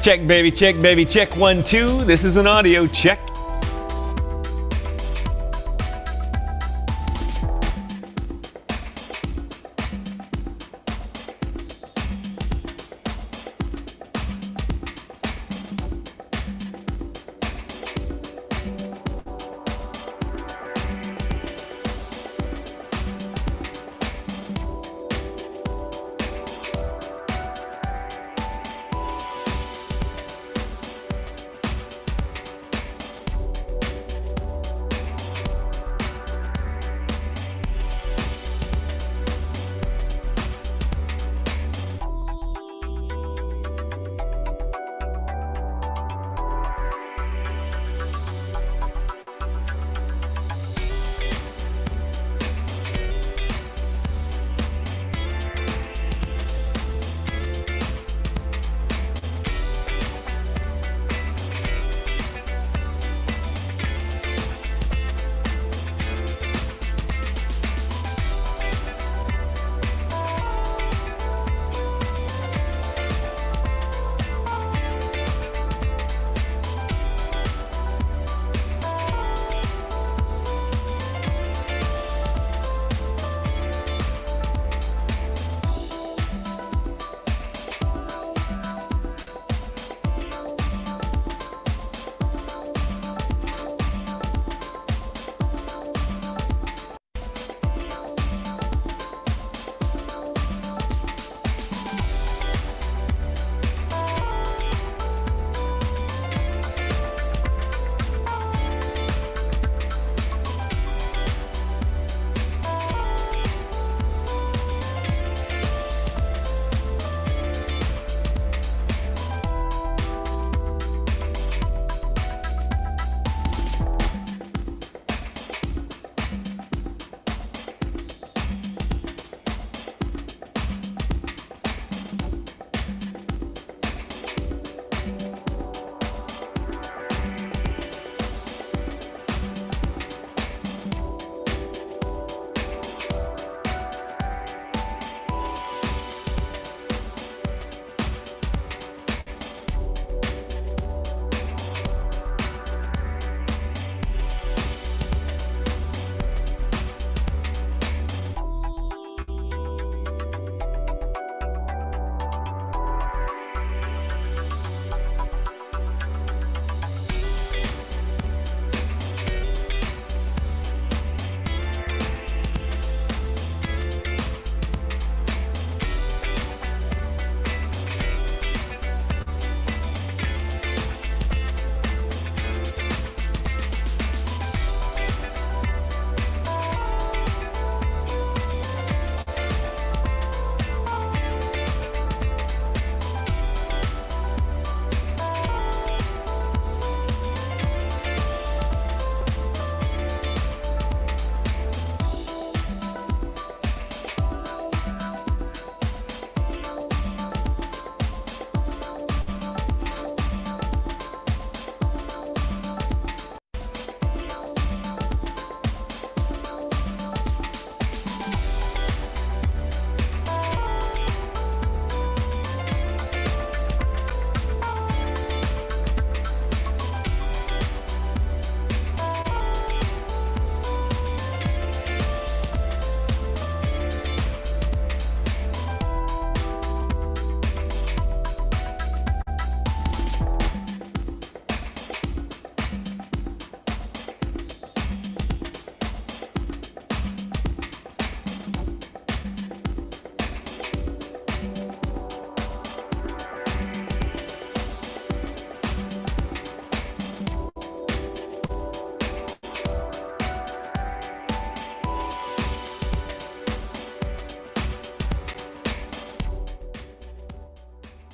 Check, baby, check 1, 2. This is an audio check.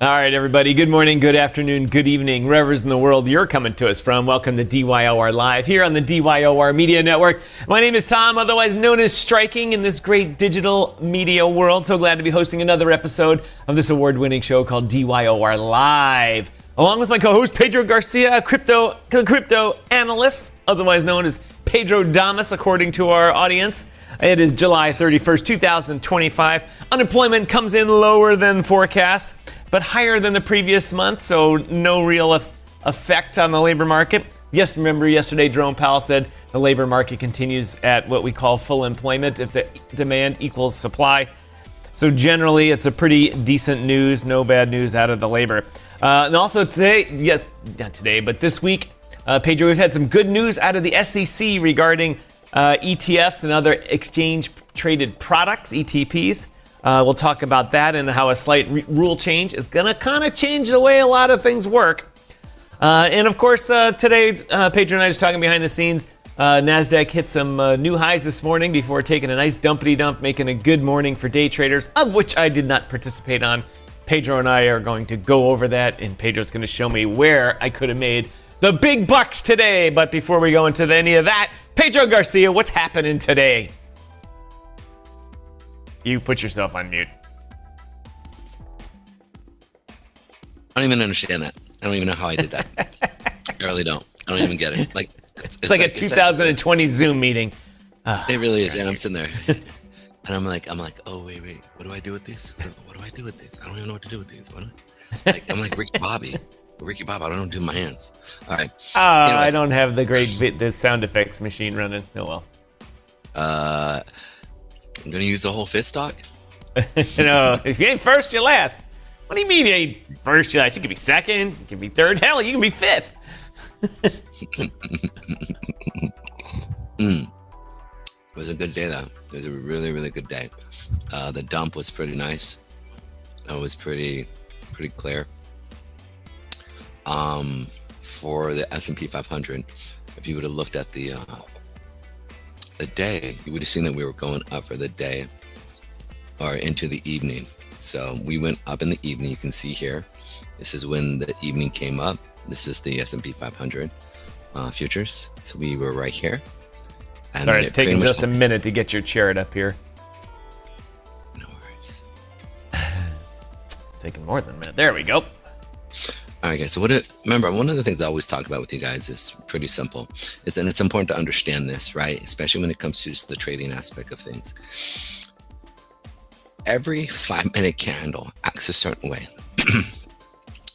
All right, everybody. Good morning, good afternoon, good evening, wherever's in the world you're coming to us from. Welcome to DYOR Live here on the DYOR Media Network. My name is Tom, otherwise known as Striking, in this great digital media world. So glad to be hosting another episode of this award-winning show called DYOR Live, along with my co-host Pedro Garcia, a crypto analyst, otherwise known as Pedro Damas, according to our audience. It is July 31st, 2025. Unemployment comes in lower than forecast. but higher than the previous month, so no real effect on the labor market. Yes, remember yesterday Jerome Powell said the labor market continues at what we call full employment if the demand equals supply. So generally, it's a pretty decent news, no bad news out of the labor. And also today, yes, not today, but this week, Pedro, we've had some good news out of the SEC regarding ETFs and other exchange-traded products, ETPs. We'll talk about that and how a slight rule change is going to kind of change the way a lot of things work. And of course, today, Pedro and I are just talking behind the scenes. NASDAQ hit some new highs this morning before taking a nice dumpity dump, making a good morning for day traders, of which I did not participate on. Pedro and I are going to go over that, and Pedro's going to show me where I could have made the big bucks today. But before we go into any of that, Pedro Garcia, what's happening today? You put yourself on mute. I don't even understand that. I don't even know how I did that. I really don't. I don't even get it. Like it's like a 2020 Zoom meeting. It really is, and I'm sitting there, and I'm like, oh wait, what do I do with these? What do I do with these? I don't even know what to do with these. I'm like Ricky Bobby. I don't know what to do with my hands. All right. I don't have the sound effects machine running. Oh well. I'm gonna use the whole fist stock. If you ain't first, you're last. What do you mean you ain't first, you're last? You can be second, you can be third, hell, you can be fifth. It was a good day though. It was a really, really good day. The dump was pretty nice. It was pretty clear. For the S&P 500, if you would have looked at the day, you would have seen that we were going up for the day or into the evening. So we went up in the evening. You can see here, this is when the evening came up. This is the S&P 500 futures. So we were right here. And all right, it's taking just a minute to get your chariot up here. No worries. It's taking more than a minute. There we go. All right, guys. So remember, one of the things I always talk about with you guys is pretty simple. It's important to understand this, right? Especially when it comes to just the trading aspect of things. Every 5-minute candle acts a certain way.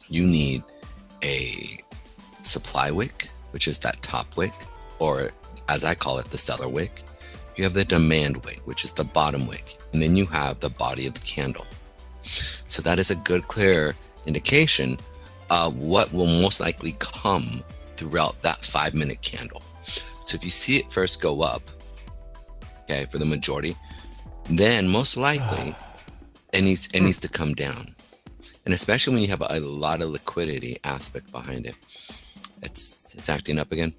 You need a supply wick, which is that top wick, or as I call it, the seller wick. You have the demand wick, which is the bottom wick, and then you have the body of the candle. So that is a good, clear indication of what will most likely come throughout that 5-minute candle. So if you see it first go up, okay, for the majority, then most likely it needs to come down. And especially when you have a lot of liquidity aspect behind it, it's acting up again.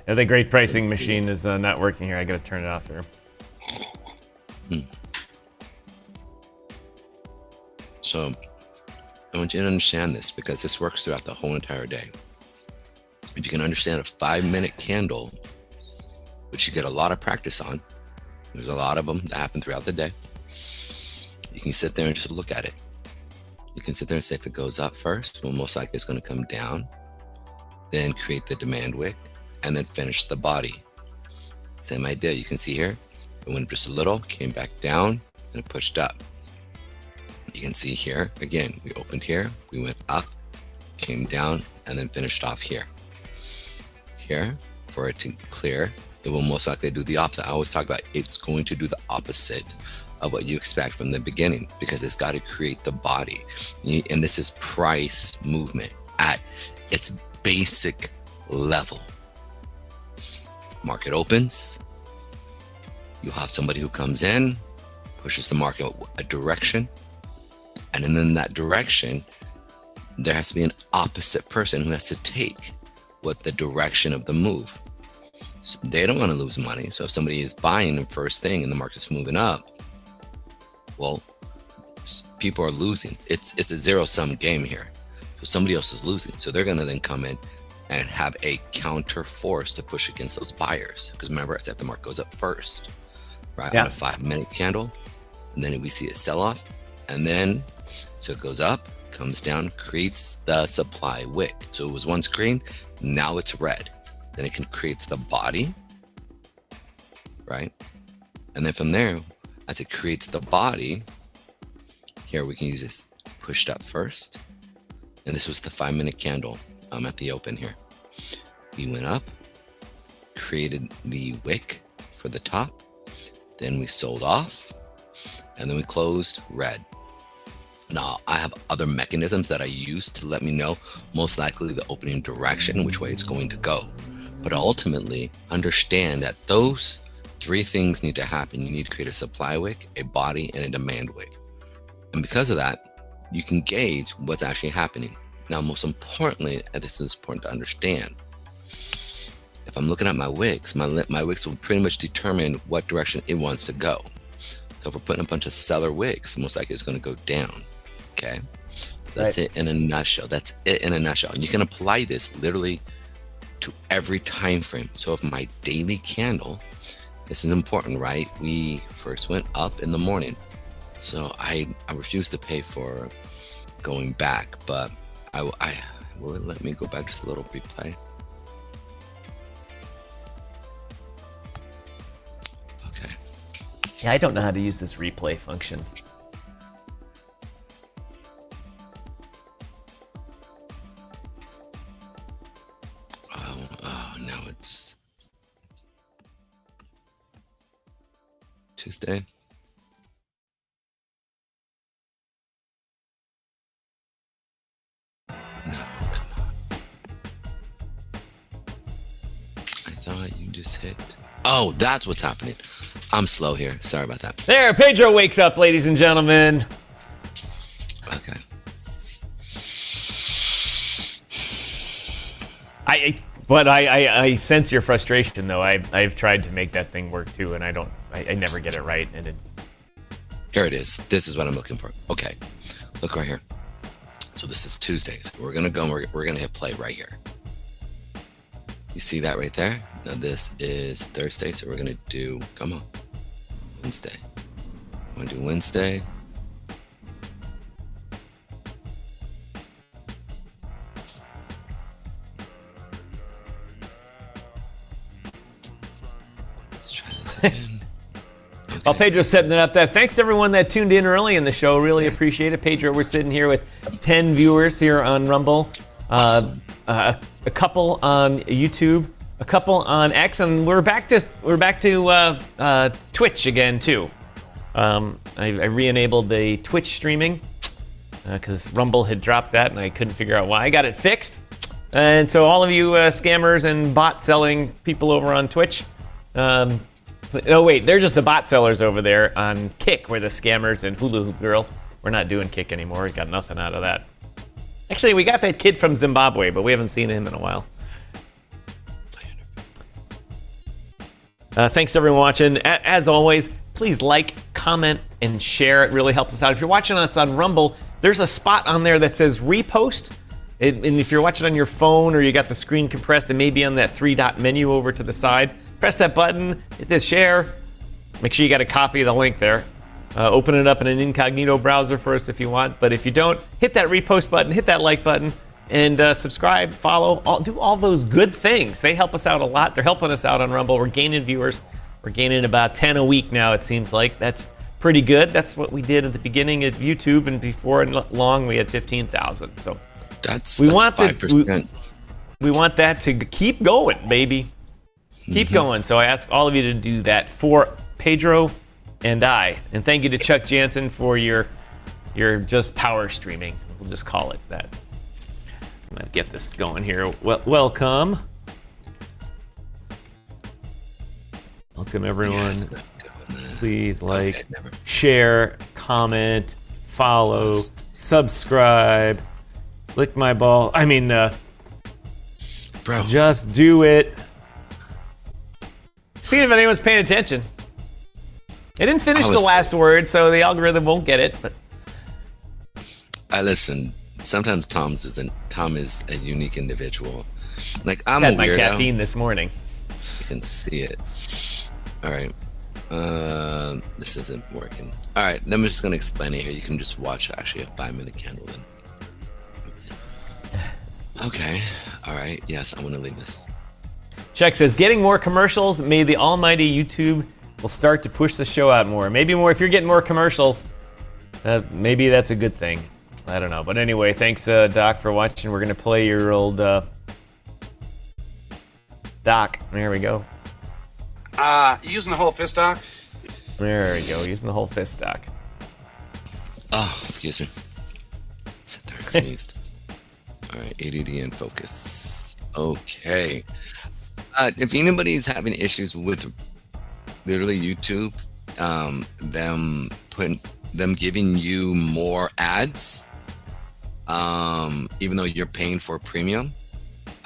Yeah, the great pricing machine is not working here. I gotta turn it off here. So I want you to understand this, because this works throughout the whole entire day. If you can understand a 5-minute candle, which you get a lot of practice on, there's a lot of them that happen throughout the day. You can sit there and just look at it. You can sit there and say if it goes up first, well, most likely it's going to come down, then create the demand wick, and then finish the body. Same idea. You can see here, it went just a little, came back down, and it pushed up. You can see here, again, we opened here, we went up, came down, and then finished off here. Here, for it to clear, it will most likely do the opposite. I always talk about it's going to do the opposite of what you expect from the beginning, because it's got to create the body. And this is price movement at its basic level. Market opens, you'll have somebody who comes in, pushes the market a direction, and then in that direction, there has to be an opposite person who has to take what the direction of the move. So they don't want to lose money. So if somebody is buying the first thing and the market's moving up, well, people are losing. It's a zero-sum game here. So somebody else is losing. So they're going to then come in and have a counter force to push against those buyers. Because remember, I said the market goes up first, right? Yeah. On a 5-minute candle. And then we see it sell off. And then, so it goes up, comes down, creates the supply wick. So it was once green, now it's red. Then it can create the body, right? And then from there, as it creates the body, here we can use this pushed up first. And this was the 5-minute candle at the open here. We went up, created the wick for the top, then we sold off, and then we closed red. Now, I have other mechanisms that I use to let me know most likely the opening direction, which way it's going to go. But ultimately, understand that those 3 things need to happen. You need to create a supply wick, a body, and a demand wick. And because of that, you can gauge what's actually happening. Now, most importantly, and this is important to understand, if I'm looking at my wicks, my wicks will pretty much determine what direction it wants to go. So if we're putting a bunch of seller wicks, most likely it's going to go down. Okay, that's it in a nutshell. That's it in a nutshell. And you can apply this literally to every time frame. So if my daily candle, this is important, right? We first went up in the morning, so I refuse to pay for going back, but will it let me go back just a little replay? Okay. Yeah, I don't know how to use this replay function. Now it's Tuesday. No, come on. I thought you just hit. Oh, that's what's happening. I'm slow here. Sorry about that. There, Pedro wakes up, ladies and gentlemen. Okay. I sense your frustration, though. I've tried to make that thing work too, and I never get it right. And Here it is. This is what I'm looking for. Okay, look right here. So this is Tuesdays. We're gonna go. We're gonna hit play right here. You see that right there? Now this is Thursday, so we're gonna do. Come on, Wednesday. I'm gonna do Wednesday. Okay. While Pedro's setting it up, thanks to everyone that tuned in early in the show. Really appreciate it. Pedro, we're sitting here with 10 viewers here on Rumble, Awesome. A couple on YouTube, a couple on X, and we're back to Twitch again too. I re-enabled the Twitch streaming because Rumble had dropped that, and I couldn't figure out why. I got it fixed, and so all of you scammers and bot selling people over on Twitch. Oh wait, they're just the bot sellers over there on Kick. We're the scammers and hula hoop girls. We're not doing Kick anymore. We got nothing out of that. Actually, we got that kid from Zimbabwe, but we haven't seen him in a while. Thanks to everyone watching. As always, please like, comment, and share. It really helps us out. If you're watching us on Rumble, there's a spot on there that says repost. And if you're watching on your phone or you got the screen compressed, it may be on that 3-dot menu over to the side. Press that button, hit this share. Make sure you got a copy of the link there. Open it up in an incognito browser first if you want. But if you don't, hit that repost button, hit that like button, and subscribe, follow, do all those good things. They help us out a lot. They're helping us out on Rumble. We're gaining viewers. We're gaining about 10 a week now, it seems like. That's pretty good. That's what we did at the beginning of YouTube, and before long we had 15,000. So that's we want 5%. We want that to keep going, baby. Keep going. So I ask all of you to do that for Pedro and I. And thank you to Chuck Jansen for your just power streaming. We'll just call it that. I'm gonna get this going here. Welcome. Welcome everyone. Please like, share, comment, follow, subscribe, lick my ball. I mean, Bro. Just do it. See if anyone's paying attention. They didn't finish the last word, so the algorithm won't get it. But I listen. Sometimes Tom is a unique individual. Like I'm had a my weirdo. caffeine this morning. You can see it. All right. This isn't working. All right. I'm just gonna explain it here. You can just watch actually a 5-minute candle then. Okay. All right. Yes, I'm gonna leave this. Chuck says, getting more commercials, may the almighty YouTube will start to push the show out more. Maybe more. If you're getting more commercials, maybe that's a good thing. I don't know. But anyway, thanks, Doc, for watching. We're going to play your old Doc. There we go. You using the whole fist, Doc? There we go. Using the whole fist, Doc. Oh, excuse me. Sit there, sneezed. All right, ADD and focus. Okay. If anybody's having issues with literally YouTube, them giving you more ads, even though you're paying for premium,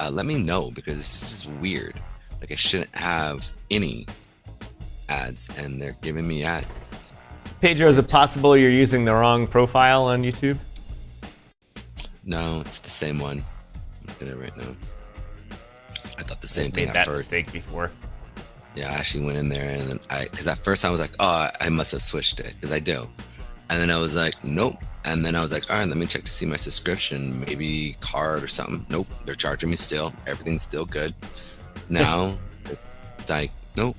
let me know, because this is just weird. Like, I shouldn't have any ads, and they're giving me ads. Pedro, is it possible you're using the wrong profile on YouTube? No, it's the same one. I'm looking at it right now. I thought the same thing Made at that first. mistake before. Yeah, I actually went in there, and because at first I was like, oh, I must have switched it, because I do. And then I was like, nope. And then I was like, all right, let me check to see my subscription, maybe card or something. Nope, they're charging me still. Everything's still good. Now, it's like, nope.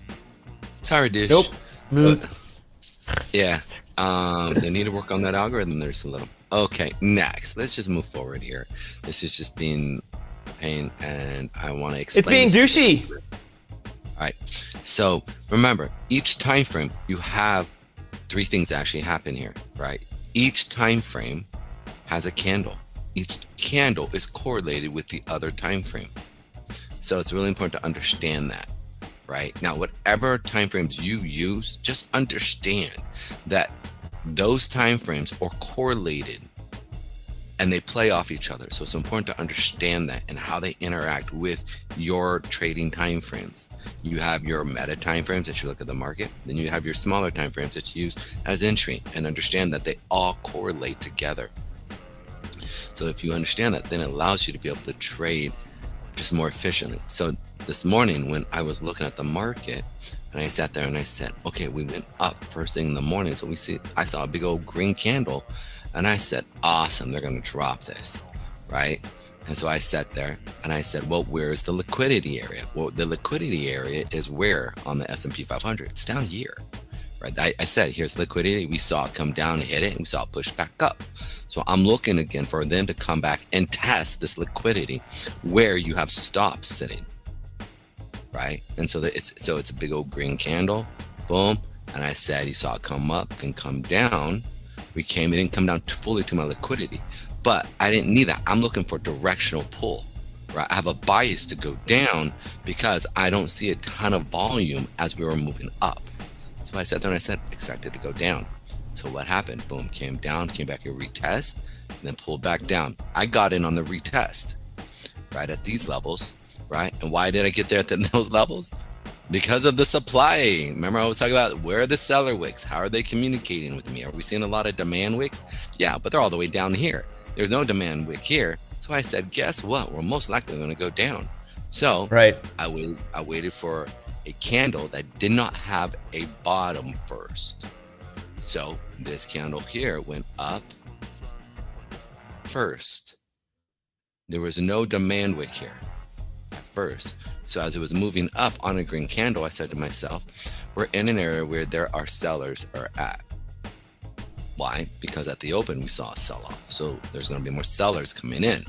Sorry, dish. Nope. But, yeah, they need to work on that algorithm. There's a little. Okay, next. Let's just move forward here. This is just being a pain, and I want to explain. It's being douchey. All right. So remember, each time frame, you have three things that actually happen here, right? Each time frame has a candle. Each candle is correlated with the other time frame. So it's really important to understand that. Right now, whatever time frames you use, just understand that those time frames are correlated and they play off each other. So it's important to understand that and how they interact with your trading time frames. You have your meta time frames that you look at the market, then you have your smaller time frames that you use as entry, and understand that they all correlate together. So if you understand that, then it allows you to be able to trade just more efficiently. So this morning when I was looking at the market, and I sat there and I said, okay, we went up first thing in the morning. So I saw a big old green candle, and I said, awesome, they're going to drop this, right? And so I sat there and I said, well, where's the liquidity area? Well, the liquidity area is where on the S&P 500? It's down here, right? I said, here's liquidity. We saw it come down and hit it, and we saw it push back up. So I'm looking again for them to come back and test this liquidity where you have stops sitting. Right, and so it's a big old green candle, boom. And I said, you saw it come up, then come down. It didn't come down fully to my liquidity, but I didn't need that. I'm looking for directional pull, right? I have a bias to go down because I don't see a ton of volume as we were moving up. So I sat there and I said, expect it to go down. So what happened? Boom, came down, came back here, retest, and then pulled back down. I got in on the retest, right at these levels. Right? And why did I get there at those levels? Because of the supply. Remember, I was talking about where are the seller wicks? How are they communicating with me? Are we seeing a lot of demand wicks? Yeah, but they're all the way down here. There's no demand wick here. So I said, guess what? We're most likely going to go down. So right. I waited for a candle that did not have a bottom first. So this candle here went up first. There was no demand wick here at first. So as it was moving up on a green candle, I said to myself, we're in an area where there are sellers are at. Why? Because at the open we saw a sell-off. So there's going to be more sellers coming in.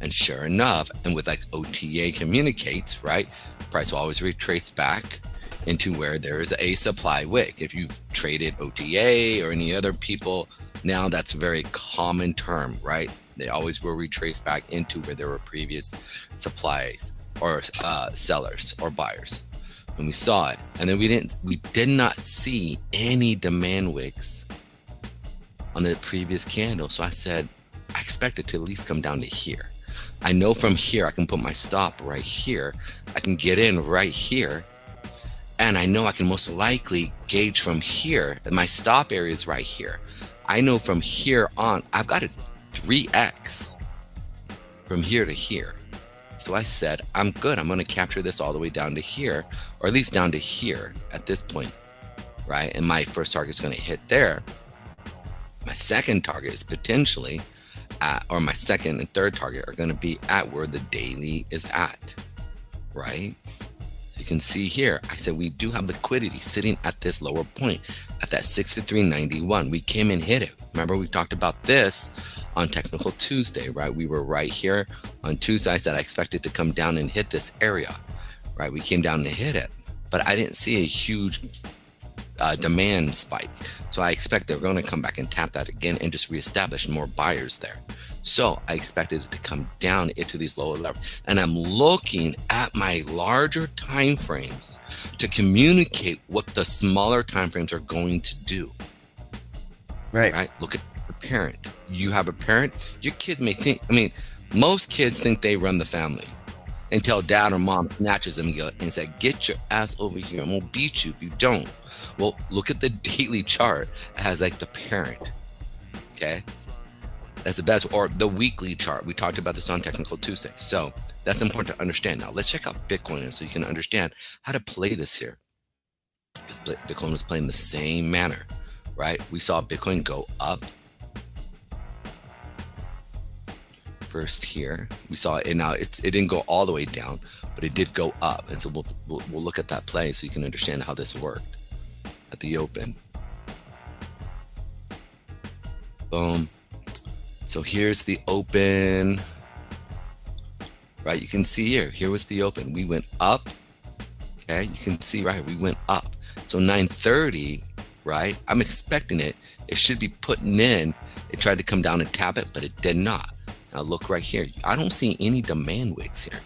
And sure enough, and with like OTA communicates, right? Price will always retrace back into where there is a supply wick. If you've traded OTA or any other people, now that's a very common term, right? They always will retrace back into where there were previous supplies or sellers or buyers. And we saw it, and then we did not see any demand wicks on the previous candle. So I said, I expect it to at least come down to here. I know from here I can put my stop right here. I can get in right here, and I know I can most likely gauge from here. And my stop area is right here. I know from here on, I've got a 3x from here to here. So I said, I'm good. I'm going to capture this all the way down to here, or at least down to here at this point, right? And my first target is going to hit there. My second target is potentially at, or my second and third target are going to be at where the daily is at, right? So you can see here, I said we do have liquidity sitting at this lower point at that 63.91. We came and hit it. Remember, we talked about this on Technical Tuesday, right? We were right here on Tuesday. I said I expected to come down and hit this area, right? We came down and hit it, but I didn't see a huge demand spike. So I expect they're going to come back and tap that again and just reestablish more buyers there. So I expected it to come down into these lower levels. And I'm looking at my larger time frames to communicate what the smaller time frames are going to do. Right? Look at the parent. You have a parent, your kids may think, most kids think they run the family until dad or mom snatches them and says, get your ass over here. I'm going to beat you if you don't. Well, look at the daily chart. It has like the parent. Okay. That's the best, or the weekly chart. We talked about this on Technical Tuesday. So that's important to understand. Now let's check out Bitcoin so you can understand how to play this here. Because Bitcoin was playing the same manner, right? We saw Bitcoin go up first here. We saw it, and now it didn't go all the way down, but it did go up. And so we'll look at that play so you can understand how this worked at the open. Boom. So here's the open, right? You can see here was the open. We went up, okay? You can see, right? We went up. So 930, right? I'm expecting it. It should be putting in. It tried to come down and tap it, but it did not. Now look right here. I don't see any demand wicks here.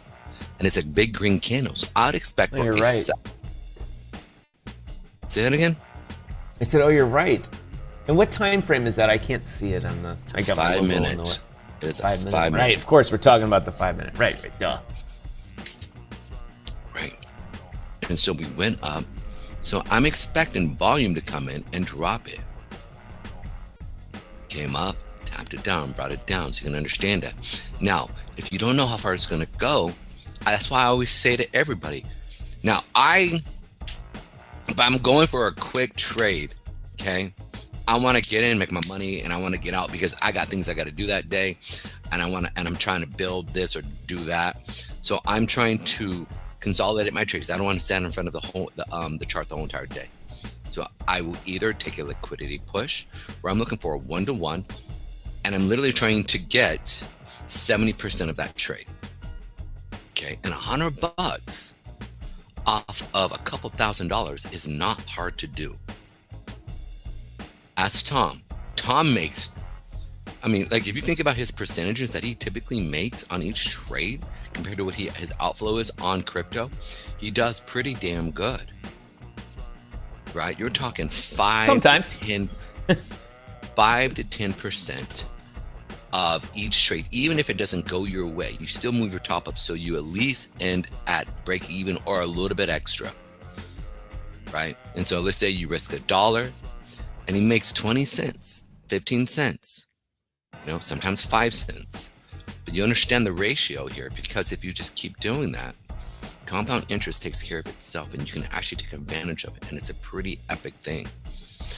And it's a big green candle. So I'd expect for you're right. Say that again? I said, oh, you're right. And what time frame is that? I can't see it on the. I got 5 minutes. It is a 5 minute. Right. Of course, we're talking about the 5 minute. Right. Duh. Right. And so we went up. So I'm expecting volume to come in and drop it. Came up, tapped it down, brought it down, so you can understand that. Now, if you don't know how far it's going to go, that's why I always say to everybody. Now, if I'm going for a quick trade, okay, I want to get in, make my money, and I want to get out because I got things I got to do that day, and I'm trying to build this or do that. So I'm trying to consolidate my trades. I don't want to stand in front of the chart the whole entire day. So I will either take a liquidity push, where I'm looking for a 1-to-1, and I'm literally trying to get 70% of that trade. Okay, and $100 off of a couple $1,000s is not hard to do. Ask Tom. Tom makes, if you think about his percentages that he typically makes on each trade compared to what his outflow is on crypto, he does pretty damn good. Right? You're talking 5 to 10% of each trade. Even if it doesn't go your way, you still move your top up so you at least end at break even or a little bit extra. Right? And so let's say you risk $1 and he makes 20 cents, 15 cents, sometimes 5 cents. But you understand the ratio here, because if you just keep doing that, compound interest takes care of itself and you can actually take advantage of it. And it's a pretty epic thing.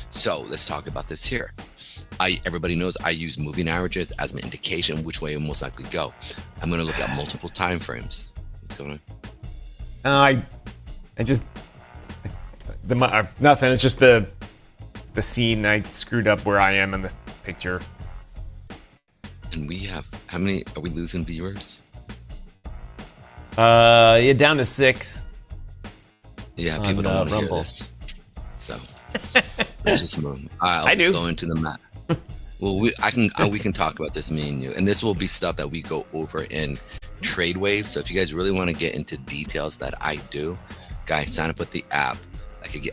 So let's talk about this here. Everybody knows I use moving averages as an indication which way it will most likely go. I'm going to look at multiple time frames. What's going on? Nothing. It's just the scene. I screwed up where I am in the picture. And we have, how many are we losing viewers? Down to 6. Yeah, people don't want to hear this. So let's just move. I'll just go into the map. Well, we can talk about this, me and you, and this will be stuff that we go over in Trade Waves. So if you guys really want to get into details that I do, guys, sign up with the app.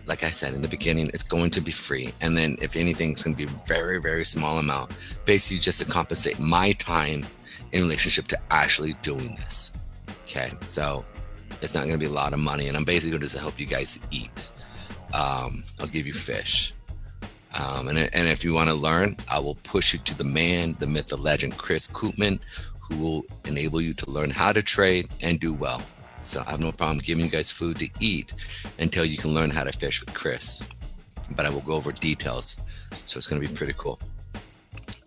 Like I said in the beginning, it's going to be free, and then if anything, it's going to be a very, very small amount, basically just to compensate my time in relationship to actually doing this. Okay, so it's not going to be a lot of money, and I'm basically going to just help you guys eat. I'll give you fish, and if you want to learn, I will push you to the man, the myth, the legend, Chris Koopman, who will enable you to learn how to trade and do well. So I have no problem giving you guys food to eat until you can learn how to fish with Chris. But I will go over details. So it's going to be pretty cool.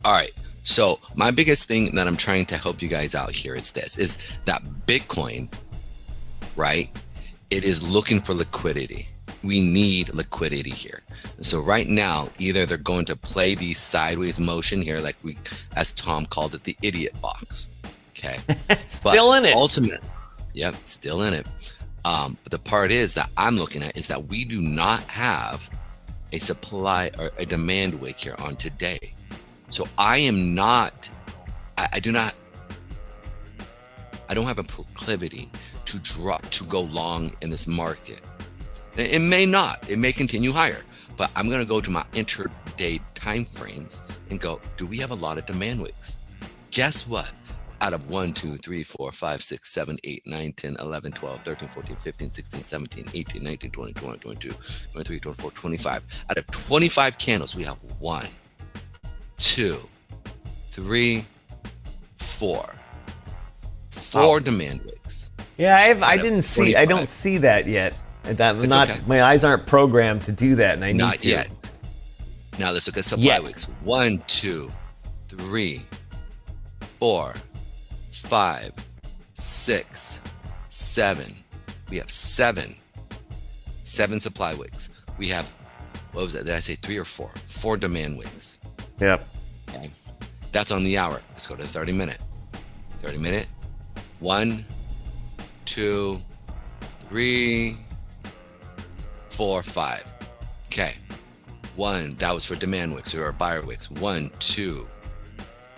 All right. So my biggest thing that I'm trying to help you guys out here is that Bitcoin, right? It is looking for liquidity. we need liquidity here. So right now, either they're going to play the sideways motion here, like we, as Tom called it, the idiot box. Okay. Still in it. Ultimate. Yep. Still in it. But the part is that I'm looking at is that we do not have a supply or a demand wick here on today. So I don't have a proclivity to go long in this market. It may continue higher, but I'm going to go to my intraday time frames and go, do we have a lot of demand wicks? Guess what? Out of 1, 2, 3, 4, 5, 6, 7, 8, 9, 10, 11, 12, 13, 14, 15, 16, 17, 18, 19, 20, 21, 22, 23, 24, 25. Out of 25 candles, we have 1, 2, 3, 4. 4 demand wicks. Yeah, I don't see that yet. Okay. My eyes aren't programmed to do that, and I need to. Not yet. Now let's look at supply wicks. 1, 2, 3, 4, 5, 6, 7. We have 7 supply wicks. We have, what was that? Did I say 3 or 4? 4 demand wicks. Yep. Okay. That's on the hour. Let's go to 30 minute. 30 minute. 1, 2, 3, 4, 5. Okay. 1, that was for demand wicks or buyer wicks. 1, 2,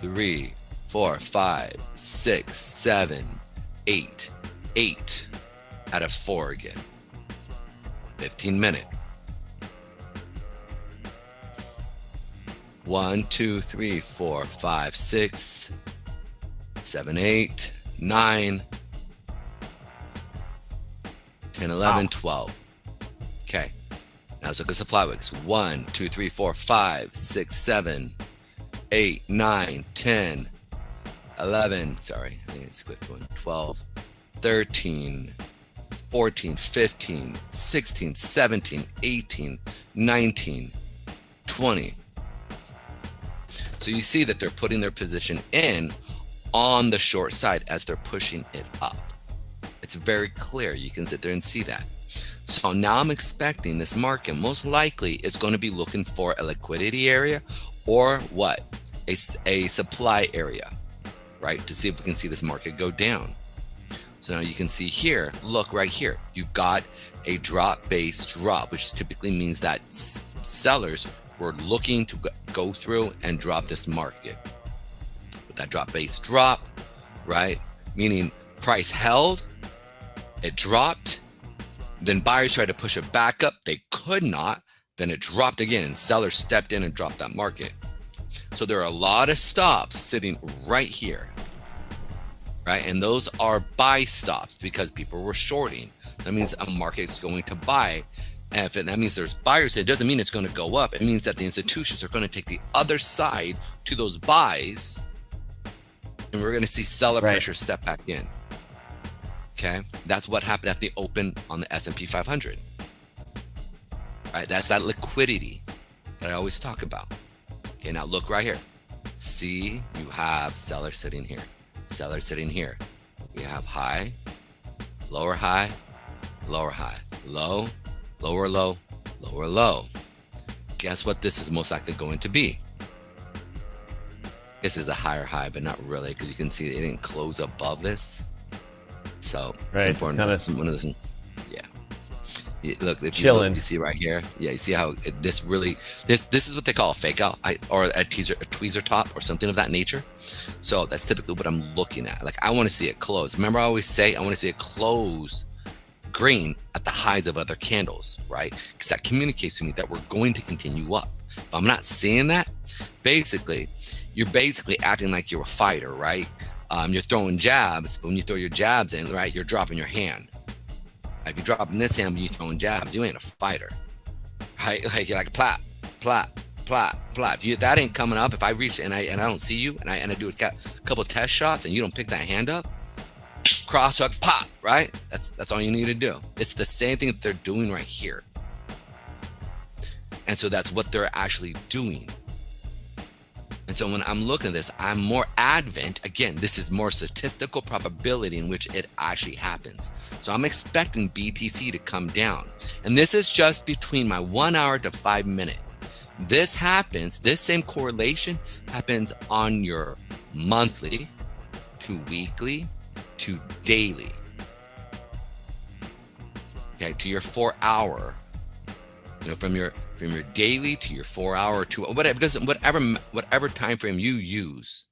3, 4, 5, 6, 7, 8. 8 out of 4 again. 15 minute. 1, 2, 3, 4, 5, 6, 7, 8, 9, 10, 11, 12. Okay. Now let's look at supply wicks. 1, 2, 3, 4, 5, 6, 7, 8, 9, 10, 11. Sorry, I think it's skipped one. 12, 13, 14, 15, 16, 17, 18, 19, 20. So you see that they're putting their position in on the short side as they're pushing it up. It's very clear. You can sit there and see that. So now I'm expecting this market most likely is going to be looking for a liquidity area or what? A supply area, right? To see if we can see this market go down. So now you can see here, look right here. You've got a drop-based drop, which typically means that sellers were looking to go through and drop this market. With that drop-based drop, right? Meaning price held, it dropped, then buyers tried to push it back up. They could not. Then it dropped again and sellers stepped in and dropped that market. So there are a lot of stops sitting right here, right? And those are buy stops because people were shorting. That means a market's going to buy. And if that means there's buyers, it doesn't mean it's going to go up. It means that the institutions are going to take the other side to those buys. And we're going to see seller pressure step back in. Okay, that's what happened at the open on the S&P 500. Right, that's that liquidity that I always talk about. Okay, now look right here. See, you have seller sitting here, seller sitting here. We have high, lower high, lower high, low, lower low, lower low. Guess what this is most likely going to be? This is a higher high, but not really, because you can see it didn't close above this. So it's important. That's one of the things. Yeah. Look, if you look, you see right here. Yeah, you see how this is what they call a fake out, or a tweezer top, or something of that nature. So that's typically what I'm looking at. Like I want to see it close. Remember, I always say I want to see it close green at the highs of other candles, right? Because that communicates to me that we're going to continue up. But I'm not seeing that. Basically, you're basically acting like you're a fighter, right? You're throwing jabs, but when you throw your jabs in, right, you're dropping your hand. If you're dropping this hand, but you're throwing jabs, you ain't a fighter, right? Like you're like plop, plop, plop, plop. If that ain't coming up, if I reach and I don't see you, and I do a couple test shots, and you don't pick that hand up, cross hook, pop, right? That's all you need to do. It's the same thing that they're doing right here, and so that's what they're actually doing. And And so when I'm looking at this, I'm more advent. Again, this is more statistical probability in which it actually happens. So I'm expecting BTC to come down. And this is just between my 1 hour to 5 minute. This happens, this same correlation happens on your monthly to weekly to daily. Okay, to your 4 hour, from your daily to your 4 hour to whatever time frame you use,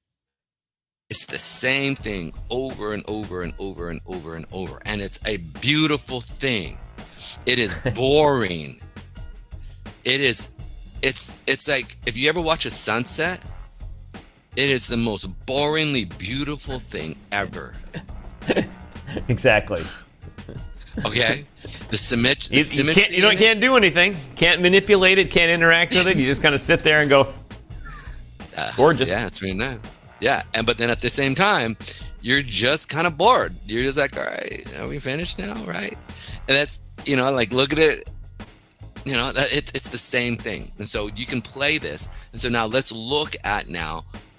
it's the same thing over and over and over and over and over, and it's a beautiful thing. It is boring. It's like if you ever watch a sunset, it is the most boringly beautiful thing ever. Exactly. Okay, the symmetry. You can't do anything. Can't manipulate it. Can't interact with it. You just kind of sit there and go, gorgeous. Yeah, it's really nice. Yeah, but then at the same time, you're just kind of bored. You're just like, all right, are we finished now, right? And that's like look at it. It's the same thing. And so you can play this. And so now let's look at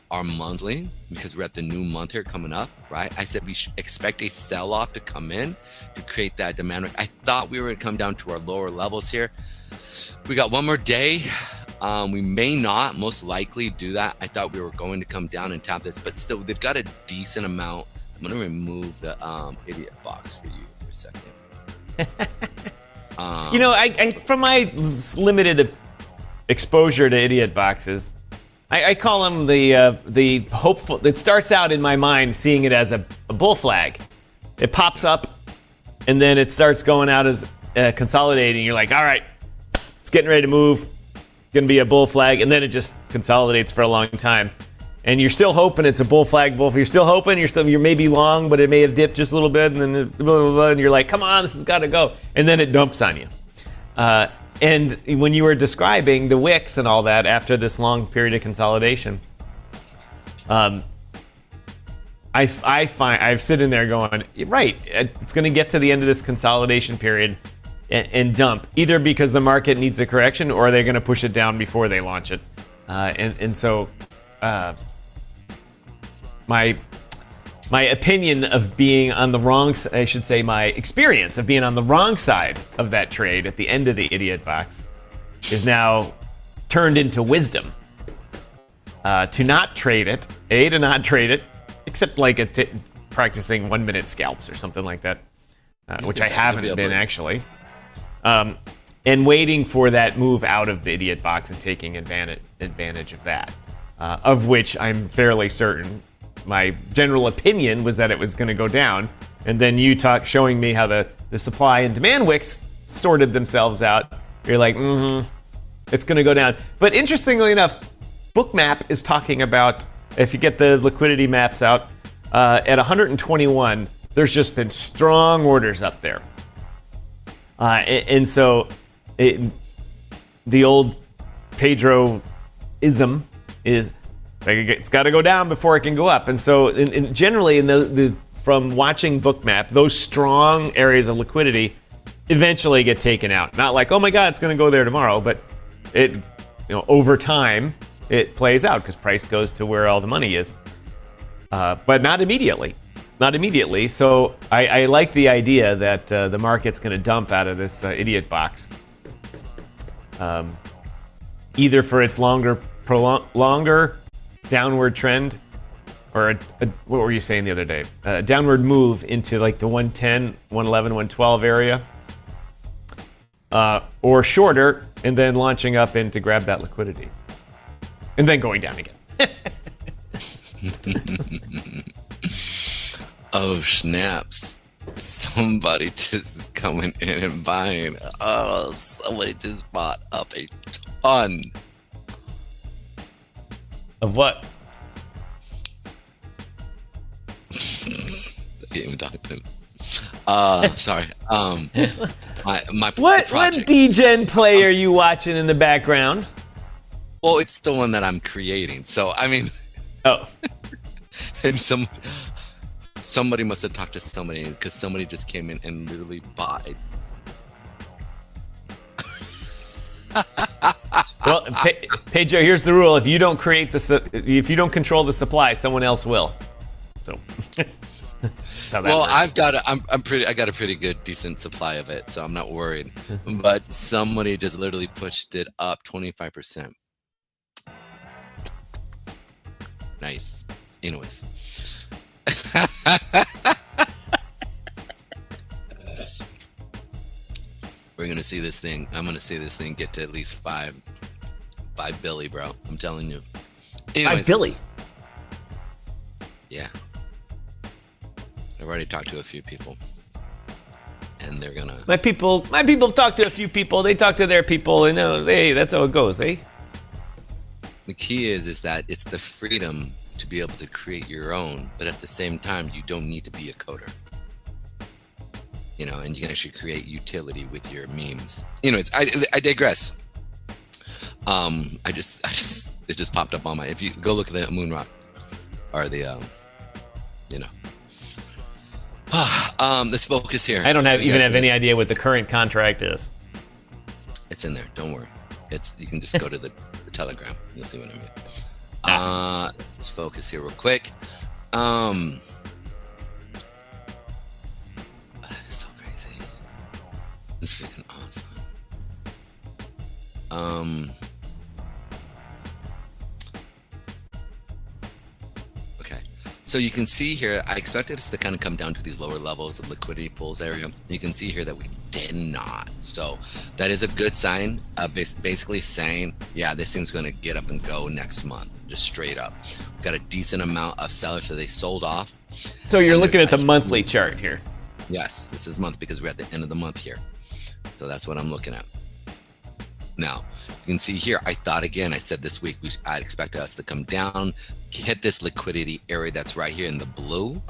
our monthly, because we're at the new month here coming up, right? I said we should expect a sell-off to come in to create that demand. I thought we were going to come down to our lower levels here. We got one more day. We may not most likely do that. I thought we were going to come down and tap this, but still they've got a decent amount. I'm going to remove the idiot box for you for a second. I from my limited exposure to idiot boxes, I call them the hopeful. It starts out in my mind seeing it as a bull flag. It pops up, and then it starts going out as consolidating. You're like, all right, it's getting ready to move. It's going to be a bull flag, and then it just consolidates for a long time. And you're still hoping it's a bull flag. You're still hoping. You're maybe long, but it may have dipped just a little bit, and then blah, blah, blah, and you're like, come on, this has got to go. And then it dumps on you. And when you were describing the wicks and all that after this long period of consolidation, I'm sitting there going, right, it's going to get to the end of this consolidation period and dump, either because the market needs a correction or they're going to push it down before they launch it. So my opinion of being on the wrong, I should say my experience of being on the wrong side of that trade at the end of the idiot box is now turned into wisdom. To not trade it, except like practicing 1 minute scalps or something like that, which I haven't been actually. And waiting for that move out of the idiot box and taking advantage of that, of which I'm fairly certain. My general opinion was that it was going to go down, and then you showing me how the supply and demand wicks sorted themselves out. You're like, it's going to go down. But interestingly enough, Bookmap is talking about, if you get the liquidity maps out, at 121, there's just been strong orders up there. And so the old Pedro-ism is, it's got to go down before it can go up. And so generally, from watching Bookmap, those strong areas of liquidity eventually get taken out. Not like, oh my God, it's going to go there tomorrow, but it, over time, it plays out because price goes to where all the money is. But not immediately. Not immediately. So I like the idea that the market's going to dump out of this idiot box. Either for its longer downward trend, or what were you saying the other day? Downward move into like the 110, 111, 112 area, or shorter, and then launching up in to grab that liquidity, and then going down again. Oh snaps! Somebody just is coming in and buying. Oh, somebody just bought up a ton. Of what? I can't even talk to him. Sorry. My what project. DGen play are you watching in the background? Well, it's the one that I'm creating. So I mean. Oh. And somebody must have talked to somebody, because somebody just came in and literally bought. Well, Pedro, here's the rule: if you don't control the supply, someone else will. So. That's how that Well, works. I got a pretty good, decent supply of it, so I'm not worried. But somebody just literally pushed it up 25%. Nice. Anyways. We're gonna see this thing. I'm gonna see this thing get to at least five billy, bro. I'm telling you. Anyways, 5 billy. Yeah. I've already talked to a few people, and they're gonna. My people talk to a few people. They talk to their people, and hey, that's how it goes, eh? The key is that it's the freedom to be able to create your own, but at the same time, you don't need to be a coder. And you can actually create utility with your memes. Anyways, I digress. It just popped up on my. If you go look at the moon rock, or the let's focus here. I don't even have any idea what the current contract is. It's in there. Don't worry. You can just go to the Telegram. You'll see what I mean. Let's focus here real quick. It's so crazy. This is freaking awesome. Okay. So you can see here, I expected us to kind of come down to these lower levels of liquidity pools area. You can see here that we did not. So that is a good sign, basically saying, yeah, this thing's going to get up and go next month, just straight up. We've got a decent amount of sellers, so they sold off. So you're looking at the monthly chart here. Yes, this is month because we're at the end of the month here. So that's what I'm looking at. Now, you can see here, I said this week, I'd expected us to come down, hit this liquidity area that's right here in the blue,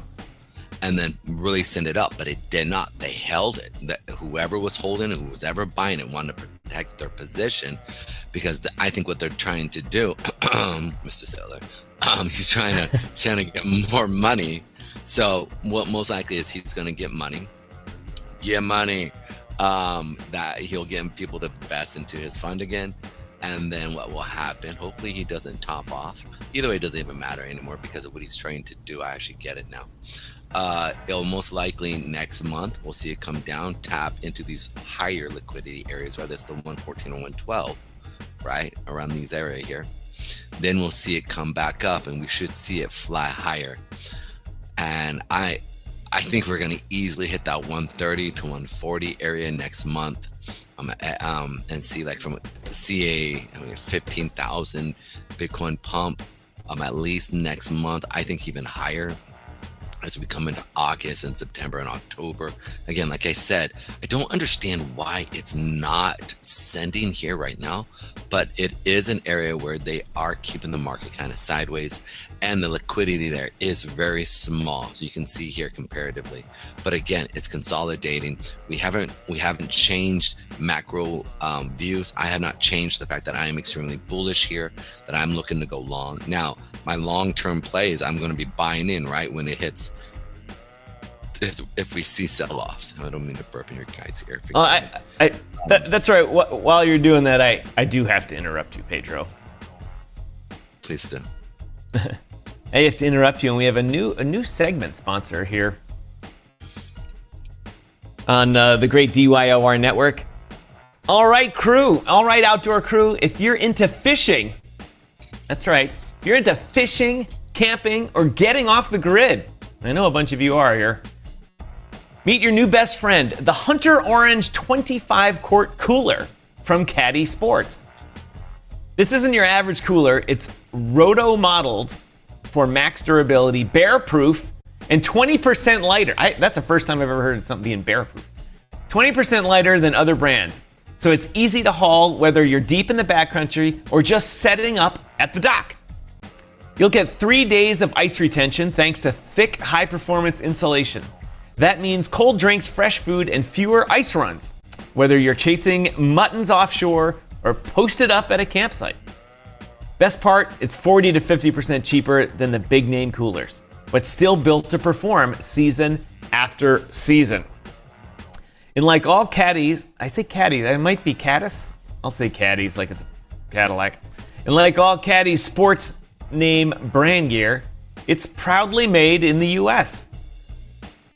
and then really send it up, but it did not. They held it. Whoever was holding it, who was ever buying it, wanted to protect their position, because I think what they're trying to do, Mr. Sailor, he's trying to get more money. So what most likely is he's going to get money, that he'll get people to invest into his fund again. And then what will happen, hopefully he doesn't top off. Either way, it doesn't even matter anymore because of what he's trying to do. I actually get it now. It'll most likely next month, we'll see it come down, tap into these higher liquidity areas, whether it's the 114 or 112, right? Around these area here. Then we'll see it come back up and we should see it fly higher. And I think we're going to easily hit that 130 to 140 area next month. And see from a 15,000 Bitcoin pump at least next month. I think even higher as we come into August and September and October. Again, like I said, I don't understand why it's not sending here right now, but it is an area where they are keeping the market kind of sideways, and the liquidity there is very small. So you can see here comparatively, but again, it's consolidating. We haven't changed macro views. I have not changed the fact that I am extremely bullish here, that I'm looking to go long. Now, my long-term plays, I'm going to be buying in right when it hits. If we see sell-offs, I don't mean to burp in your guys' ear. That's right. While you're doing that, I do have to interrupt you, Pedro. Please do. I have to interrupt you, and we have a new segment sponsor here on the great DYOR network. All right, crew. All right, outdoor crew. If you're into fishing, that's right. If you're into fishing, camping, or getting off the grid, I know a bunch of you are here. Meet your new best friend, the Hunter Orange 25-quart cooler from Caddy Sports. This isn't your average cooler. It's roto-modeled for max durability, bear-proof, and 20% lighter. That's the first time I've ever heard of something being bear-proof. 20% lighter than other brands. So it's easy to haul whether you're deep in the backcountry or just setting up at the dock. You'll get 3 days of ice retention thanks to thick, high-performance insulation. That means cold drinks, fresh food, and fewer ice runs, whether you're chasing muttons offshore or posted up at a campsite. Best part, it's 40 to 50% cheaper than the big name coolers, but still built to perform season after season. And like all caddies, I say caddies, I might be caddis. I'll say caddies like it's Cadillac. And like all Caddy sports name brand gear, it's proudly made in the US.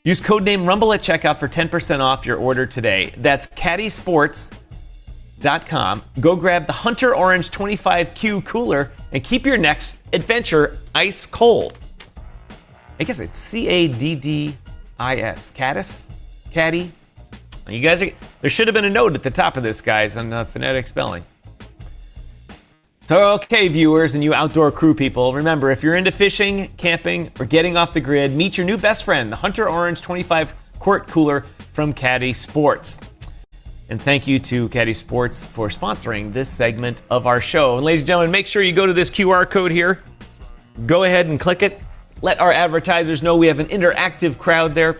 Use codename Rumble at checkout for 10% off your order today. That's caddysports.com. Go grab the Hunter Orange 25Q cooler and keep your next adventure ice cold. I guess it's Caddis. Caddis? Caddy? You guys are, there should have been a note at the top of this, guys, on phonetic spelling. So, okay, viewers and you outdoor crew people, remember, if you're into fishing, camping, or getting off the grid, meet your new best friend, the Hunter Orange 25 quart cooler from Caddy Sports. And thank you to Caddy Sports for sponsoring this segment of our show. And ladies and gentlemen, make sure you go to this QR code here. Go ahead and click it. Let our advertisers know we have an interactive crowd there.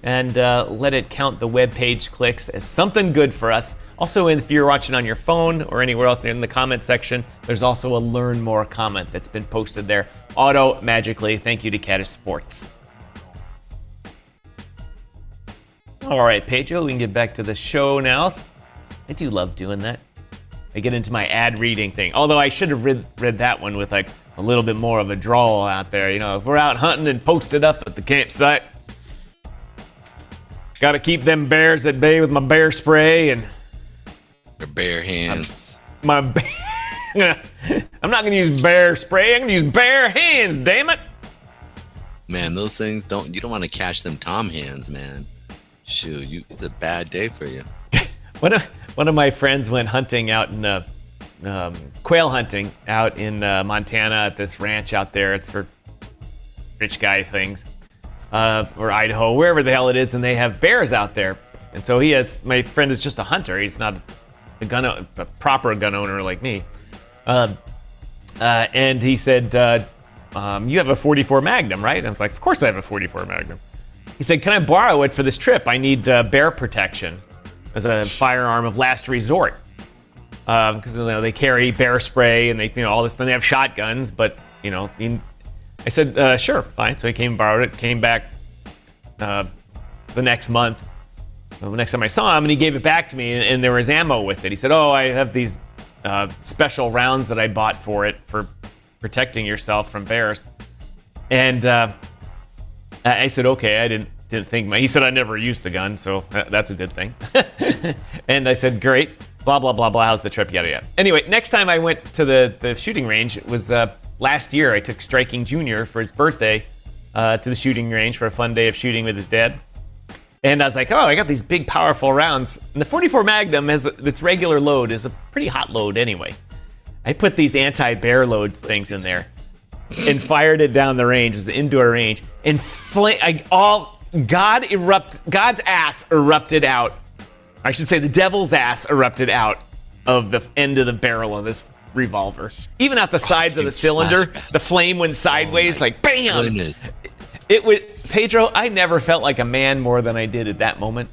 And let it count the web page clicks as something good for us. Also, if you're watching on your phone or anywhere else in the comment section, there's also a Learn More comment that's been posted there auto-magically. Thank you to Caddy Sports. All right, Pedro, we can get back to the show now. I do love doing that. I get into my ad reading thing. Although I should have read that one with like a little bit more of a drawl out there. You know, if we're out hunting and posted up at the campsite, got to keep them bears at bay with my bear spray and your bare hands. I'm not going to use bear spray. I'm going to use bare hands, damn it. Man, those things you don't want to catch them Tom hands, man. Shoot, it's a bad day for you. One of my friends went hunting out in quail hunting out in Montana at this ranch out there. It's for rich guy things. Or Idaho, wherever the hell it is, and they have bears out there. And so my friend is just a hunter. He's not a proper gun owner like me. And he said, you have a 44 Magnum, right? And I was like, of course I have a 44 Magnum. He said, can I borrow it for this trip? I need bear protection as a firearm of last resort. Because they carry bear spray and they all this. Then they have shotguns, but I said, sure, fine. So he came and borrowed it, came back the next month. The next time I saw him, and he gave it back to me, and there was ammo with it. He said, I have these special rounds that I bought for it for protecting yourself from bears. And I said, okay, I didn't think. He said, I never used the gun, so that's a good thing. And I said, great, blah, blah, blah, blah, how's the trip, yada, yada. Anyway, next time I went to the shooting range, it was last year. I took Striking Jr. for his birthday to the shooting range for a fun day of shooting with his dad. And I was like, I got these big, powerful rounds. And the 44 Magnum, its regular load is a pretty hot load anyway. I put these anti-bear load things in there and fired it down the range. It was an indoor range. And God's ass erupted out. I should say the devil's ass erupted out of the end of the barrel of this revolver. Even out the sides of the cylinder, the flame went sideways, like bam! Goodness. It would, Pedro, I never felt like a man more than I did at that moment.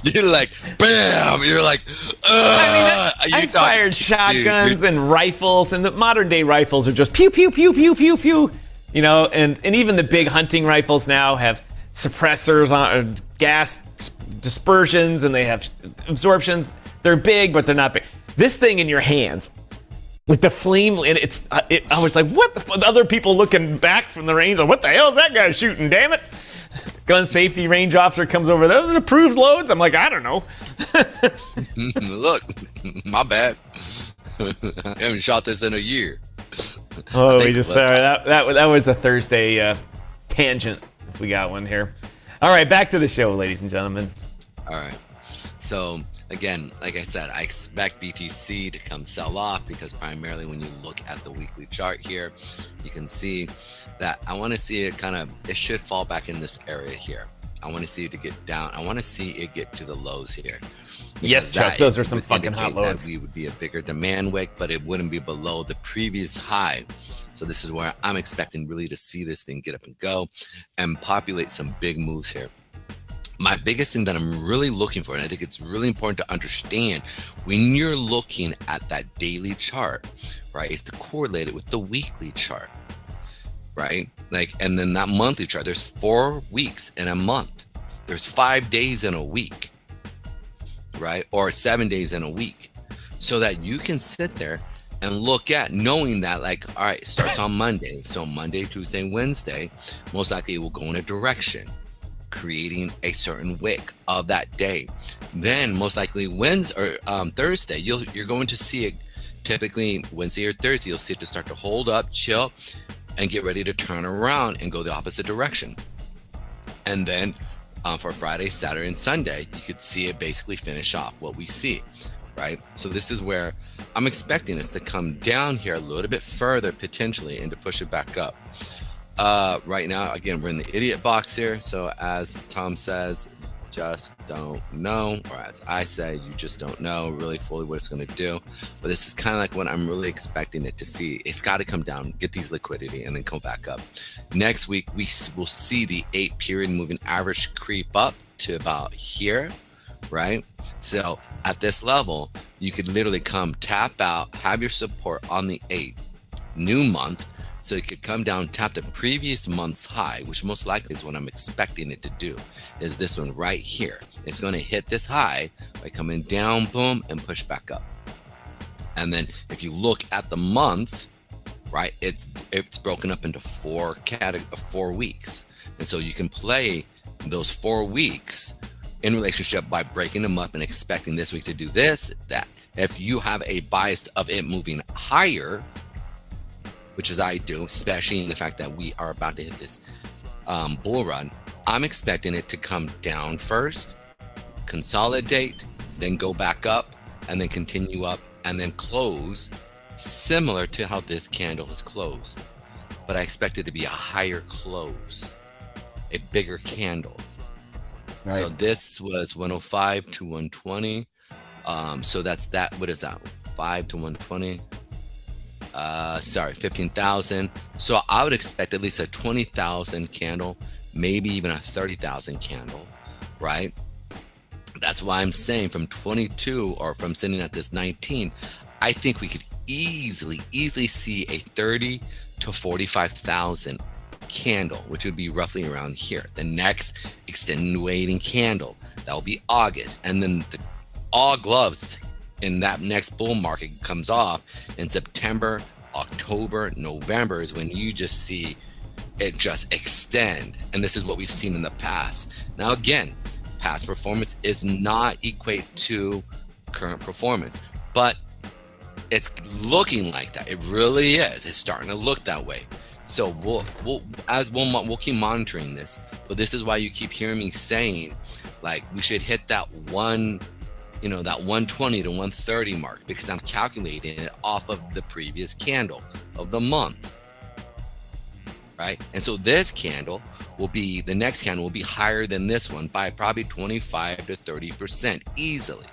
You're like, bam! You're like, I fired shotguns and rifles, and the modern day rifles are just pew, pew, pew, pew, pew, pew. And even the big hunting rifles now have suppressors on gas dispersions, and they have absorptions. They're big, but they're not big. This thing in your hands with the flame, and I was like, what? Other people looking back from the range, like, what the hell is that guy shooting? Damn it! Gun safety range officer comes over. Those approved loads. I'm like, I don't know. Look, my bad. I haven't shot this in a year. We just that was a Thursday tangent. If we got one here. All right, back to the show, ladies and gentlemen. All right. So again, like I said, I expect BTC to come sell off because primarily when you look at the weekly chart here, you can see that I want to see it it should fall back in this area here. I want to see it to get down. I want to see it get to the lows here. Yes, Chuck, those are some fucking hot lows. That we would be a bigger demand wick, but it wouldn't be below the previous high. So this is where I'm expecting really to see this thing get up and go and populate some big moves here. My biggest thing that I'm really looking for, and I think it's really important to understand when you're looking at that daily chart, right, is to correlate it with the weekly chart, right? And then that monthly chart, there's 4 weeks in a month. There's 5 days in a week, right? Or 7 days in a week. so that you can sit there and look at, knowing that, like, all right, it starts on Monday. So Monday, Tuesday, Wednesday, most likely it will go in a direction, creating a certain wick of that day. Then most likely Wednesday or Thursday, you're going to see it. Typically Wednesday or Thursday, you'll see it to start to hold up, chill, and get ready to turn around and go the opposite direction. And then for Friday, Saturday, and Sunday, you could see it basically finish off what we see, right? So this is where I'm expecting us to come down here a little bit further potentially and to push it back up. Right now, again, we're in the idiot box here. So as Tom says, just don't know, or as I say, you just don't know really fully what it's going to do. But this is kind of like what I'm really expecting it to see. It's got to come down, get these liquidity, and then come back up. Next week, we will see the 8-period moving average creep up to about here, right? So at this level, you could literally come tap out, have your support on the 8, new month. So it could come down, tap the previous month's high, which most likely is what I'm expecting it to do, is this one right here. It's going to hit this high by coming down, boom, and push back up. And then if you look at the month, right, it's broken up into 4 weeks. And so you can play those 4 weeks in relationship by breaking them up and expecting this week to do this, that. If you have a bias of it moving higher, which is I do, especially in the fact that we are about to hit this bull run, I'm expecting it to come down first, consolidate, then go back up, and then continue up, and then close, similar to how this candle has closed. But I expect it to be a higher close, a bigger candle. Right. So this was 105 to 120. So that's that. What is that? 5 to 120. 15,000. So I would expect at least a 20,000 candle, maybe even a 30,000 candle, right? That's why I'm saying from 22 or from sitting at this 19, I think we could easily see a 30 to 45,000 candle, which would be roughly around here. The next extenuating candle, that will be August. And then all gloves in that next bull market comes off in September, October, November is when you just see it just extend. And this is what we've seen in the past. Now, again, past performance is not equate to current performance, but it's looking like that. It really is. It's starting to look that way. So we'll keep monitoring this, but this is why you keep hearing me saying, like, we should hit that that 120 to 130 mark, because I'm calculating it off of the previous candle of the month, right? And so this candle the next candle will be higher than this one by probably 25 to 30% easily.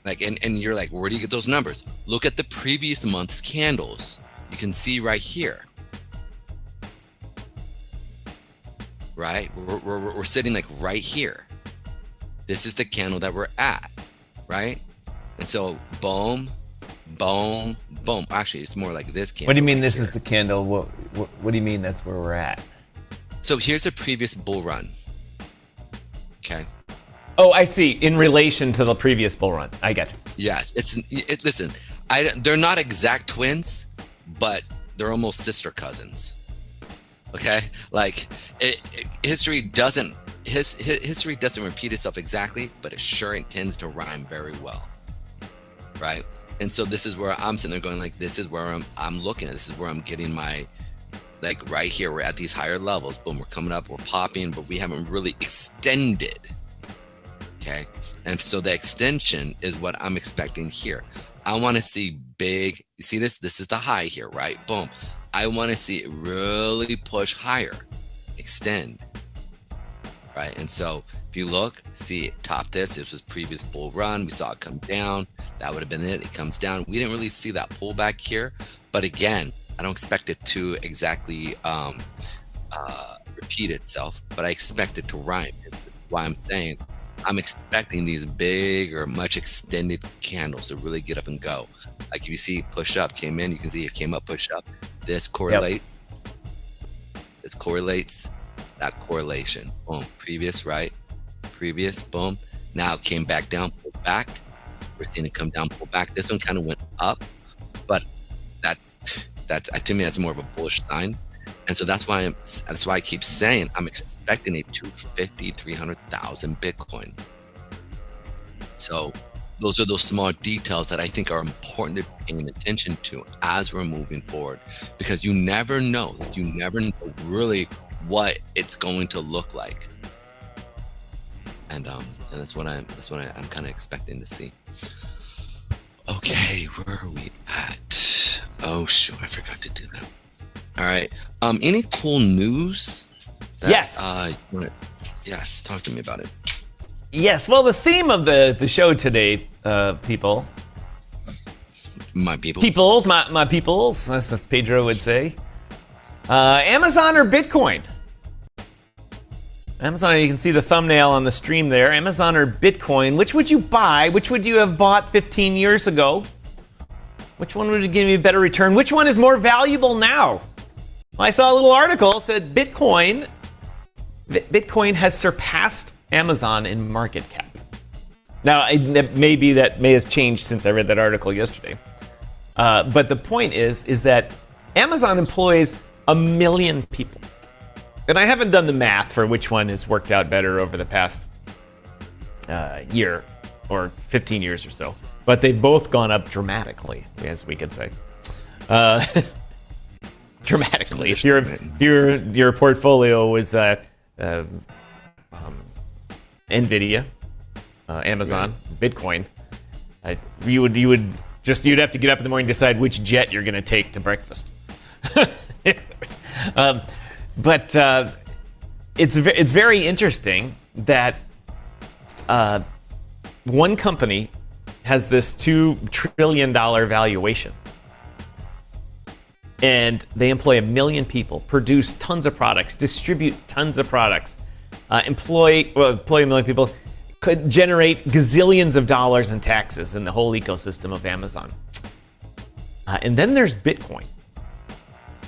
Like, and you're like, where do you get those numbers? Look at the previous month's candles. You can see right here, right? We're sitting like right here. This is the candle that we're at, right? And so boom, boom, boom. Actually, it's more like this candle. What do you mean this is the candle? What do you mean that's where we're at? So here's a previous bull run. Okay. Oh, I see. In relation to the previous bull run. I get you. Yes. Listen, they're not exact twins, but they're almost sister cousins. Okay? Like, history doesn't repeat itself exactly, but it sure tends to rhyme very well, right? And so this is where I'm sitting there going, like, this is where I'm looking at. This is where I'm getting my, like, right here. We're at these higher levels. Boom, we're coming up, we're popping, but we haven't really extended. Okay? And so the extension is what I'm expecting here. I want to see big, you see this? This is the high here, right? Boom. I want to see it really push higher, extend. Right, and so if you look, see it top this was previous bull run. We saw it come down. That would have been it. It comes down. We didn't really see that pullback here, but again, I don't expect it to exactly repeat itself, but I expect it to rhyme. This is why I'm saying I'm expecting these big or much extended candles to really get up and go. Like if you see push up came in, you can see it came up, push up. This correlates. Yep. This correlates. That correlation, boom, previous, right? Previous, boom. Now it came back down, pulled back, We're seeing it come down, pull back. This one kind of went up, but that's to me, that's more of a bullish sign. And so that's why I keep saying I'm expecting a 250, 300,000 Bitcoin. So those are those small details that I think are important to pay attention to as we're moving forward, because you never know really what it's going to look like. And that's what I'm kind of expecting to see. Okay, where are we at? Oh shoot, I forgot to do that. All right. Any cool news? Yes. Yes. Talk to me about it. Yes. Well, the theme of the show today, people. My people. Peoples, my peoples, as Pedro would say. Amazon or Bitcoin? Amazon, you can see the thumbnail on the stream there. Amazon or Bitcoin? Which would you buy? Which would you have bought 15 years ago? Which one would give you a better return? Which one is more valuable now? I saw a little article that said Bitcoin has surpassed Amazon in market cap. Now, that may have changed since I read that article yesterday. But the point is that Amazon employs 1 million people. And I haven't done the math for which one has worked out better over the past year or 15 years or so. But they've both gone up dramatically, as we could say. Dramatically. If your portfolio was Nvidia, Amazon, Bitcoin, you'd have to get up in the morning and decide which jet you're going to take to breakfast. But it's very interesting that one company has this $2 trillion valuation. And they employ 1 million people, produce tons of products, distribute tons of products, employ 1 million people, could generate gazillions of dollars in taxes in the whole ecosystem of Amazon. And then there's Bitcoin,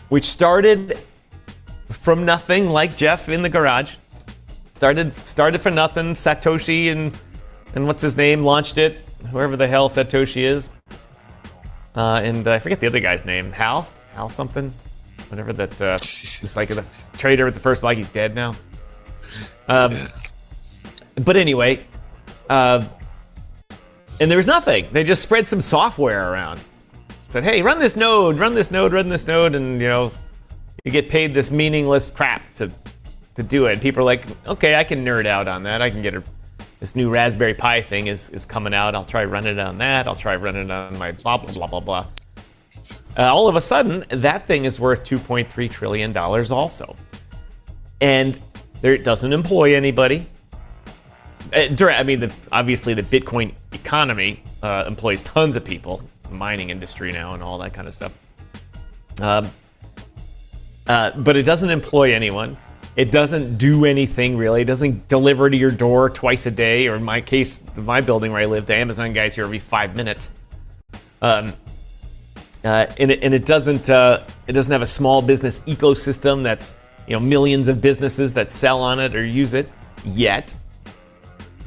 which started from nothing, like Jeff in the garage. Started from nothing. Satoshi and what's his name launched it. Whoever the hell Satoshi is. And I forget the other guy's name. Hal something, whatever that. Just like the trader with the first block. He's dead now. But anyway, and there was nothing. They just spread some software around. Said, hey, run this node, and you get paid this meaningless crap to do it. People are like, okay, I can nerd out on that. I can get this new Raspberry Pi thing is coming out. I'll try running it on that. I'll try running it on my blah, blah, blah, blah, blah. All of a sudden, that thing is worth $2.3 trillion also. And it doesn't employ anybody. Obviously, the Bitcoin economy employs tons of people, the mining industry now and all that kind of stuff. But it doesn't employ anyone. It doesn't do anything really. It doesn't deliver to your door twice a day, or in my case, my building where I live, the Amazon guy's here every 5 minutes. And it doesn't have a small business ecosystem that's millions of businesses that sell on it or use it yet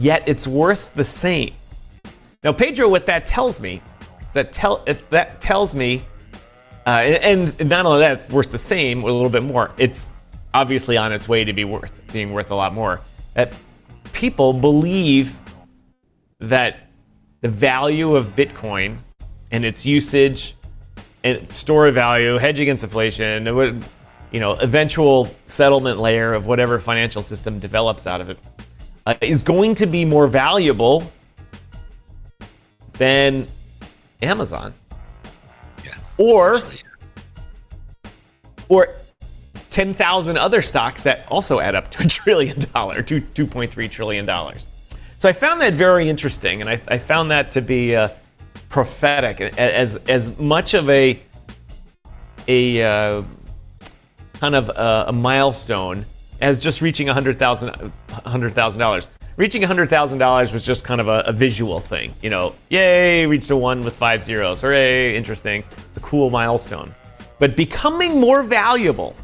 it's worth the same. Now, Pedro, what that tells me is that tells me, and not only that, it's worth the same, a little bit more. It's obviously on its way to being worth a lot more. That people believe that the value of Bitcoin and its usage and store of value, hedge against inflation, eventual settlement layer of whatever financial system develops out of it, is going to be more valuable than Amazon. Yeah. Or 10,000 other stocks that also add up to $1 trillion, $2.3 trillion. So I found that very interesting, and I found that to be prophetic, as much of a kind of a milestone as just reaching $100,000. Reaching $100,000 was just kind of a visual thing. Yay, reached a 1 with 5 zeros. Hooray, interesting. It's a cool milestone. But becoming more valuable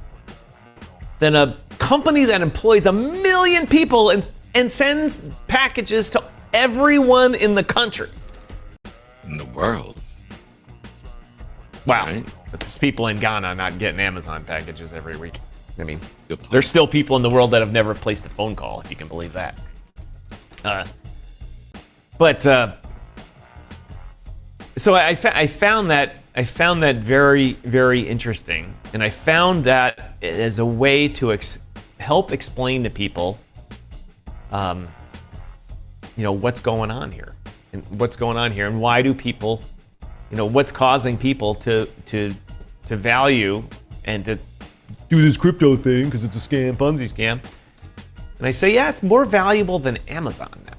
than a company that employs 1 million people and sends packages to everyone in the country. in the world. Wow. Right? But there's people in Ghana not getting Amazon packages every week. I mean, Good point. there's still people in the world that have never placed a phone call, if you can believe that. So I found that very, very interesting, and I found that as a way to help explain to people, what's going on here, and why do people, what's causing people to value and to do this crypto thing because it's a scam, Ponzi scam. And I say, yeah, it's more valuable than Amazon now.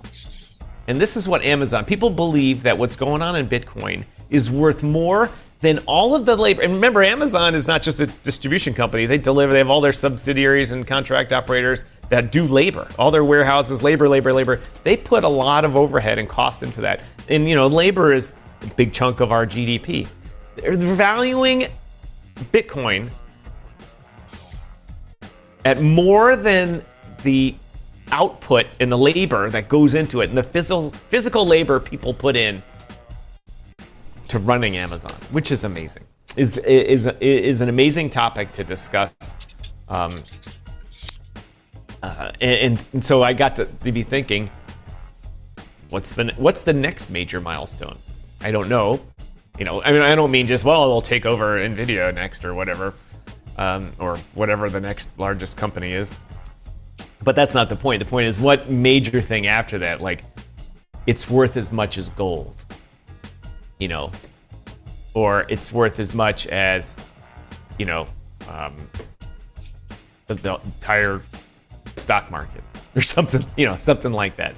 And this is what Amazon, people believe that what's going on in Bitcoin is worth more than all of the labor. And remember, Amazon is not just a distribution company. They have all their subsidiaries and contract operators that do labor. All their warehouses, labor. They put a lot of overhead and cost into that. And, labor is a big chunk of our GDP. They're valuing Bitcoin at more than the output and the labor that goes into it, and the physical labor people put in to running Amazon, which is amazing. Is an amazing topic to discuss. And so I got to be thinking, what's the next major milestone? I don't know. I don't mean just, we'll take over NVIDIA next or whatever the next largest company is. But that's not the point. The point is, what major thing after that? Like, it's worth as much as gold, or it's worth as much as, the entire stock market or something, something like that.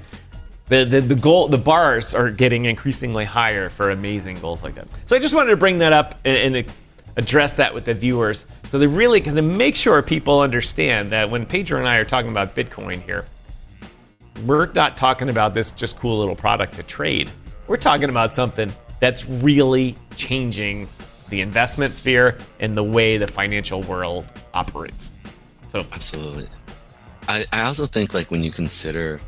The bars are getting increasingly higher for amazing goals like that. So I just wanted to bring that up and address that with the viewers, so they really, because to make sure people understand that when Pedro and I are talking about Bitcoin here, we're not talking about this just cool little product to trade. We're talking about something that's really changing the investment sphere and the way the financial world operates. So absolutely. I also think, like, when you consider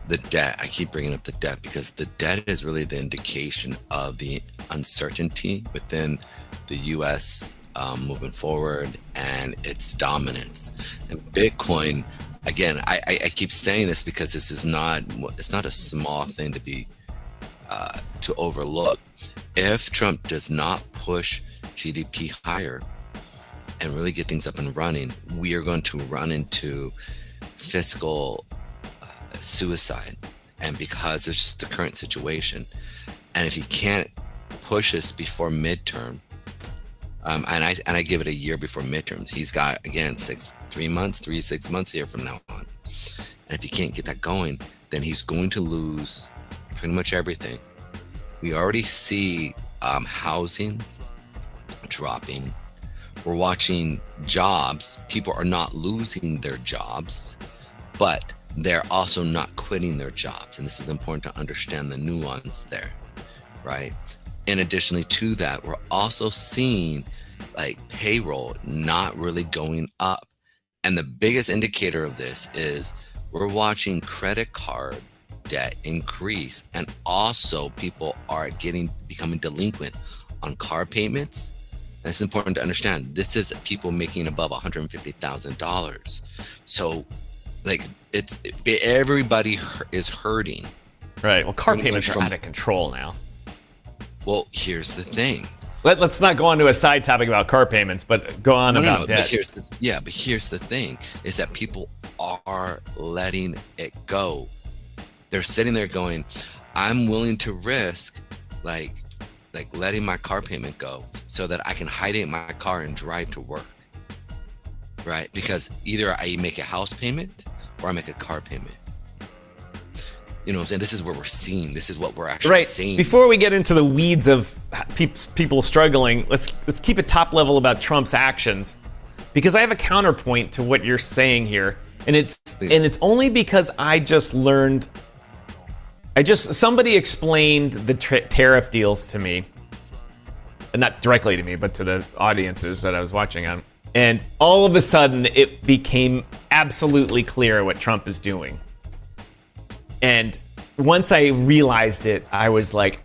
the debt, I keep bringing up the debt because the debt is really the indication of the uncertainty within the U.S. Moving forward and its dominance. And Bitcoin, again, I keep saying this because it's not a small thing to be to overlook. If Trump does not push GDP higher and really get things up and running, we are going to run into fiscal suicide. And because it's just the current situation, and if he can't push us before midterm, and I give it a year before midterms, he's got, again, 3 6 months here from now on. And if he can't get that going, then he's going to lose pretty much everything. We already see housing dropping. We're watching jobs. People are not losing their jobs, but they're also not quitting their jobs. And this is important to understand the nuance there, right? In addition to that, we're also seeing like payroll not really going up. And the biggest indicator of this is we're watching credit card debt increase. And also people are becoming delinquent on car payments. And it's important to understand, this is people making above $150,000. So like everybody is hurting. Right. Well, car payments are out of control now. Well, here's the thing. Let's not go on to a side topic about car payments, but go on about debt. But here's the thing, is that people are letting it go. They're sitting there going, I'm willing to risk like letting my car payment go so that I can hide it in my car and drive to work. Right? Because either I make a house payment or I make a car payment. You know what I'm saying? This is what we're seeing. This is what we're actually seeing. Before we get into the weeds of people struggling, let's keep it top level about Trump's actions, because I have a counterpoint to what you're saying here, and it's only because I just learned. Somebody explained the tariff deals to me, and not directly to me, but to the audiences that I was watching on, and all of a sudden it became absolutely clear what Trump is doing. And once I realized it, I was like,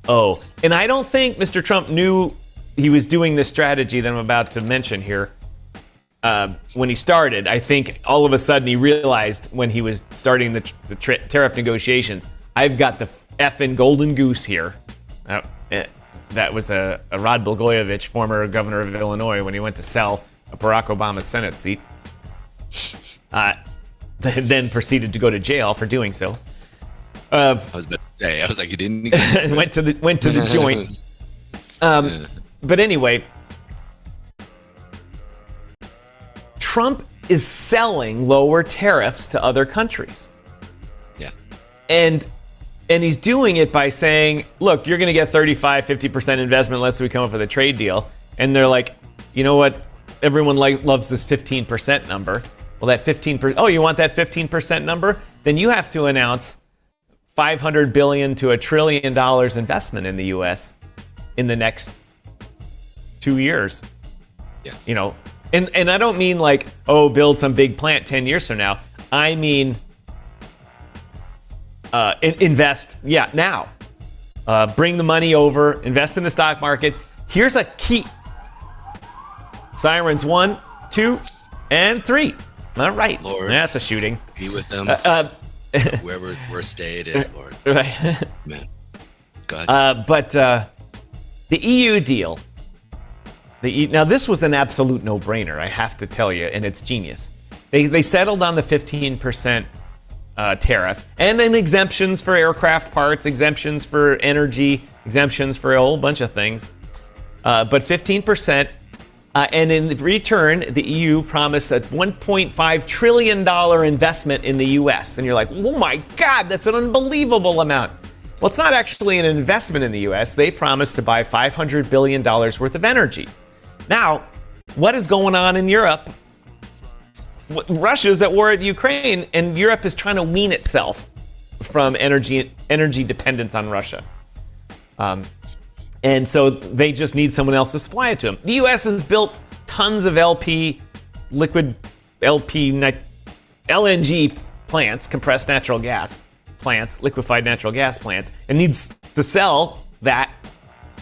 oh. And I don't think Mr. Trump knew he was doing this strategy that I'm about to mention here when he started. I think all of a sudden he realized when he was starting the tariff negotiations, I've got the effing golden goose here. That was a Rod Blagojevich, former governor of Illinois, when he went to sell Barack Obama's Senate seat. Then proceeded to go to jail for doing so. I was about to say, I was like, he didn't. went to the joint. But anyway, Trump is selling lower tariffs to other countries. Yeah. And he's doing it by saying, look, you're going to get 35, 50% investment unless we come up with a trade deal. And they're like, you know what? Everyone loves this 15% number. Well, that 15%, oh, you want that 15% number? Then you have to announce $500 billion to $1 trillion investment in the U.S. in the next 2 years. Yeah. You know, and I don't mean like, oh, build some big plant 10 years from now. I mean, invest, now. Bring the money over, invest in the stock market. Here's a key. Sirens 1, 2, and 3. All right. Lord, that's a shooting. Be with them. Wherever worst day it is, Lord. Right. Man. God. But the EU deal. Now, this was an absolute no-brainer, I have to tell you, and it's genius. They settled on the 15% tariff, and then exemptions for aircraft parts, exemptions for energy, exemptions for a whole bunch of things. But 15%. And in return, the EU promised a $1.5 trillion investment in the U.S. And you're like, oh my God, that's an unbelievable amount. Well, it's not actually an investment in the U.S. They promised to buy $500 billion worth of energy. Now, what is going on in Europe? Russia's at war at Ukraine, and Europe is trying to wean itself from energy dependence on Russia. And so they just need someone else to supply it to them. The U.S. has built tons of LNG plants, compressed natural gas plants, liquefied natural gas plants, and needs to sell that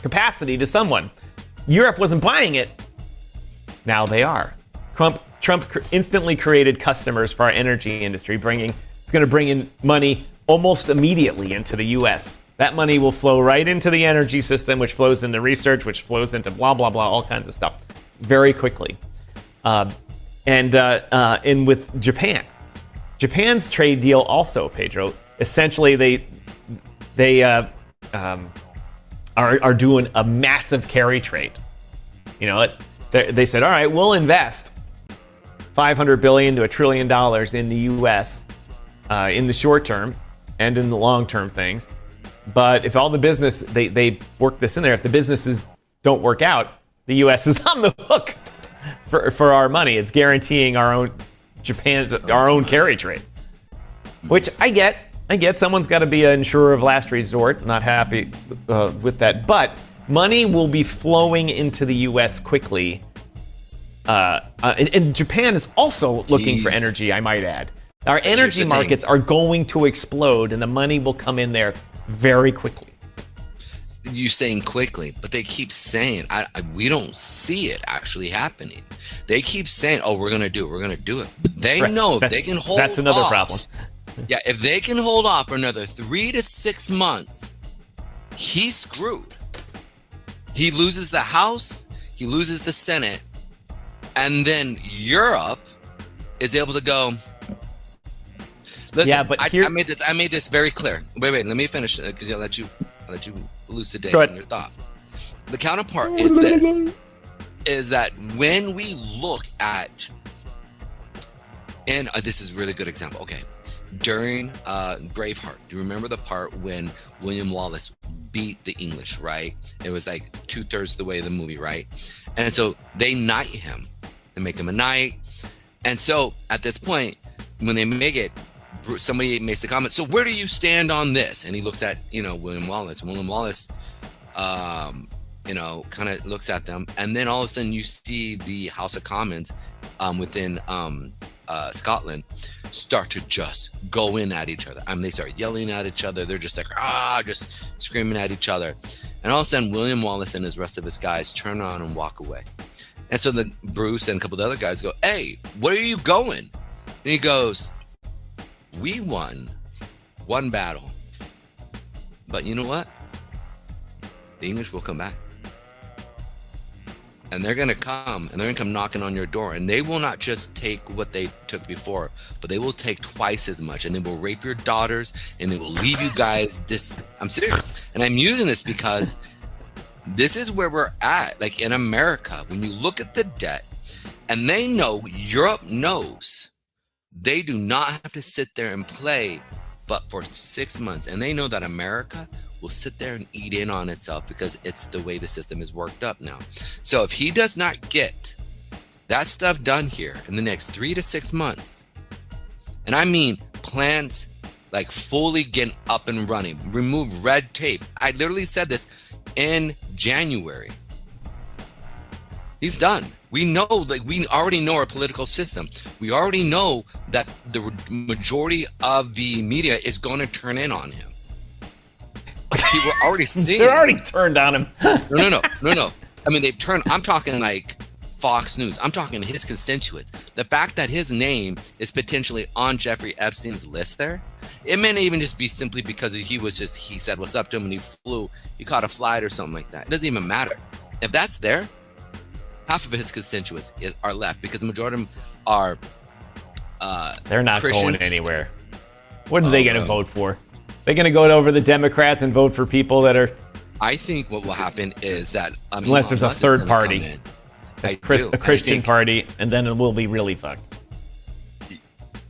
capacity to someone. Europe wasn't buying it. Now they are. Trump instantly created customers for our energy industry. It's going to bring in money almost immediately into the U.S. That money will flow right into the energy system, which flows into research, which flows into blah, blah, blah, all kinds of stuff very quickly. And with Japan. Japan's trade deal also, Pedro, essentially they are doing a massive carry trade. You know, they said, all right, we'll invest $500 billion to $1 trillion in the U.S. In the short term and in the long term things. But if all the business, they work this in there, if the businesses don't work out, the U.S. is on the hook for our money. It's guaranteeing our own carry trade, which I get. Someone's got to be an insurer of last resort. Not happy with that. But money will be flowing into the U.S. quickly. And Japan is also looking for energy, I might add. Our energy markets are going to explode, and the money will come in there very quickly. You saying quickly, but they keep saying we don't see it actually happening. They keep saying, "Oh, we're gonna do it." They know if they can hold. That's another off, problem. Yeah, if they can hold off for another 3 to 6 months, he's screwed. He loses the House, he loses the Senate, and then Europe is able to go. Listen, yeah, but I made this very clear. Wait, let me finish it because I'll let you elucidate on your thought. The counterpart is that when we look at, and this is a really good example. Okay, during Braveheart, do you remember the part when William Wallace beat the English? Right, it was like 2/3 the way of the movie, right? And so they knight him, they make him a knight, and so at this point, when they make it. Somebody makes the comment, so where do you stand on this? And he looks at, William Wallace. William Wallace, kind of looks at them. And then all of a sudden you see the House of Commons within Scotland start to just go in at each other. I mean, they start yelling at each other. They're just like, just screaming at each other. And all of a sudden, William Wallace and his rest of his guys turn around and walk away. And so Bruce and a couple of the other guys go, hey, where are you going? And he goes, we won one battle. But you know what? The English will come back. And they're going to come, and they're going to come knocking on your door. And they will not just take what they took before, but they will take twice as much. And they will rape your daughters, and they will leave you guys I'm serious. And I'm using this because this is where we're at. Like in America, when you look at the debt, and they know, Europe knows, they do not have to sit there and play but for 6 months. And they know that America will sit there and eat in on itself because it's the way the system is worked up now. So if he does not get that stuff done here in the next 3 to 6 months, and I mean plans like fully get up and running, remove red tape. I literally said this in January. He's done. We know, like, we already know our political system. We already know that the majority of the media is going to turn in on him. People are already seeing. They're already turned on him. No. I mean, they've turned. I'm talking like Fox News. I'm talking his constituents. The fact that his name is potentially on Jeffrey Epstein's list there, it may not even just be simply because he said what's up to him and he caught a flight or something like that. It doesn't even matter. If that's there, half of his constituents are left because the majority of them are they're not Christians. going anywhere. What are they going to vote for? They're going to go over the Democrats and vote for people that are... I think what will happen is that... unless there's a third party, a Christian party, and then it will be really fucked.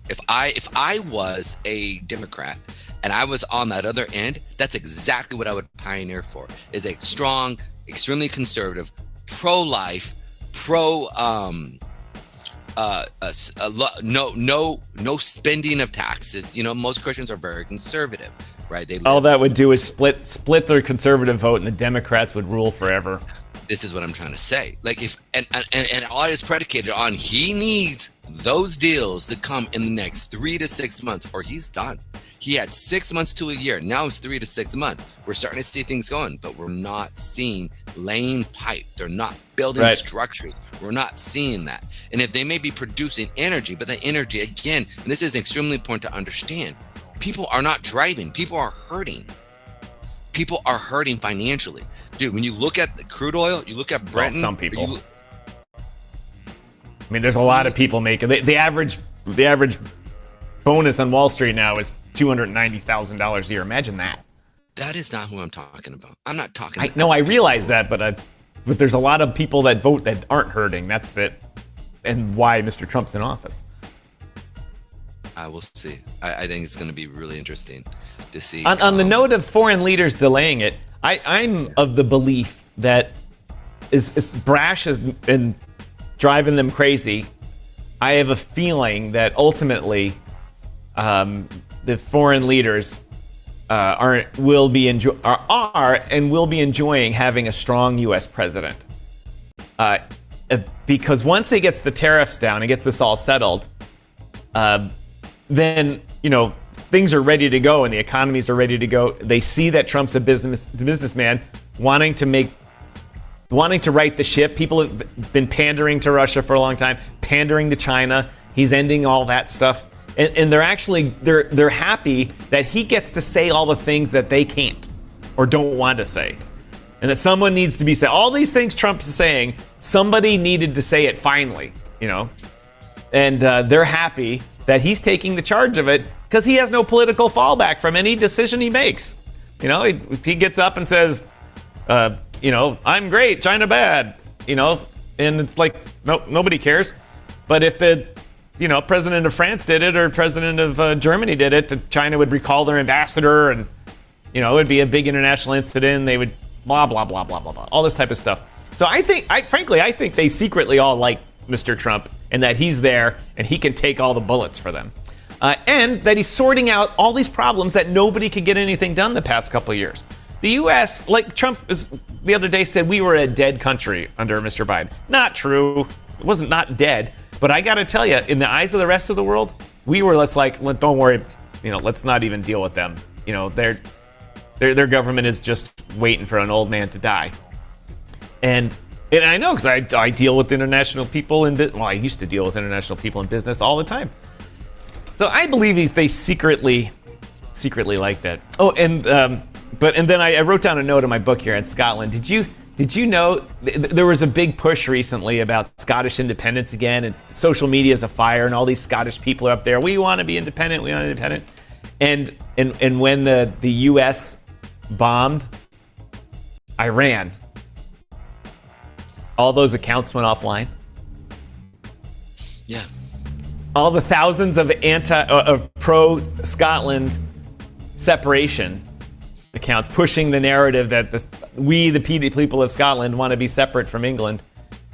If I was a Democrat and I was on that other end, that's exactly what I would pioneer for, is a strong, extremely conservative, pro-life, no spending of taxes. You know, most Christians are very conservative, right? All that would do is split their conservative vote, and the Democrats would rule forever. This is what I'm trying to say. Like, if and all is predicated on he needs those deals to come in the next 3 to 6 months, or he's done. He had 6 months to a year. Now it's 3 to 6 months. We're starting to see things going, but we're not seeing laying pipe. They're not building structures. We're not seeing that. And if they may be producing energy, but the energy, again, and this is extremely important to understand, people are not driving. People are hurting. People are hurting financially. Dude, when you look at the crude oil, you look at Brent. Well, some people. I mean, there's a lot of people making... The average bonus on Wall Street now is $290,000 a year. Imagine that. That is not who I'm talking about. I'm not talking. I realize that, but there's a lot of people that vote that aren't hurting. That's and why Mr. Trump's in office. I will see. I think it's going to be really interesting to see. On the note of foreign leaders delaying it, I'm of the belief that as brash as been driving them crazy, I have a feeling that ultimately the foreign leaders will be enjoying having a strong U.S. president. Because once he gets the tariffs down and gets this all settled, then, you know, things are ready to go and the economies are ready to go. They see that Trump's a businessman wanting to right the ship. People have been pandering to Russia for a long time, pandering to China. He's ending all that stuff. And they're happy that he gets to say all the things that they can't or don't want to say. And that someone needs to be saying all these things Trump's saying, somebody needed to say it finally, you know. And they're happy that he's taking the charge of it because he has no political fallback from any decision he makes. You know, he gets up and says, you know, I'm great, China bad, you know, and it's like, nobody cares. But if the, you know, president of France did it or president of Germany did it, China would recall their ambassador and, you know, it would be a big international incident. They would blah, blah, blah, blah, blah, blah, all this type of stuff. So I think they secretly all like Mr. Trump and that he's there and he can take all the bullets for them. And that he's sorting out all these problems that nobody could get anything done the past couple of years. The U.S., like Trump the other day said, we were a dead country under Mr. Biden. Not true. It wasn't not dead. But I got to tell you, in the eyes of the rest of the world, we were less like, don't worry, let's not even deal with them. Their government is just waiting for an old man to die. And I know, because I deal with international people in business. Well, I used to deal with international people in business all the time. So I believe they secretly like that. Oh, and then I wrote down a note in my book here on Scotland. Did you know there was a big push recently about Scottish independence again, and social media is afire, and all these Scottish people are up there. We want to be independent. We want to be independent. And when the U.S. bombed Iran, all those accounts went offline. Yeah. All the thousands of pro-Scotland separation accounts pushing the narrative that we, the people of Scotland, want to be separate from England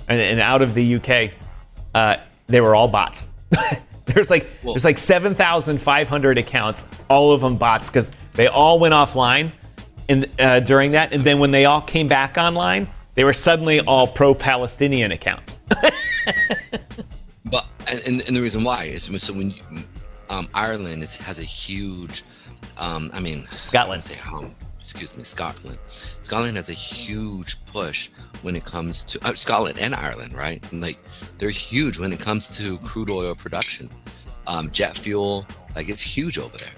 and out of the UK. They were all bots. There's like 7,500 accounts, all of them bots, because they all went offline during that. And then when they all came back online, they were suddenly all pro-Palestinian accounts. But and the reason why is so when Ireland has a huge, Scotland. Scotland. Scotland has a huge push when it comes to Scotland and Ireland, right? And they're huge when it comes to crude oil production, jet fuel. It's huge over there.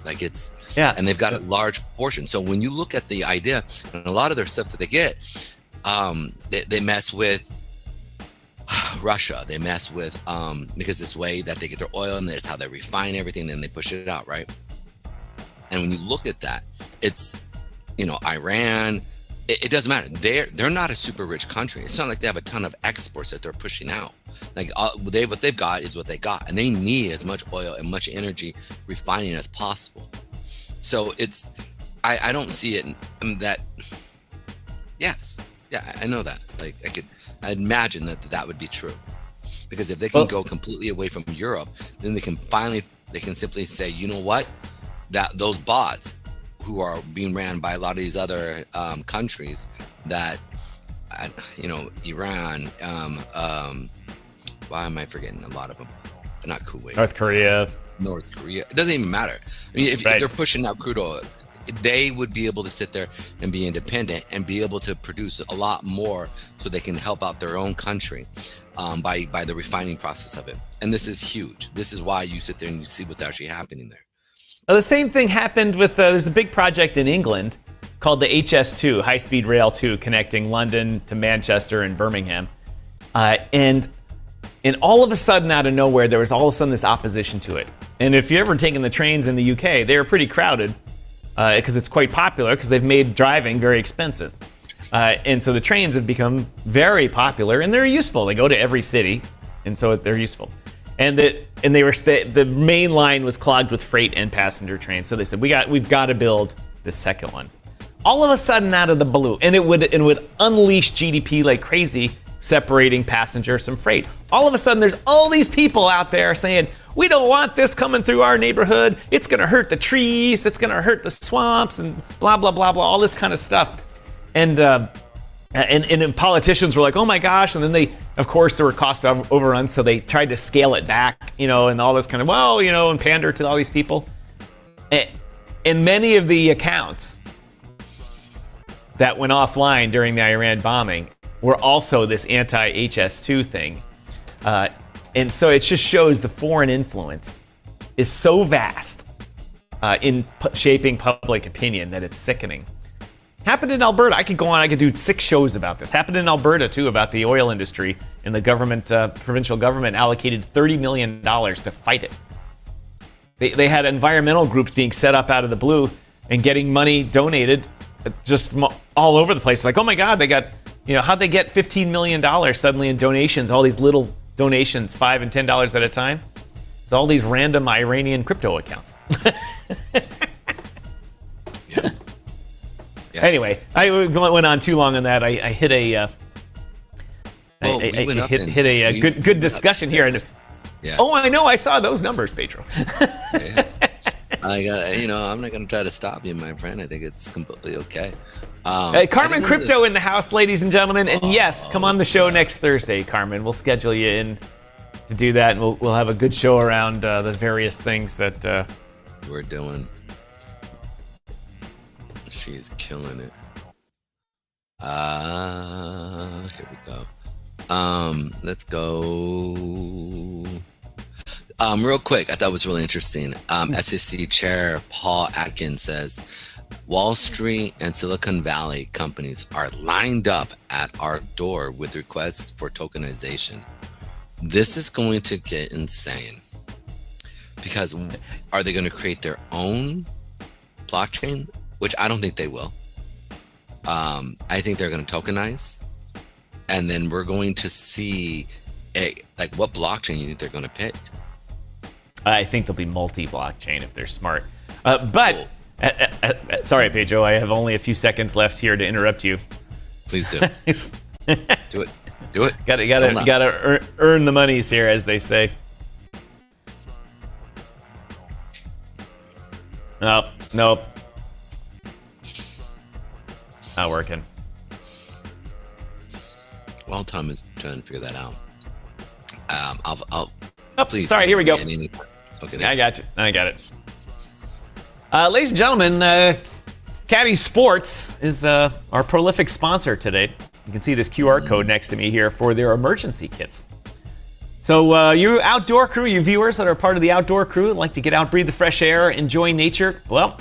And they've got a large portion. So when you look at the idea and a lot of their stuff that they get, they mess with Russia. They mess with because this way that they get their oil, and that's how they refine everything, then they push it out, right? And when you look at that, it's Iran. It doesn't matter. They're not a super rich country. It's not like they have a ton of exports that they're pushing out. What they've got is what they got, and they need as much oil and much energy refining as possible. So I don't see it that. Yes, yeah, I know that. I imagine that would be true, because if they can go completely away from Europe, then they can simply say, you know what, that those bots who are being ran by a lot of these other countries that, Iran, why am I forgetting a lot of them? Not Kuwait. North Korea. It doesn't even matter. If they're pushing out crude oil, they would be able to sit there and be independent and be able to produce a lot more, so they can help out their own country by the refining process of it. And this is huge. This is why you sit there and you see what's actually happening there. Well, the same thing happened with there's a big project in England called the HS2, High Speed Rail 2, connecting London to Manchester and Birmingham. And all of a sudden, out of nowhere, there was all of a sudden this opposition to it. And if you've ever taken the trains in the UK, they are pretty crowded because it's quite popular, because they've made driving very expensive. And so the trains have become very popular, and they're useful. They go to every city, and so they're useful. And the main line was clogged with freight and passenger trains. So they said, we've got to build the second one. All of a sudden, out of the blue, and it would unleash GDP like crazy, separating passengers from freight. All of a sudden, there's all these people out there saying, we don't want this coming through our neighborhood. It's going to hurt the trees. It's going to hurt the swamps, and blah, blah, blah, blah, all this kind of stuff. And politicians were like, oh my gosh. And then of course, there were cost overruns, so they tried to scale it back, and all this kind of, and pander to all these people. And many of the accounts that went offline during the Iran bombing were also this anti-HS2 thing. And so it just shows the foreign influence is so vast in shaping public opinion that it's sickening. Happened in Alberta. I could go on. I could do 6 shows about this. Happened in Alberta, too, about the oil industry. And the government, provincial government, allocated $30 million to fight it. They had environmental groups being set up out of the blue and getting money donated just from all over the place. Like, oh my God, they got, how'd they get $15 million suddenly in donations? All these little donations, $5 and $10 at a time. It's all these random Iranian crypto accounts. Yeah. Anyway, I went on too long on that. I hit a good discussion here. Yeah. Oh, I know. I saw those numbers, Pedro. Yeah. I'm not going to try to stop you, my friend. I think it's completely okay. Carmen Crypto in the house, ladies and gentlemen. And yes, come on the show next Thursday, Carmen. We'll schedule you in. to do that, and we'll have a good show around the various things that we're doing. She's killing it. Here we go. Let's go. Real quick, I thought it was really interesting. SEC Chair Paul Atkins says, Wall Street and Silicon Valley companies are lined up at our door with requests for tokenization. This is going to get insane. Because are they going to create their own blockchain? Which I don't think they will. I think they're going to tokenize. And then we're going to see what blockchain you think they're going to pick. I think they'll be multi-blockchain if they're smart. But, sorry, Pedro, I have only a few seconds left here to interrupt you. Please do. Do it. Do it. Gotta earn the monies here, as they say. Nope. Not working. Well, Tom is trying to figure that out. Please. Sorry, here we go. Okay. I got it. Ladies and gentlemen, Caddy Sports is our prolific sponsor today. You can see this QR code next to me here for their emergency kits. So you outdoor crew, you viewers that are part of the outdoor crew, like to get out, breathe the fresh air, enjoy nature, well,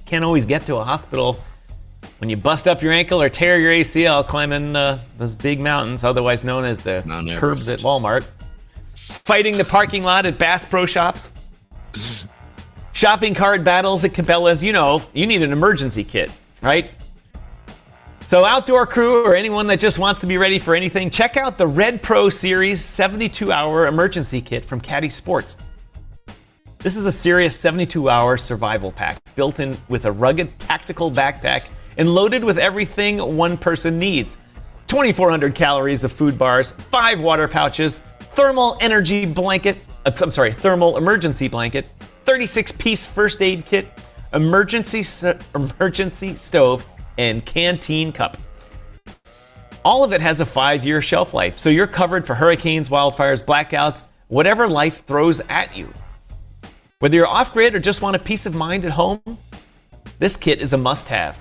can't always get to a hospital when you bust up your ankle or tear your ACL climbing those big mountains, otherwise known as the curbs at Walmart. Fighting the parking lot at Bass Pro Shops. Shopping cart battles at Cabela's. You know, you need an emergency kit, right? So outdoor crew or anyone that just wants to be ready for anything, check out the Red Pro Series 72-hour emergency kit from Caddy Sports. This is a serious 72-hour survival pack built in with a rugged tactical backpack and loaded with everything one person needs. 2,400 calories of food bars, 5 water pouches, thermal emergency blanket, 36-piece first aid kit, emergency stove, and canteen cup. All of it has a 5-year shelf life, so you're covered for hurricanes, wildfires, blackouts, whatever life throws at you. Whether you're off-grid or just want a peace of mind at home, this kit is a must-have.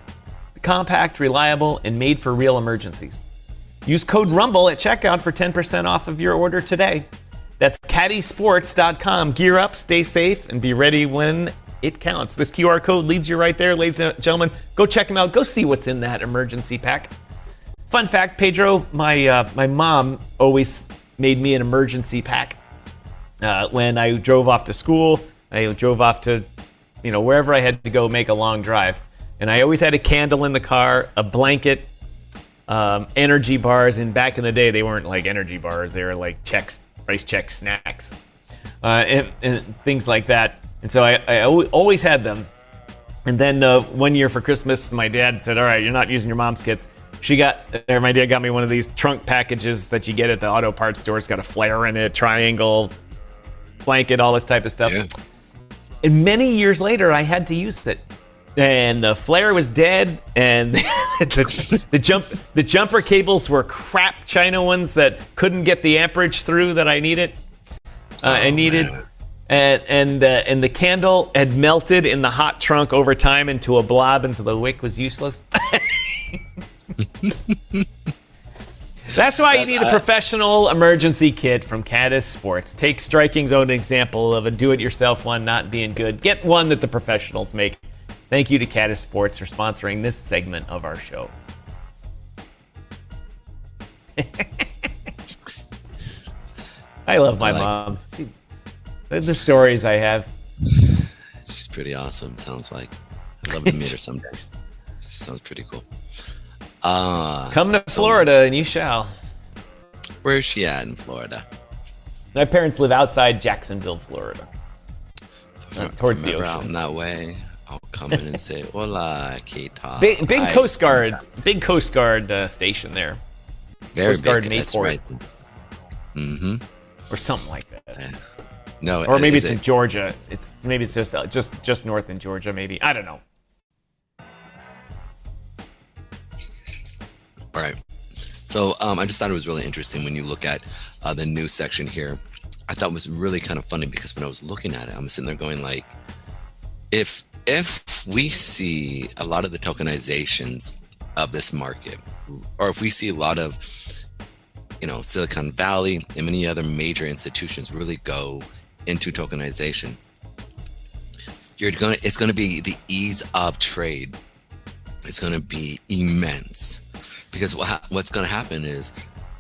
Compact, reliable, and made for real emergencies. Use code RUMBLE at checkout for 10% off of your order today. That's caddysports.com. Gear up, stay safe, and be ready when it counts. This QR code leads you right there, ladies and gentlemen. Go check them out. Go see what's in that emergency pack. Fun fact, Pedro, my mom always made me an emergency pack. When I drove off to school, I drove off to, wherever I had to go make a long drive. And I always had a candle in the car, a blanket, energy bars. And back in the day, they weren't like energy bars. They were like Rice Chex snacks, and things like that. And so I always had them. And then one year for Christmas, my dad said, all right, you're not using your mom's kits. My dad got me one of these trunk packages that you get at the auto parts store. It's got a flare in it, triangle, blanket, all this type of stuff. Yeah. And many years later, I had to use it. And the flare was dead, and the jumper cables were crap China ones that couldn't get the amperage through that I needed. And the candle had melted in the hot trunk over time into a blob, and so the wick was useless. That's why you need a professional emergency kit from Caddy Sports. Take Striking's own example of a do-it-yourself one not being good. Get one that the professionals make. Thank you to Caddy Sports for sponsoring this segment of our show. I love my mom. The stories I have. She's pretty awesome, sounds like. I'd love to meet her someday. She sounds pretty cool. Come to Florida and you shall. Where is she at in Florida? My parents live outside Jacksonville, Florida. Towards the ocean. Out in that way, I'll come in and say, hola, Kita. Big Coast Guard station there. Very Coast Guard big, that's right. Mm-hmm. Or something like that. No, or maybe it's in Georgia. Maybe it's just north in Georgia. Maybe, I don't know. All right. So I just thought it was really interesting when you look at the news section here. I thought it was really kind of funny because when I was looking at it, I'm sitting there going like, if we see a lot of the tokenizations of this market, or if we see a lot of, Silicon Valley and many other major institutions really go into tokenization, it's going to be the ease of trade. It's going to be immense, because what's going to happen is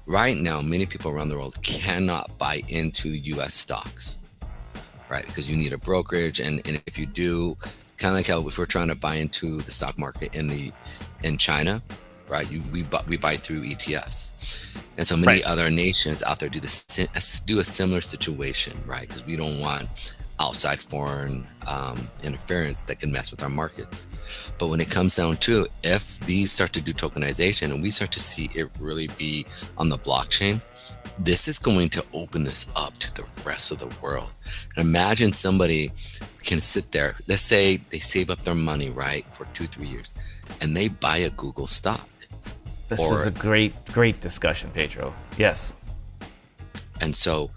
right now, many people around the world cannot buy into US stocks, right? Because you need a brokerage. And if you do, kind of like how if we're trying to buy into the stock market in China, right? We buy through ETFs. And so many other nations out there do a similar situation, right? Because we don't want outside foreign interference that can mess with our markets. But when it comes down to, if these start to do tokenization and we start to see it really be on the blockchain, this is going to open this up to the rest of the world. And imagine somebody can sit there, let's say they save up their money, right, for 2-3 years, and they buy a Google stock. This is a great discussion, Pedro. Yes. And so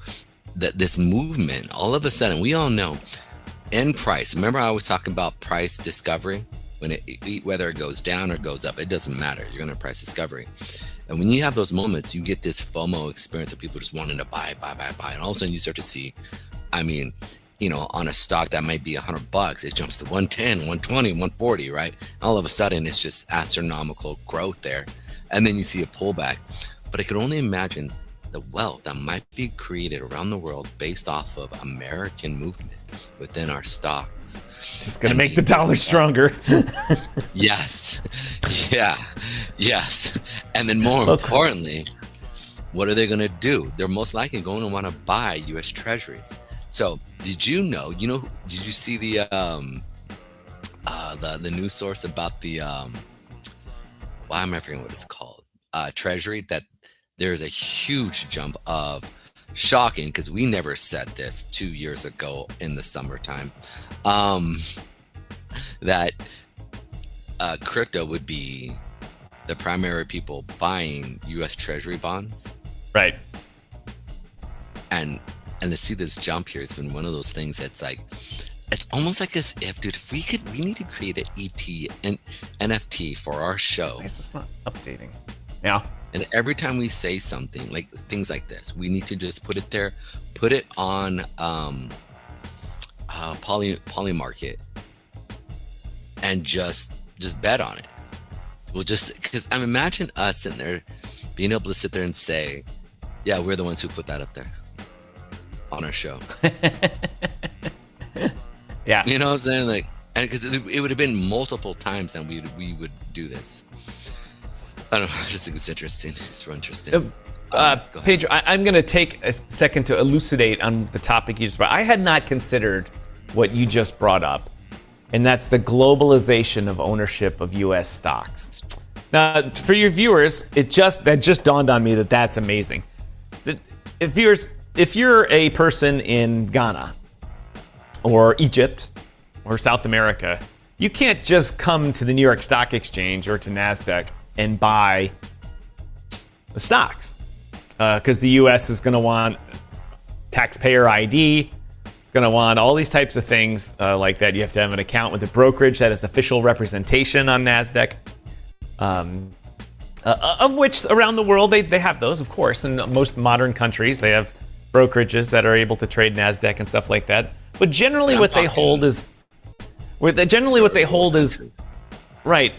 this movement, all of a sudden, we all know in price. Remember, I was talking about price discovery. Whether it goes down or goes up, it doesn't matter. You're going to price discovery. And when you have those moments, you get this FOMO experience of people just wanting to buy. And all of a sudden you start to see, on a stock that might be $100, it jumps to 110, 120, 140, right? And all of a sudden it's just astronomical growth there. And then you see a pullback. But I could only imagine the wealth that might be created around the world based off of American movement within our stocks. Just going to make the dollar stronger. Yes. Yeah. Yes. And then more importantly, what are they going to do? They're most likely going to want to buy U.S. Treasuries. So did you see the news source about the, why am I forgetting what it's called? Treasury, that there's a huge jump of shocking, because we never said this 2 years ago in the summertime, that crypto would be the primary people buying U.S. Treasury bonds. Right. And to see this jump here has been one of those things that's like, it's almost like as if, dude, we need to create an NFT for our show. It's just not updating. Yeah. And every time we say something like things like this, we need to just put it there, put it on Poly Market, and just bet on it. We'll just, because I imagine us sitting there being able to sit there and say, yeah, we're the ones who put that up there on our show. Yeah. You know what I'm saying? Like, and because it would have been multiple times that we would do this. I don't know. I just think it's interesting. It's real interesting. Pedro, I'm going to take a second to elucidate on the topic you just brought. I had not considered what you just brought up, and that's the globalization of ownership of U.S. stocks. Now, for your viewers, that just dawned on me that that's amazing. If you're a person in Ghana or Egypt or South America, you can't just come to the New York Stock Exchange or to NASDAQ and buy the stocks, because the U.S. is going to want taxpayer ID. It's going to want all these types of things like that. You have to have an account with a brokerage that has official representation on NASDAQ, of which around the world they have those, of course. In most modern countries, they have brokerages that are able to trade NASDAQ and stuff like that. But generally, what they hold is right.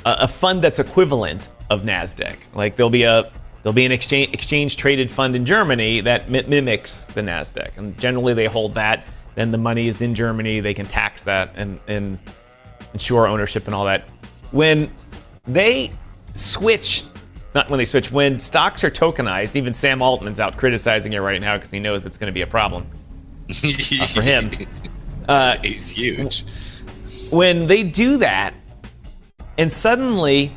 A fund that's equivalent of NASDAQ. Like there'll be an exchange traded fund in Germany that mimics the NASDAQ, and generally they hold that. Then the money is in Germany. They can tax that and ensure ownership and all that. When stocks are tokenized, even Sam Altman's out criticizing it right now because he knows it's going to be a problem for him. He's huge. When they do that, and suddenly,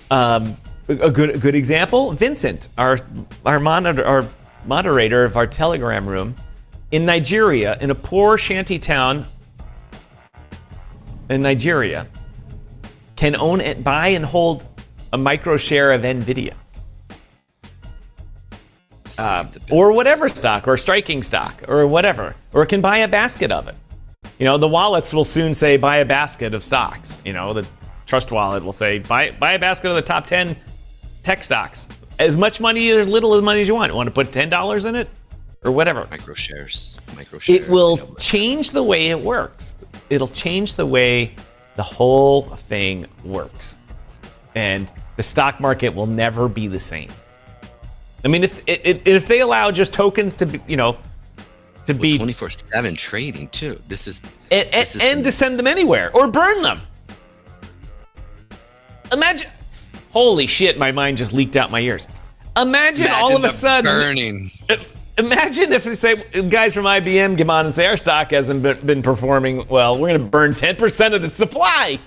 a good example, Vincent, our moderator of our Telegram room, in Nigeria, in a poor shanty town in Nigeria, can buy and hold a micro share of NVIDIA. Or whatever stock, or striking stock, or whatever. Or it can buy a basket of it. The wallets will soon say buy a basket of stocks. The Trust wallet will say buy a basket of the top 10 tech stocks. As much money or little as money as you want. You want to put $10 in it? Or whatever. Micro shares. It will change the way it works. It'll change the way the whole thing works. And the stock market will never be the same. I mean, if they allow just tokens to be, to be 24/7 trading too. This is to send them anywhere or burn them. Imagine, holy shit, my mind just leaked out my ears. Imagine all of a sudden burning. Imagine if they say, guys from IBM come on and say our stock hasn't been performing well. We're going to burn 10% of the supply.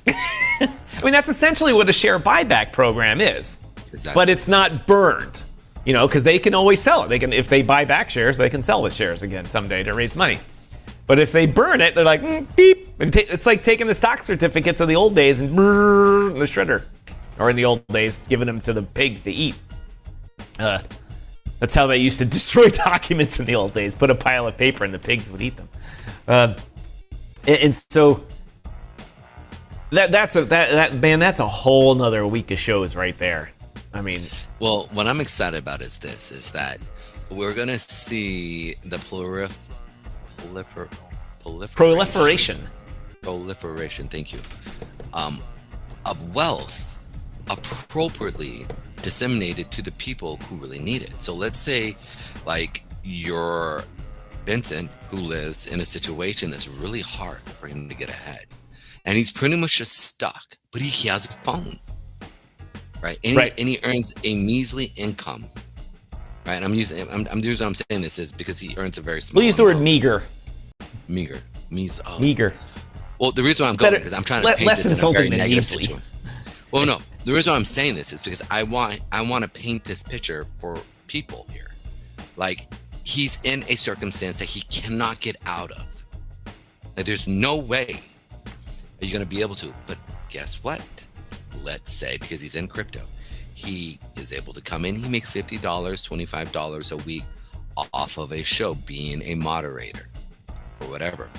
I mean, that's essentially what a share buyback program is. Exactly. But it's not burned. Because they can always sell it. If they buy back shares, they can sell the shares again someday to raise money. But if they burn it, they're like, beep. It's like taking the stock certificates of the old days and in the shredder. Or in the old days, giving them to the pigs to eat. That's how they used to destroy documents in the old days. Put a pile of paper and the pigs would eat them. And so that's a whole nother week of shows right there. I mean, well, what I'm excited about is that we're going to see the proliferation, thank you, of wealth appropriately disseminated to the people who really need it. So let's say, like, you're Vincent, who lives in a situation that's really hard for him to get ahead. And he's pretty much just stuck, but he has a phone. Right? And he earns a measly income. Right? And the reason I'm saying this is because he earns a very small. We'll use the word meager. Meager. Meager. Well, the reason why I'm going is I'm trying to paint this in a very negative situation. Well, no. The reason why I'm saying this is because I want to paint this picture for people here. Like, he's in a circumstance that he cannot get out of. Like, there's no way you're going to be able to. But guess what? Let's say, because he's in crypto, he is able to come in. He makes $50, $25 a week off of a show, being a moderator or whatever.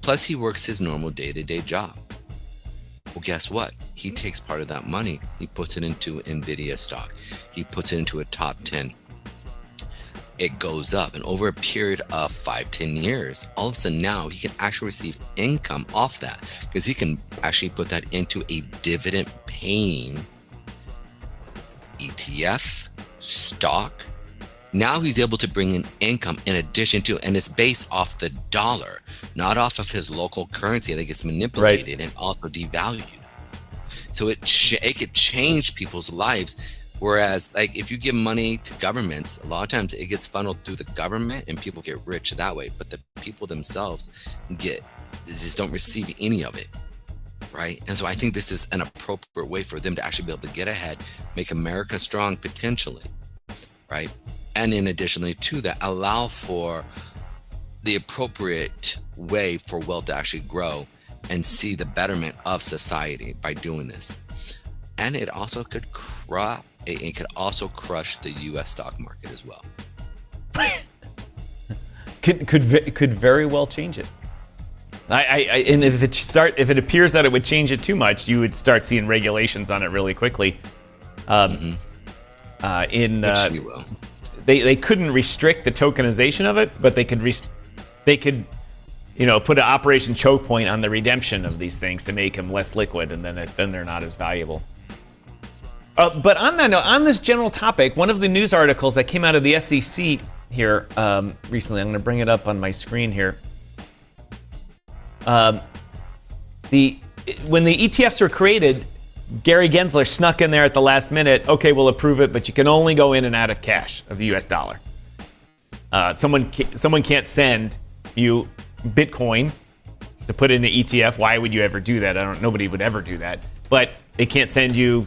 Plus, he works his normal day-to-day job. Well, guess what? He takes part of that money. He puts it into NVIDIA stock. He puts it into a top 10. It goes up, and over a period of 5-10 years, all of a sudden now he can actually receive income off that, because he can actually put that into a dividend paying ETF stock. Now he's able to bring in income in addition to, and it's based off the dollar, not off of his local currency that gets manipulated and also devalued. So it could change people's lives. Whereas, like, if you give money to governments, a lot of times it gets funneled through the government and people get rich that way. But the people themselves just don't receive any of it, right? And so I think this is an appropriate way for them to actually be able to get ahead, make America strong potentially, right? And in additionally to that, allow for the appropriate way for wealth to actually grow and see the betterment of society by doing this. And it also could it could also crush the U.S. stock market as well. Could very well change it. And if it appears that it would change it too much, you would start seeing regulations on it really quickly. They couldn't restrict the tokenization of it, but they could put an operation choke point on the redemption of these things to make them less liquid, and then they're not as valuable. But on that note, on this general topic, one of the news articles that came out of the SEC here recently, I'm going to bring it up on my screen here. When the ETFs were created, Gary Gensler snuck in there at the last minute. Okay, we'll approve it, but you can only go in and out of cash of the U.S. dollar. Someone can't send you Bitcoin to put in an ETF. Why would you ever do that? Nobody would ever do that. But they can't send you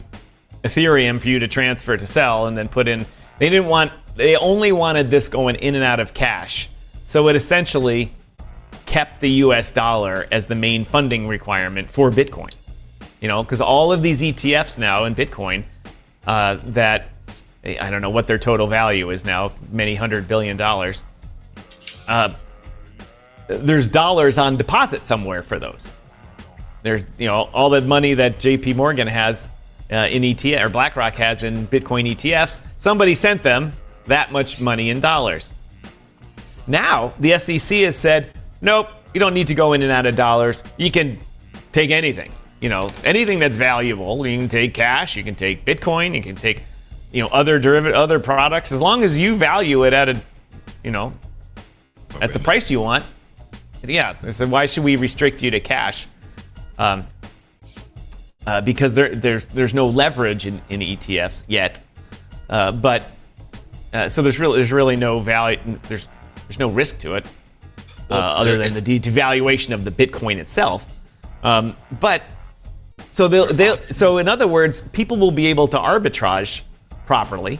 Ethereum for you to transfer to sell and then put in. They only wanted this going in and out of cash. So it essentially kept the US dollar as the main funding requirement for Bitcoin. because all of these ETFs now in Bitcoin that I don't know what their total value is now, many $100 billion. There's dollars on deposit somewhere for those. There's all the money that JP Morgan has in ETF or BlackRock has in Bitcoin ETFs. Somebody sent them that much money in dollars. Now the SEC has said, nope, you don't need to go in and out of dollars. You can take anything. Anything that's valuable. You can take cash. You can take Bitcoin. You can take other products, as long as you value it at at the price you want. Yeah, I said, why should we restrict you to cash? Because there's no leverage in ETFs yet, so there's really no value. There's no risk to it, other than the devaluation of the Bitcoin itself. So in other words, people will be able to arbitrage properly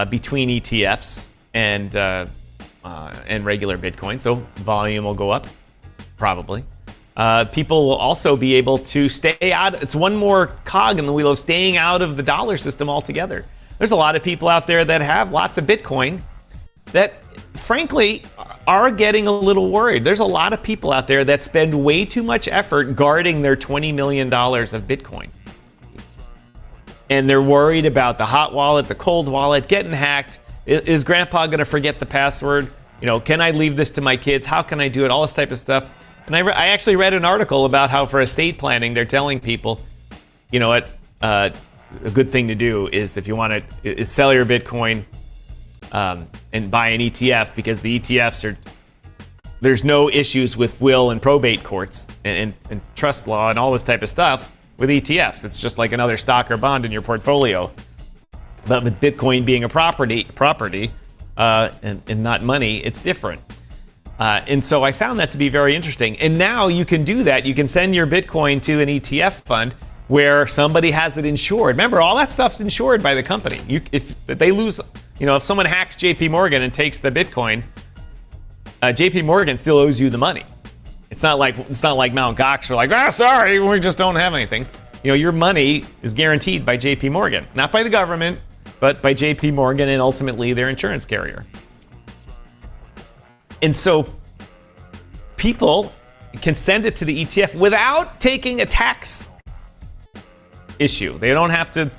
between ETFs and regular Bitcoin. So volume will go up, probably. People will also be able to stay out. It's one more cog in the wheel of staying out of the dollar system altogether. There's a lot of people out there that have lots of Bitcoin that, frankly, are getting a little worried. There's a lot of people out there that spend way too much effort guarding their $20 million of Bitcoin. And they're worried about the hot wallet, the cold wallet, getting hacked. Is grandpa going to forget the password? Can I leave this to my kids? How can I do it? All this type of stuff. And I actually read an article about how for estate planning, they're telling people, what a good thing to do is if you want to sell your Bitcoin and buy an ETF, because the ETFs there's no issues with will and probate courts and trust law and all this type of stuff with ETFs. It's just like another stock or bond in your portfolio. But with Bitcoin being a property and not money, it's different. And so I found that to be very interesting. And now you can do that. You can send your Bitcoin to an ETF fund where somebody has it insured. Remember, all that stuff's insured by the company. If they lose, if someone hacks JP Morgan and takes the Bitcoin, JP Morgan still owes you the money. It's not like Mt. Gox are like, sorry, we just don't have anything. Your money is guaranteed by JP Morgan, not by the government, but by JP Morgan and ultimately their insurance carrier. And so people can send it to the ETF without taking a tax issue. They don't have to.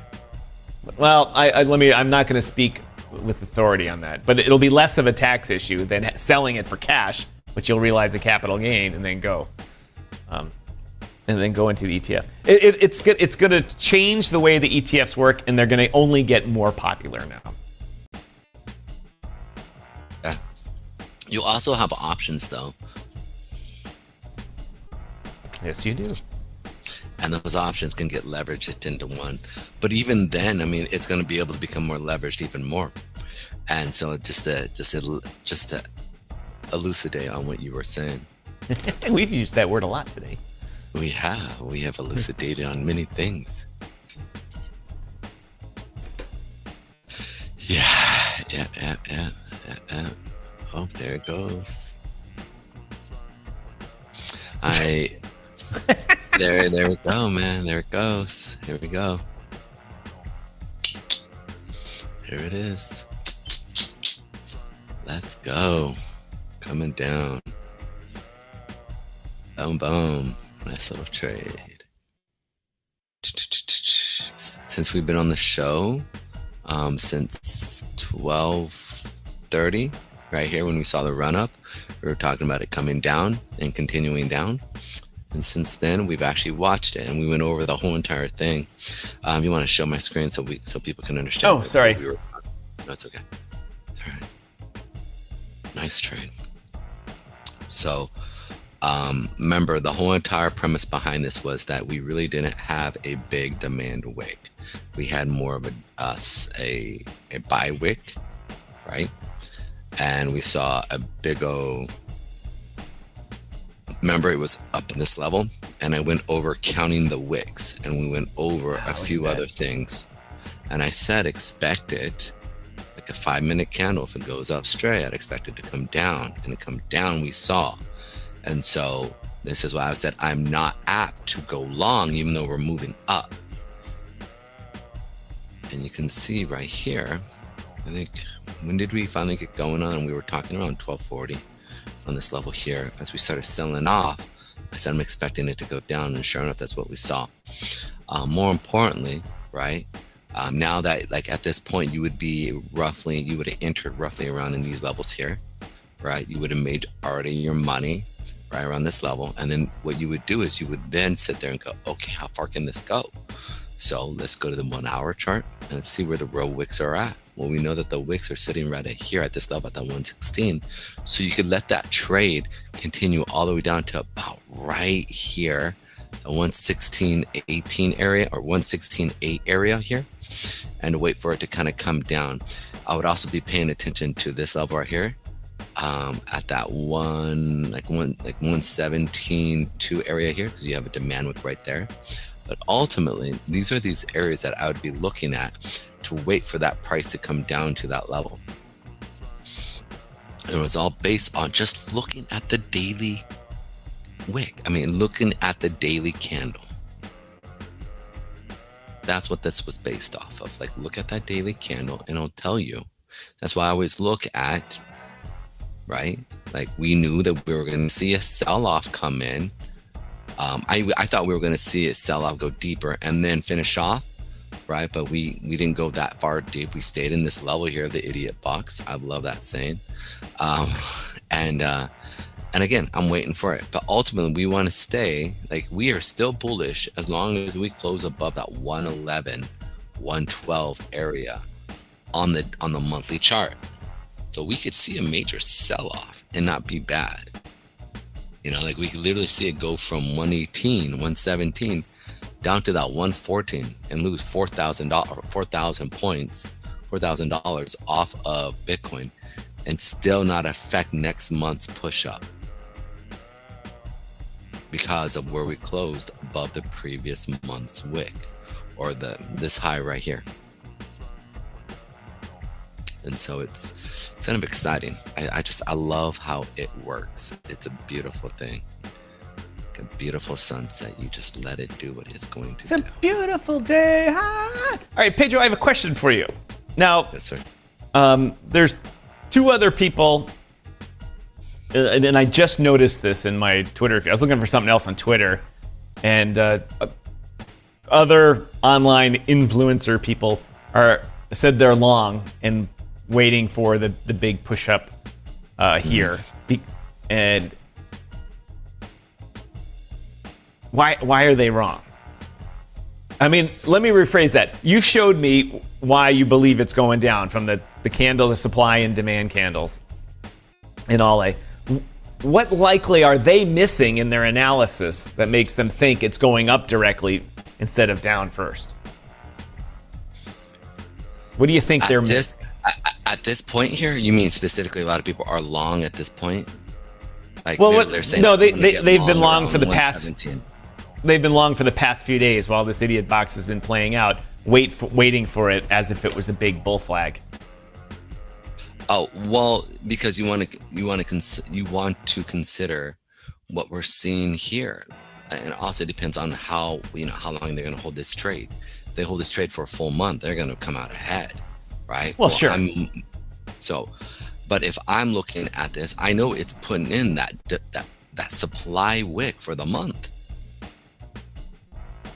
Well, I'm not going to speak with authority on that, but it'll be less of a tax issue than selling it for cash, which you'll realize a capital gain and then go into the ETF. It's going to change the way the ETFs work, and they're going to only get more popular now. Yeah. You also have options, though. Yes, you do. And those options can get leveraged into one. But even then, it's going to be able to become more leveraged even more. And so just to elucidate on what you were saying. We've used that word a lot today. We have elucidated on many things. Yeah. Oh, there it goes. There we go, man. There it goes. Here we go. Here it is. Let's go. Coming down. Boom. Nice little trade. Since we've been on the show, since 12:30, right here when we saw the run up, we were talking about it coming down and continuing down. And since then, we've actually watched it, and we went over the whole entire thing. You want to show my screen so people can understand? Oh, sorry. No, it's okay. It's all right. Nice trade. So, remember, the whole entire premise behind this was that we really didn't have a big demand wick. We had more of a buy wick, right? And we saw a big old. Remember, it was up in this level, and I went over counting the wicks, and we went over a few other things. And I said, expect it, like a 5-minute candle, if it goes up straight, I'd expect it to come down. And it come down, we saw. And so This is why I said I'm not apt to go long, even though we're moving up. And you can see right here, I think, when did we finally get going on? We were talking around 1240 on this level here. As we started selling off, I said I'm expecting it to go down, and sure enough, that's what we saw. More importantly, right, now that like at this point you would have entered roughly around in these levels here, right? You would have made already your money right around this level, and then what you would do is you would then sit there and go, okay, how far can this go? So let's go to the 1 hour chart and see where the real wicks are at. Well, we know that the wicks are sitting right here at this level at the 116. So you could let that trade continue all the way down to about right here, the 116.18 area or 116.8 area here, and wait for it to kind of come down. I would also be paying attention to this level right here, at that 117.2 area here, because you have a demand wick right there. But ultimately, these are these areas that I would be looking at to wait for that price to come down to that level. And it was all based on just looking at the daily wick. I mean, looking at the daily candle. That's what this was based off of. Like, look at that daily candle and it'll tell you. That's why I always look at, right? Like, we knew that we were going to see a sell-off come in. I thought we were going to see it sell off, go deeper, and then finish off, right? But we didn't go that far deep. We stayed in this level here, the idiot box. I love that saying. And again, I'm waiting for it. But ultimately, we want to stay, like, we are still bullish as long as we close above that 111, 112 area on the monthly chart. So we could see a major sell-off and not be bad. You know, like we could literally see it go from 118, 117 down to that 114 and lose $4,000 points, $4,000 off of Bitcoin and still not affect next month's push up because of where we closed above the previous month's wick or this high right here. And so it's kind of exciting. I love how it works. It's a beautiful thing. Like a beautiful sunset. You just let it do what it's going to do. It's a beautiful day. Ah! All right, Pedro, I have a question for you. Now, Yes, sir. There's two other people, and I just noticed this in my Twitter feed. I was looking for something else on Twitter, and other online influencer people said they're long and waiting for the big push up here. And why are they wrong? I mean, let me rephrase that. You showed me why you believe it's going down from the candle, the supply and demand candles in Ale. What likely are they missing in their analysis that makes them think it's going up directly instead of down first? What do you think they're missing? At this point here, you mean specifically a lot of people are long at this point? Like, well, they're saying no, they've been long for the past. 117. They've been long for the past few days while this idiot box has been playing out, waiting for it as if it was a big bull flag. Oh well, because you want to consider what we're seeing here, and also it depends on how long they're going to hold this trade. If they hold this trade for a full month, they're going to come out ahead, right? Well, sure. But if I'm looking at this, I know it's putting in that supply wick for the month,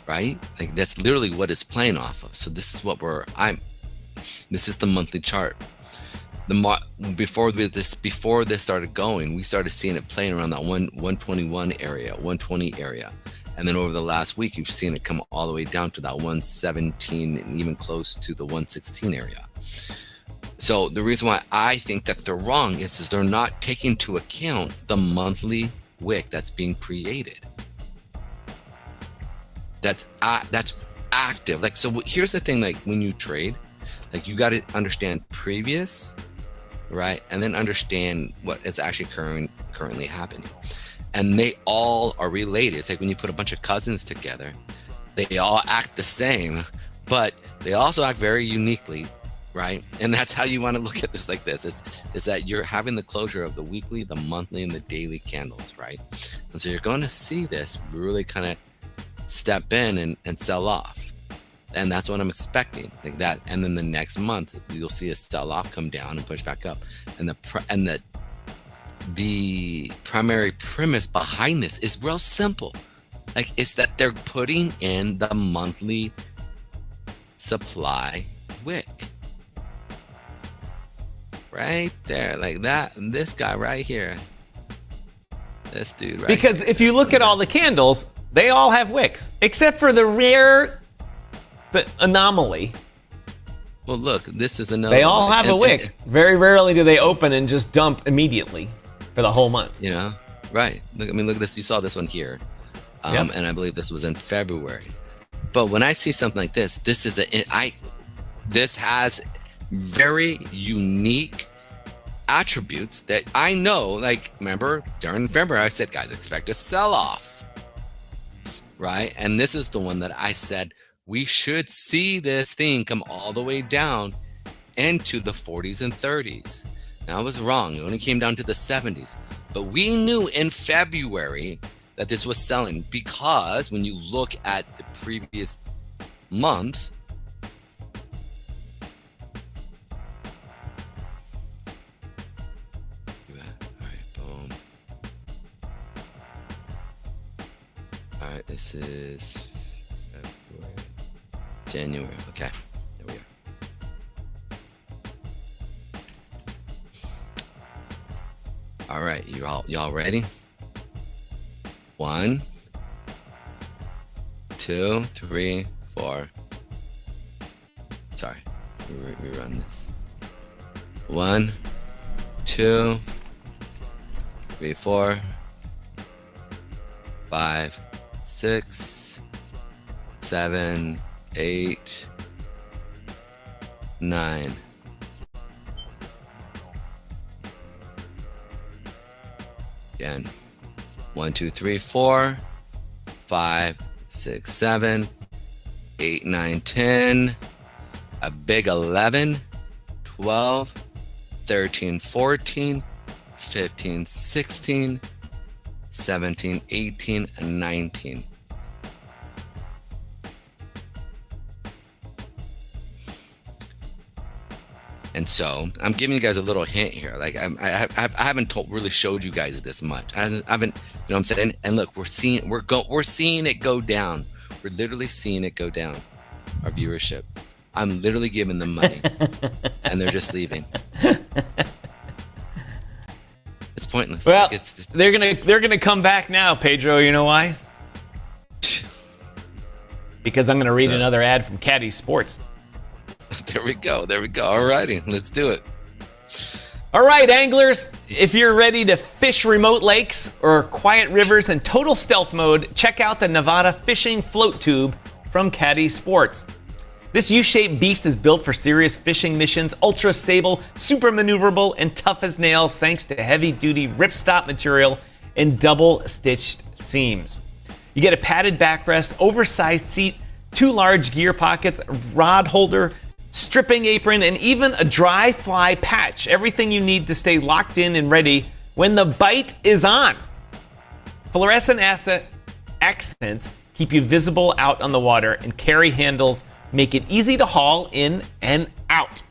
right? Like that's literally what it's playing off of. So this is what this is the monthly chart. Before this started going, we started seeing it playing around that 121 area, 120 area. And then over the last week, you've seen it come all the way down to that 117 and even close to the 116 area. So the reason why I think that they're wrong is they're not taking into account the monthly wick that's being created. That's active. Like, so here's the thing, like when you trade, like you got to understand previous, right? And then understand what is actually currently happening. And they all are related. It's like when you put a bunch of cousins together, they all act the same, but they also act very uniquely right? And that's how you want to look at this like this, is that you're having the closure of the weekly, the monthly, and the daily candles, right? And so you're going to see this really kind of step in and sell off. And that's what I'm expecting, like that. And then the next month, you'll see a sell off, come down and push back up. And the primary premise behind this is real simple. Like, it's that they're putting in the monthly supply wick. Right there, like that. And this guy right here. This dude right Because here. if you look at all the candles, they all have wicks, except for the rare anomaly. Well, look, this is another. They all have a wick. Very rarely do they open and just dump immediately for the whole month. You know, right? Look, I mean, look at this. You saw this one here, and I believe this was in February. But when I see something like this, this has very unique attributes that I know. Like, remember during February, I said, guys, expect a sell-off, right? And this is the one that I said we should see this thing come all the way down into the 40s and 30s. Now, I was wrong. It only came down to the 70s. But we knew in February that this was selling, because when you look at the previous month, all right, this is February, January. Okay, there we are. All right, y'all ready? 1, 2, 3, 4. Sorry, we run this. 1, 2, 3, 4, 5, 6, 7, 8, 9. Again. 1, 2, 3, 4, 5, 6, 7, 8, 9, 10. A big 11, 12, 13, 14, 15, 16, 17, 18, and 19. And so I'm giving you guys a little hint here. Like I haven't really showed you guys this much. I haven't, you know what I'm saying? And look, we're seeing it go down. We're literally seeing it go down. Our viewership. I'm literally giving them money, and they're just leaving. It's pointless. Well, like it's just, they're gonna come back now, Pedro. You know why? Because I'm gonna read another ad from Caddy Sports. There we go. All righty, let's do it. All right, anglers, if you're ready to fish remote lakes or quiet rivers in total stealth mode, check out the Nevada Fishing Float Tube from Caddy Sports. This U-shaped beast is built for serious fishing missions, ultra stable, super maneuverable, and tough as nails thanks to heavy-duty ripstop material and double-stitched seams. You get a padded backrest, oversized seat, 2 large gear pockets, rod holder, stripping apron, and even a dry fly patch. Everything you need to stay locked in and ready when the bite is on. Fluorescent accents keep you visible out on the water, and carry handles make it easy to haul in and out.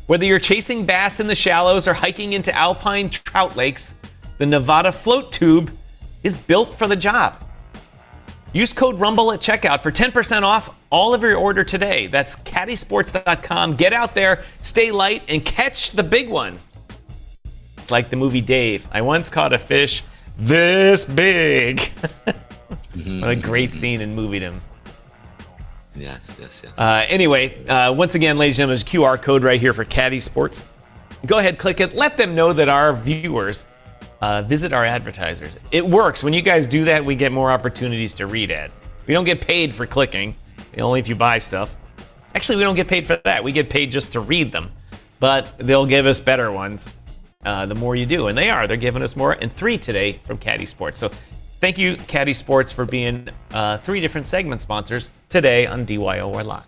Whether you're chasing bass in the shallows or hiking into alpine trout lakes, the Nevada Float Tube is built for the job. Use code RUMBLE at checkout for 10% off all of your order today. That's caddysports.com. Get out there, stay light, and catch the big one. It's like the movie Dave. I once caught a fish this big. What a great scene in Moviedom. Yes. Anyway, once again, ladies and gentlemen, there's a QR code right here for Caddy Sports. Go ahead, click it. Let them know that our viewers visit our advertisers. It works. When you guys do that, we get more opportunities to read ads. We don't get paid for clicking, only if you buy stuff. Actually, we don't get paid for that. We get paid just to read them. But they'll give us better ones the more you do. And they're giving us more. And 3 today from Caddy Sports. So thank you, Caddy Sports, for being 3 different segment sponsors today on DYOR Live.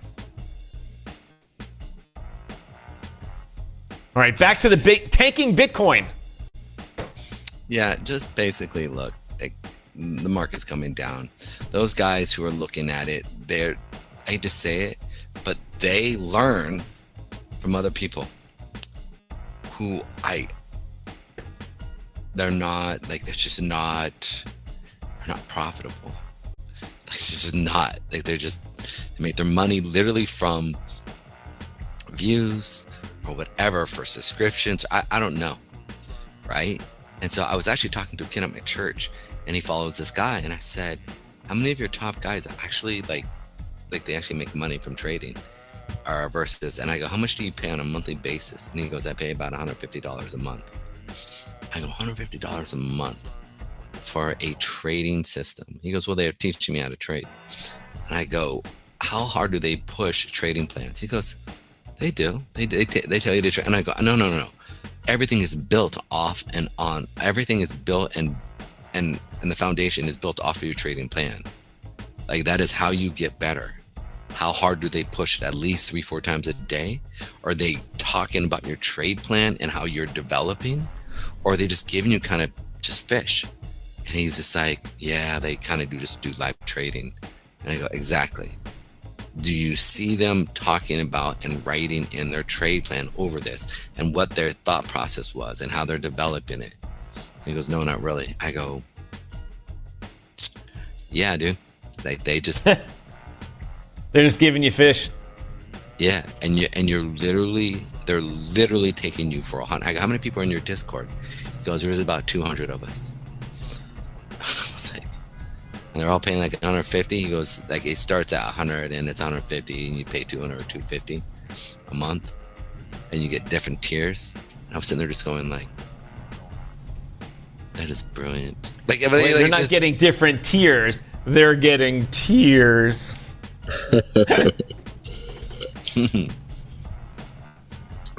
All right, back to the tanking Bitcoin. Yeah, just basically look, like, the market's coming down. Those guys who are looking at it, I hate to say it, but they learn from other people who they're not, like, they're not profitable. It's just not, like, they make their money literally from views or whatever, for subscriptions. I don't know, right? And so I was actually talking to a kid at my church, and he follows this guy, and I said, how many of your top guys actually like they actually make money from trading, or versus? And I go, how much do you pay on a monthly basis? And he goes, I pay about $150 a month. I go, $150 a month for a trading system? He goes, well, they're teaching me how to trade. And I go, how hard do they push trading plans? He goes, they do. They tell you to trade. And I go, no. Everything is built off and on. Everything is built and the foundation is built off of your trading plan. Like, that is how you get better. How hard do they push it? At least 3-4 times a day? Are they talking about your trade plan and how you're developing? Or are they just giving you kind of just fish? And he's just like, yeah, they kind of do live trading. And I go, exactly. Do you see them talking about and writing in their trade plan over this and what their thought process was and how they're developing it? He goes, no, not really. I go, yeah, dude. Like, they just they're just giving you fish. Yeah, and they're literally taking you for 100. I go, how many people are in your Discord? He goes, there's about 200 of us. I was like, and they're all paying like 150. He goes, like, it starts at 100 and it's 150, and you pay 200 or 250 a month, and you get different tiers. And I was sitting there just going, like, that is brilliant. Like, they're not getting different tiers; they're getting tiers.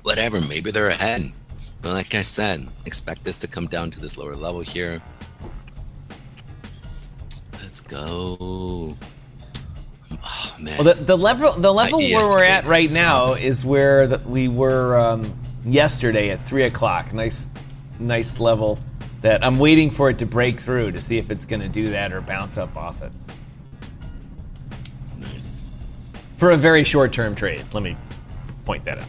Whatever, maybe they're ahead. But like I said, expect this to come down to this lower level here. Let's go. Oh man. Well, the level where we're at right now is where we were yesterday at 3 o'clock. Nice level that I'm waiting for it to break through to see if it's going to do that or bounce up off it. Nice. For a very short-term trade. Let me point that out.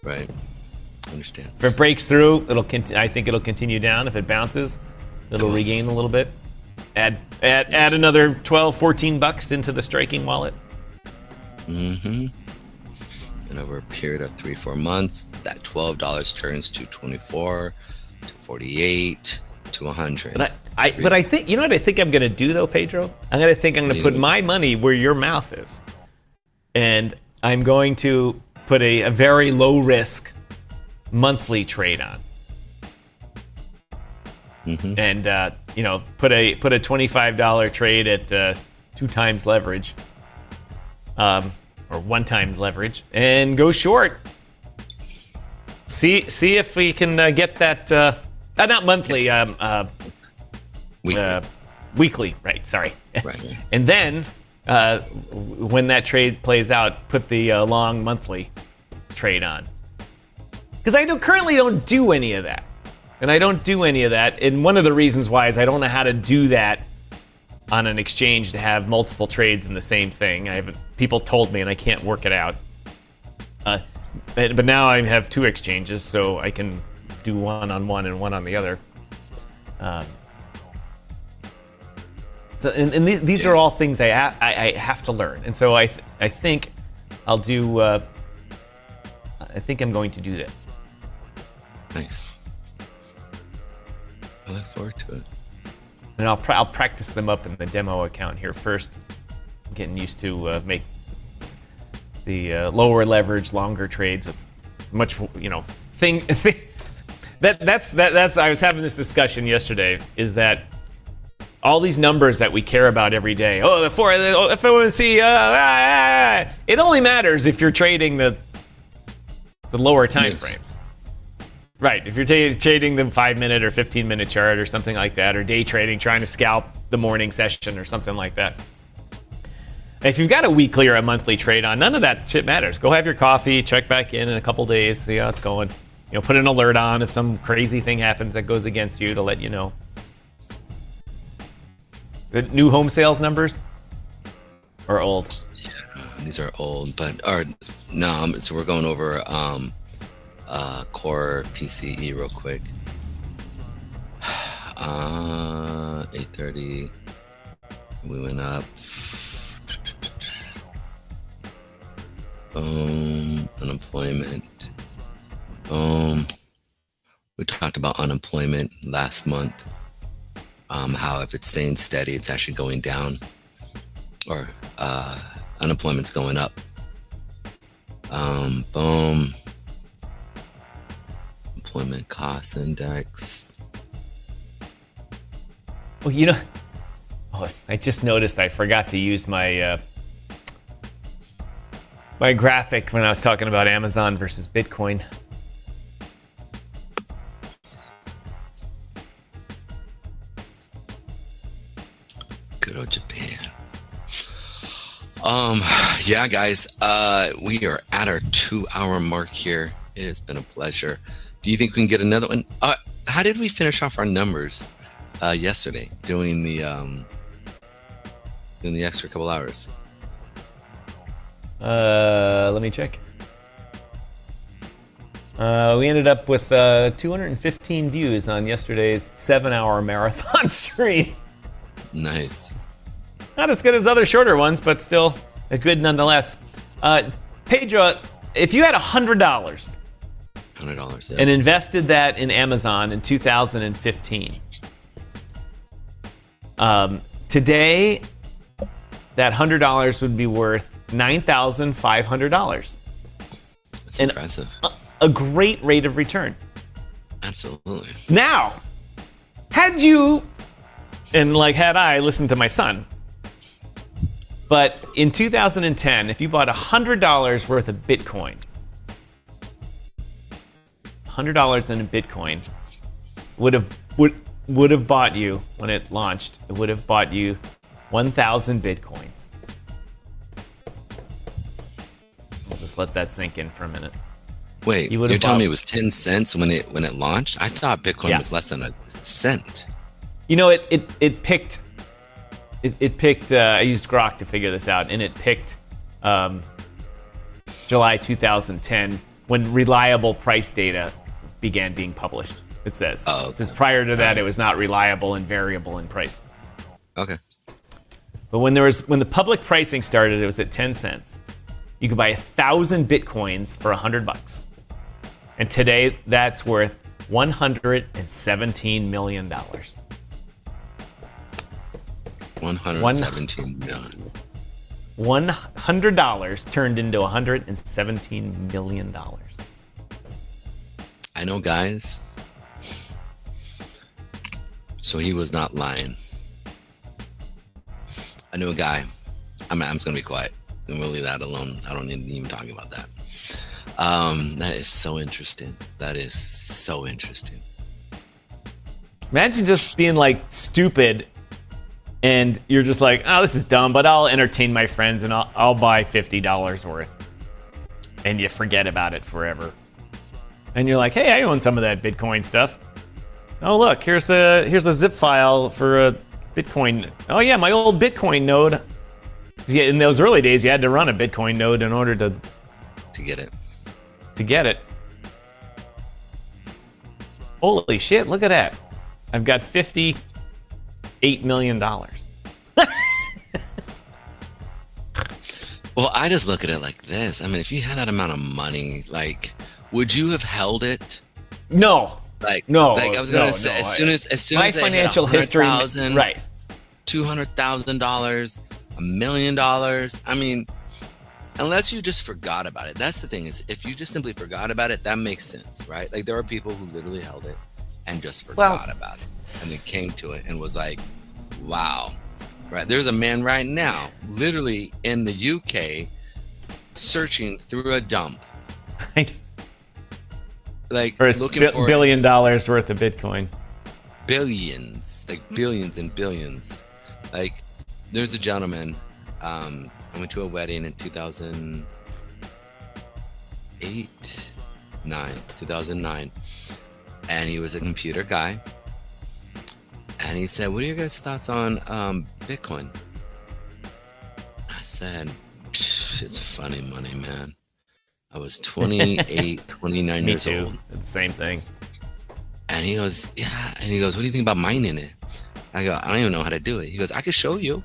Right. Understand. If it breaks through, I think it'll continue down. If it bounces, it'll regain a little bit. Add another 12, $14 bucks into the striking wallet. Mm-hmm. And over a period of 3-4 months, that $12 turns to 24, to 48, to 100. But I think, you know what I think I'm gonna do though, Pedro? I'm gonna put my money where your mouth is, and I'm going to put a very low risk monthly trade on. Mm-hmm. And put a $25 trade at 2 times leverage, or 1 times leverage, and go short. See if we can get that. Not monthly. Weekly. Right. Sorry. Right. And then when that trade plays out, put the long monthly trade on. Because I currently don't do any of that. And I don't do any of that. And one of the reasons why is I don't know how to do that on an exchange to have multiple trades in the same thing. People told me and I can't work it out. But now I have 2 exchanges, so I can do one on one and one on the other. And these are all things I have to learn. And so I think I'll do. I think I'm going to do that. Nice. I look forward to it. And I'll practice them up in the demo account here first. I'm getting used to make the lower leverage, longer trades with much, that's I was having this discussion yesterday. Is that all these numbers that we care about every day? Oh, the FOMC. It only matters if you're trading the lower time frames. Right, if you're trading the 5-minute or 15-minute chart or something like that, or day trading, trying to scalp the morning session or something like that. If you've got a weekly or a monthly trade on, none of that shit matters. Go have your coffee, check back in a couple days, see how it's going. Put an alert on if some crazy thing happens that goes against you to let you know. The new home sales numbers or old? These are old, but so we're going over core PCE real quick. 8:30. We went up. Boom. Unemployment. Boom. We talked about unemployment last month. How if it's staying steady, it's actually going down, or unemployment's going up. Boom. Employment cost index. Well, I just noticed I forgot to use my my graphic when I was talking about Amazon versus Bitcoin. Good old Japan. Yeah, guys, we are at our 2-hour mark here. It has been a pleasure. Do you think we can get another one? How did we finish off our numbers yesterday doing the extra couple hours? Let me check. We ended up with 215 views on yesterday's 7-hour marathon stream. Nice. Not as good as other shorter ones, but still a good nonetheless. Pedro, if you had $100 $100, yeah, and invested that in Amazon in 2015, today that $100 would be worth $9,500. That's impressive. A great rate of return. Absolutely. Now, had I listened to my son, but in 2010, if you bought $100 worth of Bitcoin, $100 in Bitcoin would have bought you, when it launched, it would have bought you 1,000 Bitcoins. I'll just let that sink in for a minute. Wait, you're telling me it was 10 cents when it launched? I thought Bitcoin was less than a cent. It picked. I used Grok to figure this out, and it picked July 2010 when reliable price data began being published. It says. Oh, okay. It says prior to that, it was not reliable and variable in price. Okay. But when the public pricing started, it was at 10 cents. You could buy 1,000 Bitcoins for $100. And today, that's worth $117 million. $117 million. $100 turned into $117 million. I know, guys. So he was not lying. I knew a guy. I'm just gonna be quiet and we'll leave that alone. I don't need to even talk about that. That is so interesting. That is so interesting. Imagine just being stupid, and you're just like, oh, this is dumb, but I'll entertain my friends and I'll buy $50 worth, and you forget about it forever. And you're like, hey, I own some of that Bitcoin stuff. Oh, look, here's a zip file for a Bitcoin. Oh yeah, my old Bitcoin node. Yeah, in those early days, you had to run a Bitcoin node in order to get it. Holy shit! Look at that. I've got $58 million. Well, I just look at it like this. I mean, if you had that amount of money, would you have held it? No. No. I was gonna say, as soon as my financial history, right? $200,000, $1 million. I mean, unless you just forgot about it. That's the thing, is if you just simply forgot about it, that makes sense, right? There are people who literally held it and just forgot about it, and then came to it and was like, wow, right? There's a man right now, literally in the UK, searching through a dump. For looking for $1 billion worth of Bitcoin. Billions, billions and billions. There's a gentleman, I went to a wedding in 2009, and he was a computer guy, and he said, "What are your guys' thoughts on Bitcoin?" I said, "It's funny money, man." I was 28, 29 Me years too. old. It's the same thing. And he goes, "Yeah." And he goes, "What do you think about mining it?" I go, "I don't even know how to do it." He goes, "I could show you.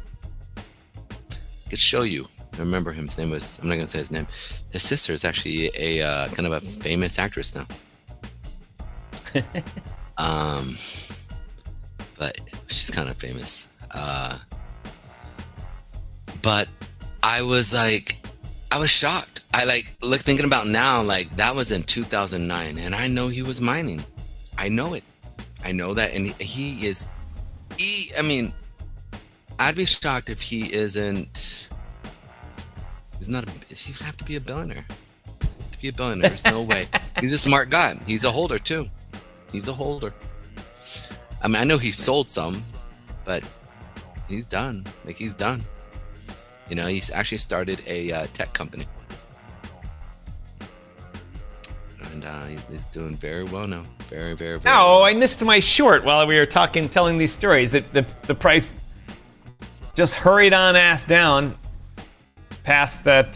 I could show you." I remember him. His name was, I'm not going to say his name. His sister is actually a kind of a famous actress now. But she's kind of famous. But I was shocked. Thinking about now, like that was in 2009, and I know he was mining. I know it. I know that, and I mean, I'd be shocked if he isn't. He's not. He'd have to be a billionaire. To be a billionaire, there's no way. He's a smart guy. He's a holder too. He's a holder. I mean, I know he sold some, but he's done. Like he's done. You know, he's actually started a tech company, and he's doing very well now. Very, very, very. Oh, well. I missed my short while we were telling these stories. That the price just hurried on ass down past that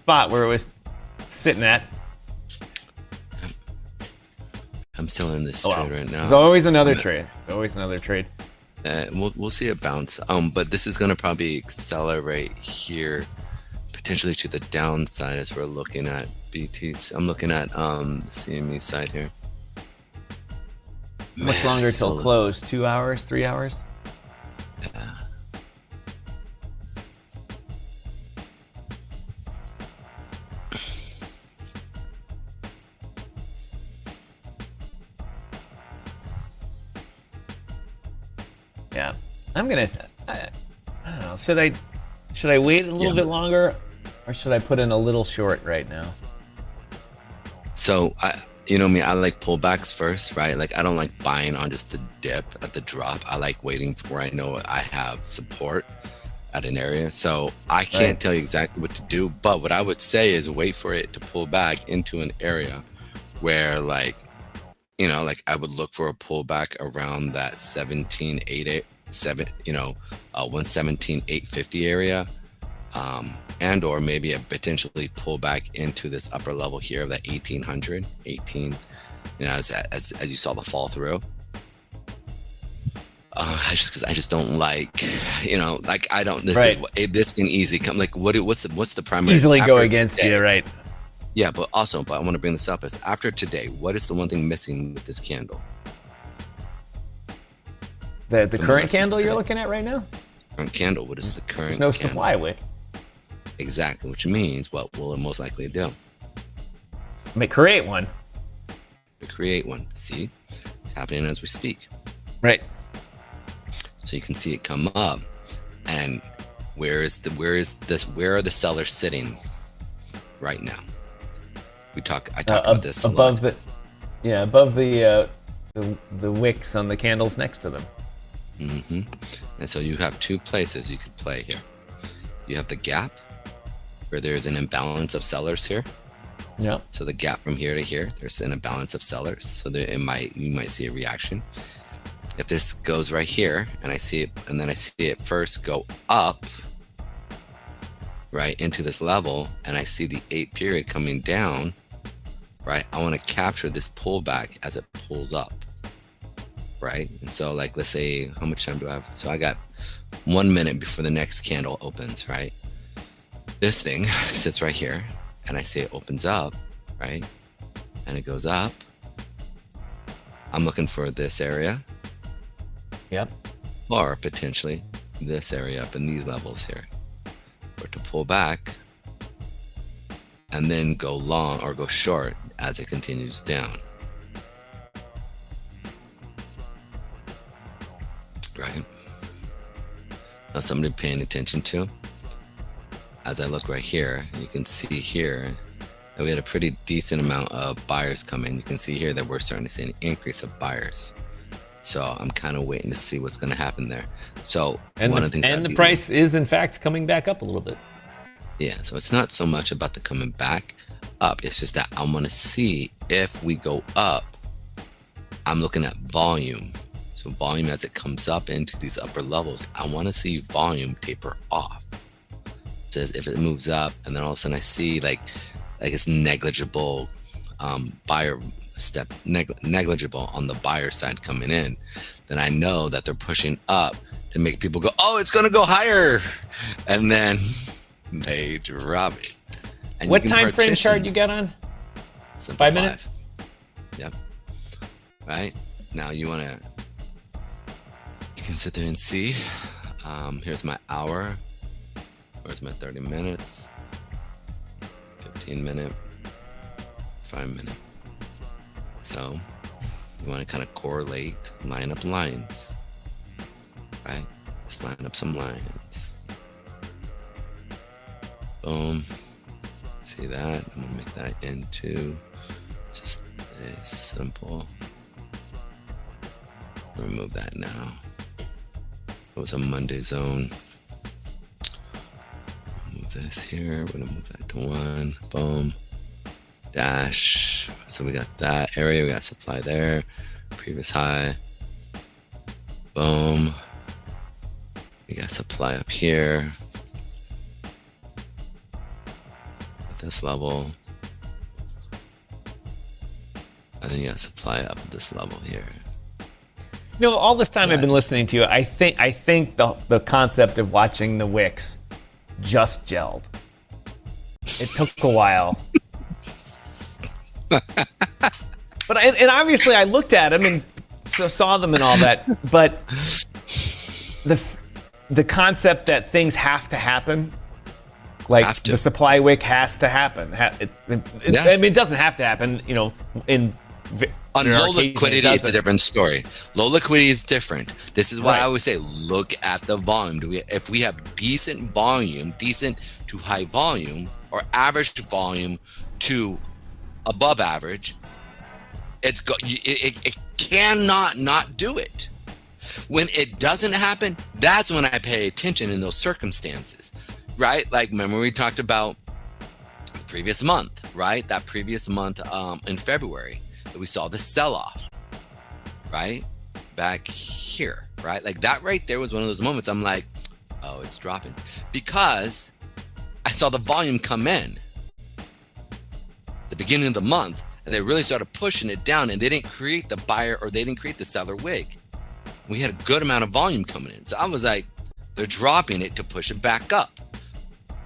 spot where it was sitting at. I'm still in this trade right now. There's always another trade. Always another trade. We'll see it bounce. But this is going to probably accelerate here, potentially to the downside as we're looking at BTs. I'm looking at the CME side here. How much longer till close? 2 hours? 3 hours? Yeah. Yeah, I'm gonna. I don't know. Should I wait a little bit longer, or should I put in a little short right now? So you know me, I like pullbacks first, right? Like I don't like buying on just the dip at the drop. I like waiting for where I know I have support at an area. So I can't tell you exactly what to do, but what I would say is wait for it to pull back into an area where, like, you know, like I would look for a pullback around that 117,850 area, and or maybe a potentially pull back into this upper level here of that 1800, you know, as you saw the fall through. I just don't like, you know, like I don't. This can easily come. Like what's the primary? Easily go against you, right? Yeah, but I want to bring this up is after today, what is the one thing missing with this candle? The current candle you're looking at right now? Current candle. What is the current? There's no candle? supply wick. Exactly, which means what will it most likely do? Create one. Create one. See, it's happening as we speak. Right. So you can see it come up, and where are the sellers sitting right now? I talk about this above the wicks on the candles next to them. Mm-hmm. And so you have two places you could play here. You have the gap, where there's an imbalance of sellers here. Yeah. So the gap from here to here, there's an imbalance of sellers. So you might see a reaction. If this goes right here, and I see it, and then I see it first go up, right into this level, and I see the 8 period coming down, right? I want to capture this pullback as it pulls up, right? And so, like, let's say, how much time do I have? So I got 1 minute before the next candle opens, right? This thing sits right here, and I see it opens up, right? And it goes up. I'm looking for this area. Yep. Or potentially this area up in these levels here. Or to pull back and then go long or go short as it continues down. Right? Now somebody paying attention to, as I look right here, you can see here that we had a pretty decent amount of buyers come in. You can see here that we're starting to see an increase of buyers. So I'm kind of waiting to see what's going to happen there. So And one of the things the price is in fact coming back up a little bit. Yeah, so it's not so much about the coming back up. It's just that I want to see if we go up. I'm looking at volume. So volume as it comes up into these upper levels, I want to see volume taper off. So if it moves up and then all of a sudden I see like it's negligible buyer step, negligible on the buyer side coming in, then I know that they're pushing up to make people go, oh, it's going to go higher. And then they drop it. And what time frame chart you got on? Simple 5 minutes? Yep. Right. Now you can sit there and see. Here's my hour. Where's my 30 minutes? 15 minute, 5 minute. So you want to kind of correlate, line up lines. Right? Let's line up some lines. Boom. See that? I'm gonna make that into just a simple. Remove that now. It was a Monday zone. Move this here. We're gonna move that to 1. Boom. Dash. So we got that area. We got supply there. Previous high. Boom. We got supply up here. This level. I think you got supply up at this level here. You know, all this time I've been listening to you, I think the concept of watching the wicks just gelled. It took a while. But obviously I looked at them and saw them and all that, but the concept that things have to happen, like the supply wick has to happen. Yes. I mean, it doesn't have to happen, you know, on low liquidity, it's a different story. Low liquidity is different. This is why I always say, look at the volume. If we have decent volume, decent to high volume, or average volume to above average, it cannot not do it. When it doesn't happen, that's when I pay attention in those circumstances, right? Like, remember we talked about the previous month, right? That previous month in February, that we saw the sell-off, right? Back here, right? Like that right there was one of those moments I'm like, oh, it's dropping. Because I saw the volume come in the beginning of the month, and they really started pushing it down, and they didn't create the buyer or they didn't create the seller wig. We had a good amount of volume coming in. So I was like, they're dropping it to push it back up,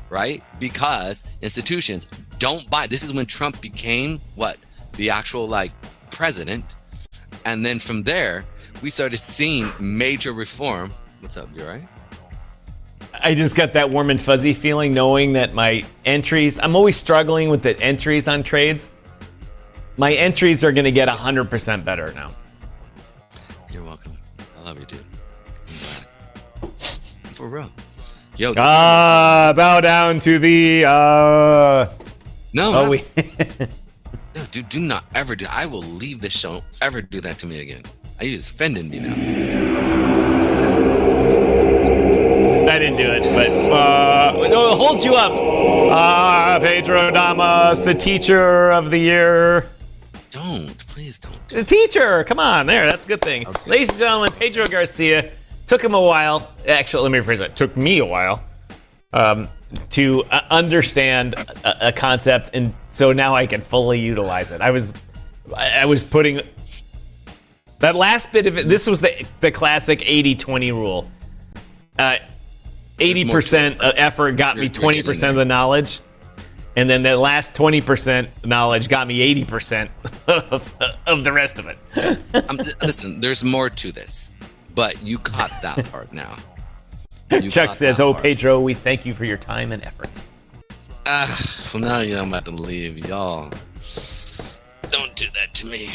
right? Because institutions don't buy. This is when Trump became what? The actual like president. And then from there, we started seeing major reform. What's up? You all right? I just got that warm and fuzzy feeling knowing that my entries, I'm always struggling with the entries on trades. My entries are going to get 100% better now. You're welcome. I love you, dude. I'm glad. For real. Yo. Bow down to the, No. we... No, dude, do not ever do. I will leave this show. Don't ever do that to me again. Are you offending me now? I didn't do it, but it'll hold you up. Pedro Damas, the teacher of the year. Please don't. The teacher, come on, there, that's a good thing. Okay. Ladies and gentlemen, Pedro Garcia. Took him a while. Actually, let me rephrase that. It took me a while to understand a concept, and so now I can fully utilize it. I was putting that last bit of it. This was the classic 80-20 rule. 80% effort got me 20% of the knowledge, and then the last 20% knowledge got me 80% of the rest of it. Listen, there's more to this, but you caught that part now. Chuck says, "Oh, Pedro, we thank you for your time and efforts." Well, now you know I'm about to leave. Y'all, don't do that to me.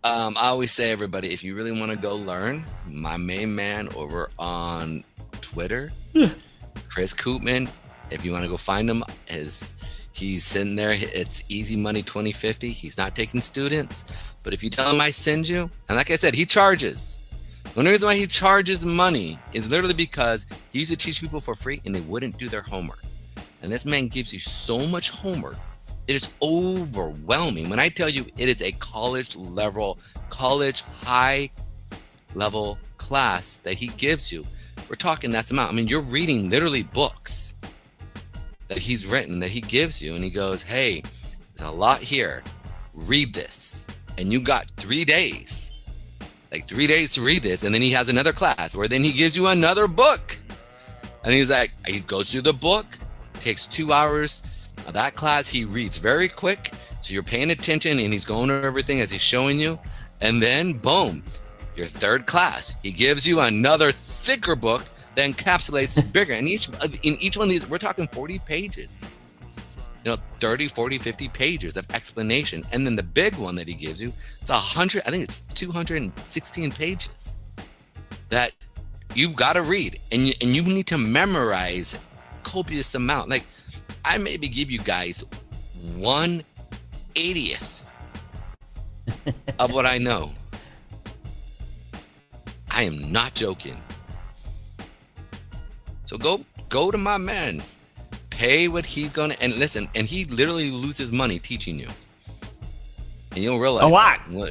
I always say, everybody, if you really want to go learn, my main man over on Twitter, Chris Koopman, if you want to go find him, He's sitting there. It's easy money 2050. He's not taking students. But if you tell him I send you, and like I said, he charges. The only reason why he charges money is literally because he used to teach people for free and they wouldn't do their homework. And this man gives you so much homework. It is overwhelming. When I tell you it is a college high level class that he gives you, we're talking that's amount. I mean, you're reading literally books that he's written that he gives you, and he goes, hey, there's a lot here. Read this. And you got 3 days. Like 3 days to read this. And then he has another class where then he gives you another book. And he's like, he goes through the book, takes 2 hours of that class. He reads very quick. So you're paying attention and he's going over everything as he's showing you. And then boom, your third class. He gives you another thicker book that encapsulates bigger. And in each one of these, we're talking 40 pages. 30, 40, 50 pages of explanation. And then the big one that he gives you, it's 100, I think it's 216 pages that you've got to read. And you need to memorize copious amount. Like, I maybe give you guys 1/80th of what I know. I am not joking. So go to my man. Pay what he's gonna, and listen, and he literally loses money teaching you, and you'll realize a lot. We're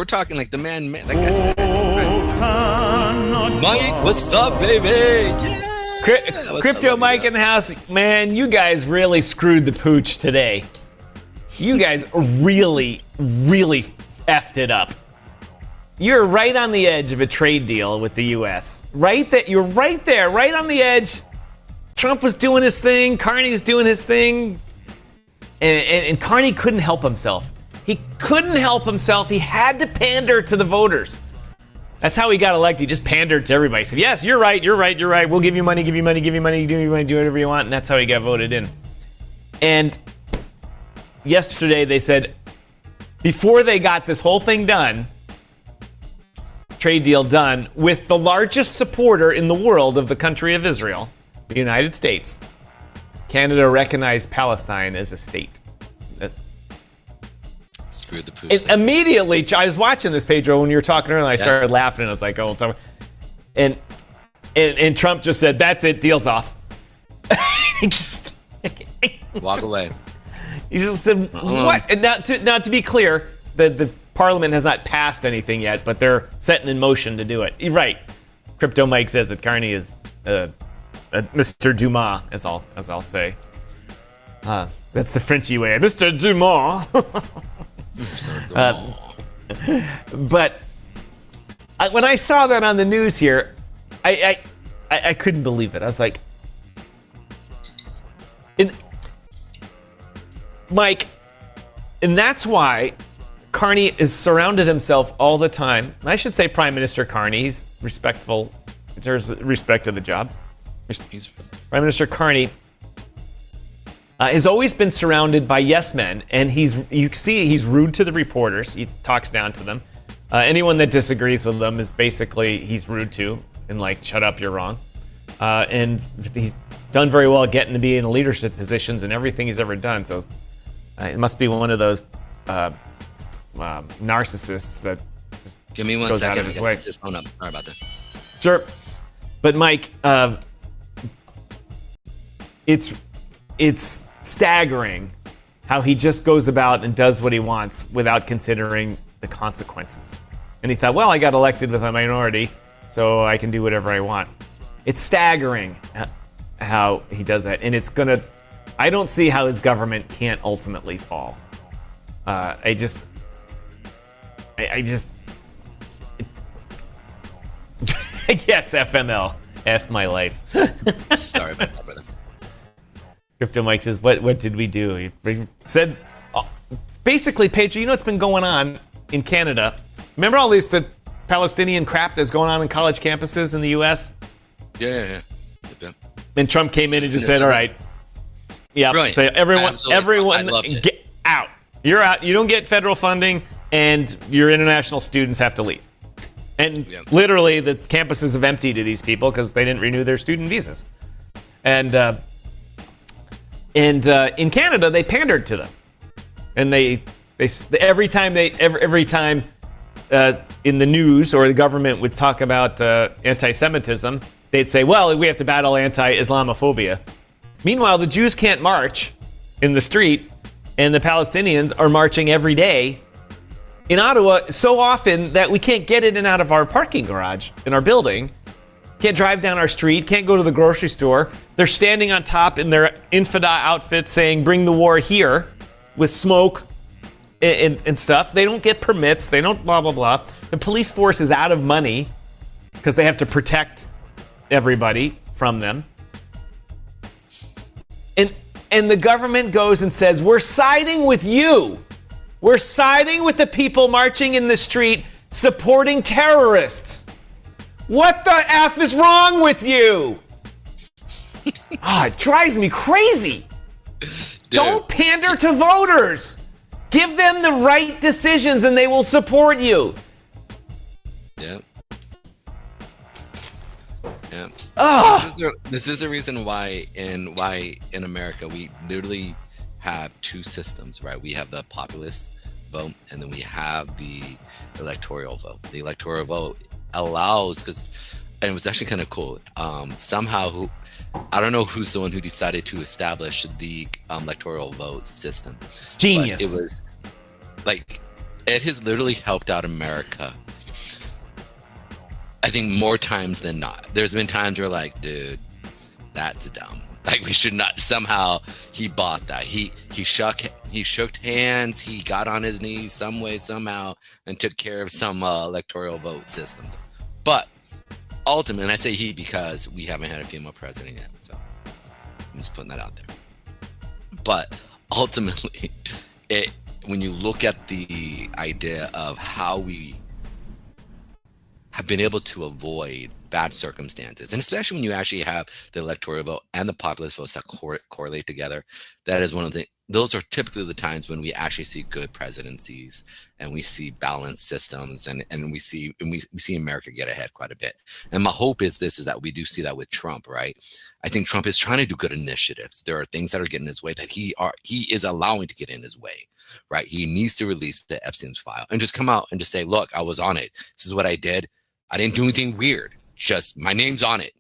talking like the man, like I said, Mike, what's up, baby? Yeah, Crypto Mike in the house, man. You guys really screwed the pooch today. You guys really effed it up. You're right on the edge of a trade deal with the U.S. You're right there, right on the edge. Trump was doing his thing. Carney's doing his thing. And Carney couldn't help himself. He couldn't help himself. He had to pander to the voters. That's how he got elected. He just pandered to everybody. He said, yes, you're right. We'll give you money, do whatever you want. And that's how he got voted in. And yesterday they said, before they got this whole thing done, trade deal done with the largest supporter in the world of the country of Israel, the United States, Canada recognized Palestine as a state. Screw the pooch. Immediately, I was watching this, Pedro, when you were talking earlier, and I started laughing, and I was like, oh, and Trump just said, that's it, deal's off. Walk away. He just said, what? And now to be clear, the Parliament has not passed anything yet, but they're setting in motion to do it. Right. Crypto Mike says that Carney is Mr. Dumas, as I'll say. That's the Frenchy way. Mr. Dumas. But when I saw that on the news here, I couldn't believe it. I was like, Mike, and that's why Carney is surrounded himself all the time. I should say Prime Minister Carney. He's respectful. There's respect to the job. Prime Minister Carney has always been surrounded by yes men, and you see he's rude to the reporters. He talks down to them. Anyone that disagrees with them is basically he's rude to, and like, shut up, you're wrong. And he's done very well getting to be in leadership positions in everything he's ever done. So it must be one of those narcissists that just give me 1 goes second. out of his way. Just phone up. Sorry about that. Sure, but Mike, it's staggering how he just goes about and does what he wants without considering the consequences. And he thought, well, I got elected with a minority, so I can do whatever I want. It's staggering how he does that, and I don't see how his government can't ultimately fall. Yes, FML. F my life. Sorry about that, brother. Crypto Mike says, what did we do? He said, basically, Pedro, you know what's been going on in Canada? Remember all the Palestinian crap that's going on in college campuses in the U.S.? Yeah. And Trump came in and just said, all right. Yeah, say everyone get out. You're out. You don't get federal funding, and your international students have to leave. And literally, the campuses have emptied to these people because they didn't renew their student visas. And And in Canada, they pandered to them, and they every time in the news or the government would talk about anti-Semitism, they'd say, well, we have to battle anti-Islamophobia. Meanwhile, the Jews can't march in the street, and the Palestinians are marching every day in Ottawa so often that we can't get in and out of our parking garage in our building, can't drive down our street, can't go to the grocery store. They're standing on top in their infidel outfits saying, bring the war here, with smoke and stuff. They don't get permits. They don't blah, blah, blah. The police force is out of money because they have to protect everybody from them. And the government goes and says, we're siding with you. We're siding with the people marching in the street supporting terrorists. What the F is wrong with you? It drives me crazy. Dude. Don't pander to voters. Give them the right decisions and they will support you. Yep. Yep. Oh. This is the reason why in America we literally have two systems, right? We have the populist vote, and then we have the electoral vote. The electoral vote allows, and it was actually kind of cool. Somehow, I don't know who's the one who decided to establish the electoral vote system. Genius. But it was like, it has literally helped out America, I think, more times than not. There's been times where like, dude, that's dumb. Like, we should not. Somehow he bought that. He shook hands. He got on his knees some way, somehow, and took care of some electoral vote systems. But ultimately, and I say he because we haven't had a female president yet, so I'm just putting that out there. But ultimately, when you look at the idea of how we have been able to avoid bad circumstances, and especially when you actually have the electoral vote and the populist votes that correlate together, that is one of the, those are typically the times when we actually see good presidencies and we see balanced systems, and we see America get ahead quite a bit. And my hope is that we do see that with Trump, right? I think Trump is trying to do good initiatives. There are things that are getting in his way that he is allowing to get in his way, right? He needs to release the Epstein's file and just come out and just say, look, I was on it. This is what I did. I didn't do anything weird. Just my name's on it.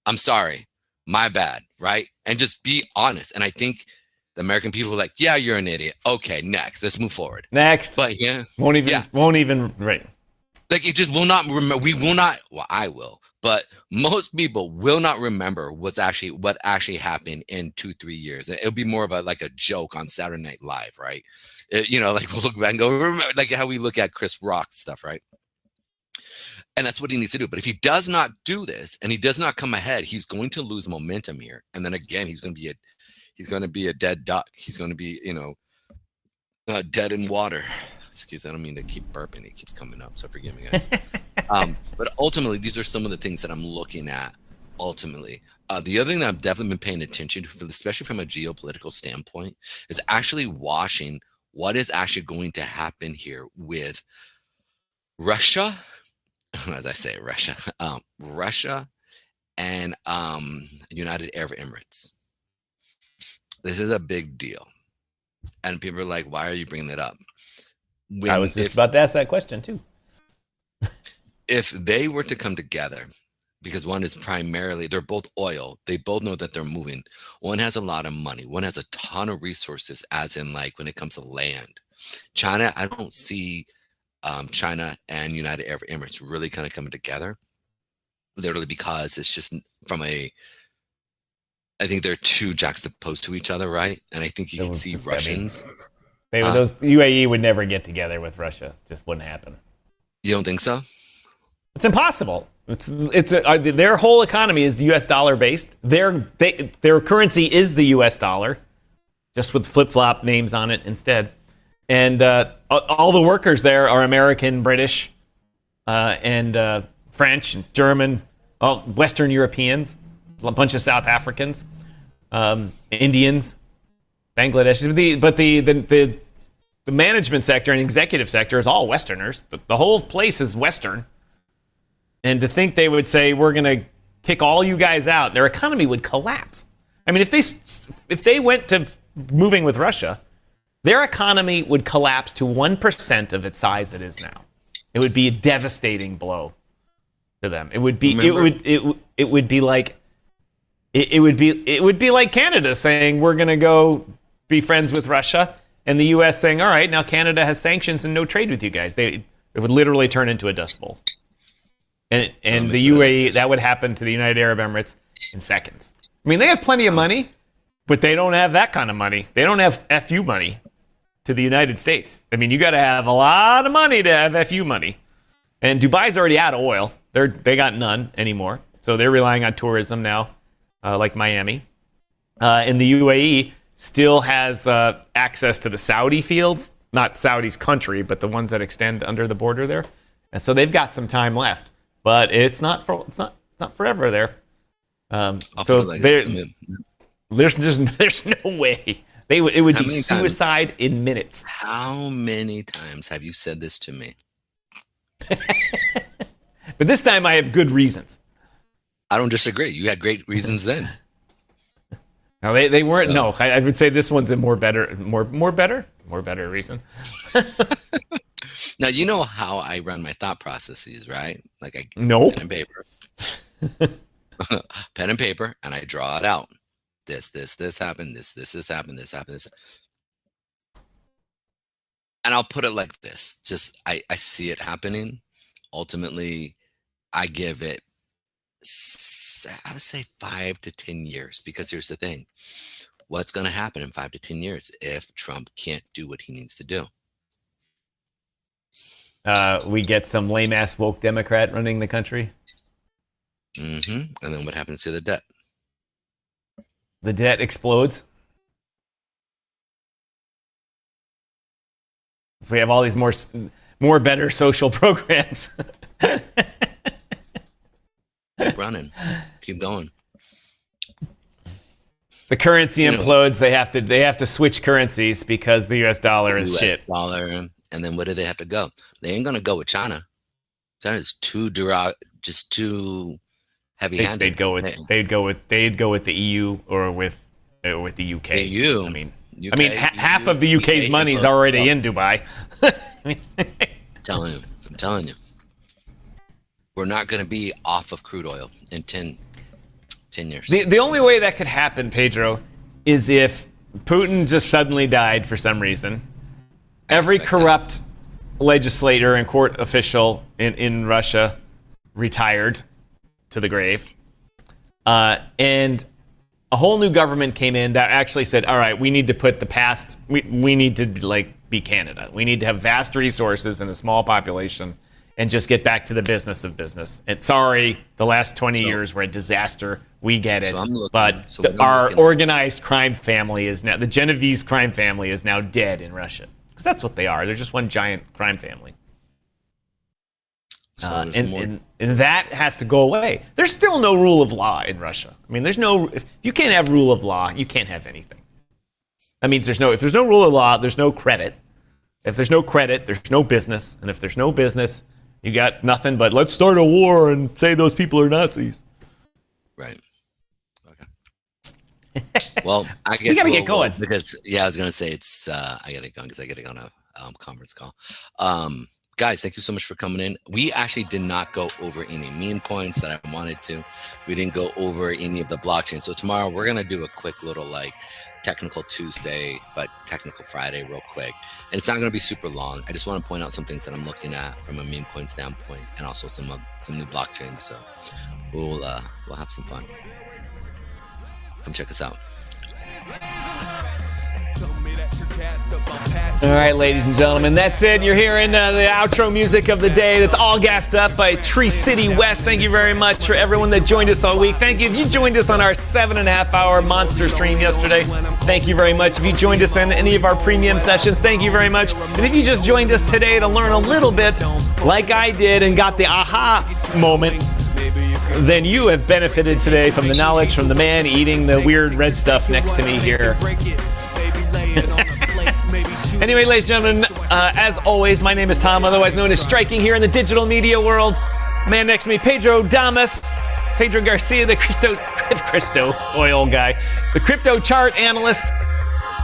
I'm sorry. My bad, right? And just be honest. And I think the American people are like, yeah, you're an idiot. Okay, next. Let's move forward. Next. But yeah. Won't even, right. Like, it just will not remember. We will not, well, I will, but most people will not remember what actually happened in 2-3 years. It'll be more of a joke on Saturday Night Live, right? Like, we'll look back and go, remember, like how we look at Chris Rock stuff, right? And that's what he needs to do. But if he does not do this and he does not come ahead, he's going to lose momentum here. And then again, he's going to be a dead duck. He's going to be, dead in water. Excuse me, I don't mean to keep burping. It keeps coming up, so forgive me, guys. But ultimately, these are some of the things that I'm looking at. Ultimately, the other thing that I've definitely been paying attention to, especially from a geopolitical standpoint, is actually watching what is actually going to happen here with Russia. As I say, Russia and United Arab Emirates. This is a big deal. And people are like, why are you bringing that up? I was just about to ask that question too. If they were to come together, because one is primarily, they're both oil. They both know that they're moving. One has a lot of money. One has a ton of resources, as in like when it comes to land. China, I don't see China and United Arab Emirates really kind of coming together, literally, because it's just I think they're too juxtaposed to each other, right? And I think you can see Russians. Those UAE would never get together with Russia. Just wouldn't happen. You don't think so? It's impossible. Their whole economy is U.S. dollar based. Their currency is the U.S. dollar, just with flip-flop names on it instead. And all the workers there are American, British, and French, and German, Western Europeans, a bunch of South Africans, Indians, Bangladesh. But the management sector and executive sector is all Westerners. The whole place is Western. And to think they would say, we're going to kick all you guys out, their economy would collapse. I mean, if they went to moving with Russia, their economy would collapse to 1% of its size it is now. It would be a devastating blow to them. It would be like Canada saying we're going to go be friends with Russia, and the U.S. saying, all right, now Canada has sanctions and no trade with you guys. It would literally turn into a dust bowl. And the UAE, that would happen to the United Arab Emirates in seconds. I mean, they have plenty of money, but they don't have that kind of money. They don't have FU money to the United States. I mean, you got to have a lot of money to have FU money. And Dubai's already out of oil. They got none anymore. So they're relying on tourism now, like Miami. And the UAE still has access to the Saudi fields, not Saudi's country, but the ones that extend under the border there. And so they've got some time left, but it's not forever there. So there's no way it would be suicide in minutes. How many times have you said this to me? But this time I have good reasons. I don't disagree. You had great reasons then. No, they weren't. So. No, I would say this one's a more better reason. Now you know how I run my thought processes, right? Like nope. Pen and paper, pen and paper, and I draw it out. This happened. This happened. This happened. This. And I'll put it like this: just I see it happening. Ultimately, I give it, I would say 5 to 10 years, because here's the thing. What's going to happen in 5 to 10 years if Trump can't do what he needs to do? We get some lame-ass woke Democrat running the country. And then what happens to the debt? The debt explodes. So we have all these more better social programs. Keep running. Keep going. The currency implodes. They have to switch currencies because the U.S. dollar is shit. Dollar, and then where do they have to go? They ain't gonna go with China. China's too heavy-handed. They'd go with the EU or with the UK. EU. I mean, half of the UK's money is already in Dubai. I'm telling you. We're not going to be off of crude oil in 10 years. The only way that could happen, Pedro, is if Putin just suddenly died for some reason. Every corrupt legislator and court official in Russia retired to the grave. And a whole new government came in that actually said, all right, we need to put the past, we need to be Canada. We need to have vast resources and a small population and just get back to the business of business. And sorry, the last 20 years were a disaster. We get it. Our organized crime family is now, the Genovese crime family is now dead in Russia. Because that's what they are. They're just one giant crime family. And that has to go away. There's still no rule of law in Russia. I mean, if you can't have rule of law, you can't have anything. That means if there's no rule of law, there's no credit. If there's no credit, there's no business. And if there's no business, you got nothing but let's start a war and say those people are Nazis. Right. Okay. Well, I guess you gotta get going. Because I was gonna say it's I gotta go because I gotta go on a conference call. Guys, thank you so much for coming in. We actually did not go over any meme coins that I wanted to. We didn't go over any of the blockchain. So tomorrow we're gonna do a quick little technical Tuesday, but technical Friday real quick. And it's not gonna be super long. I just want to point out some things that I'm looking at from a meme coin standpoint, and also some new blockchains. So we'll have some fun. Come check us out. All right, ladies and gentlemen, that's it. You're hearing the outro music of the day. That's all gassed up by Tree City West. Thank you very much for everyone that joined us all week. Thank you. If you joined us on our 7.5-hour monster stream yesterday, thank you very much. If you joined us in any of our premium sessions, thank you very much. And if you just joined us today to learn a little bit, like I did, and got the aha moment, then you have benefited today from the knowledge from the man eating the weird red stuff next to me here. Anyway, ladies and gentlemen, as always, my name is Tom, otherwise known as Striking here in the digital media world. Man next to me, Pedro Garcia, the Cristo It's Crypto oil guy. The crypto chart analyst.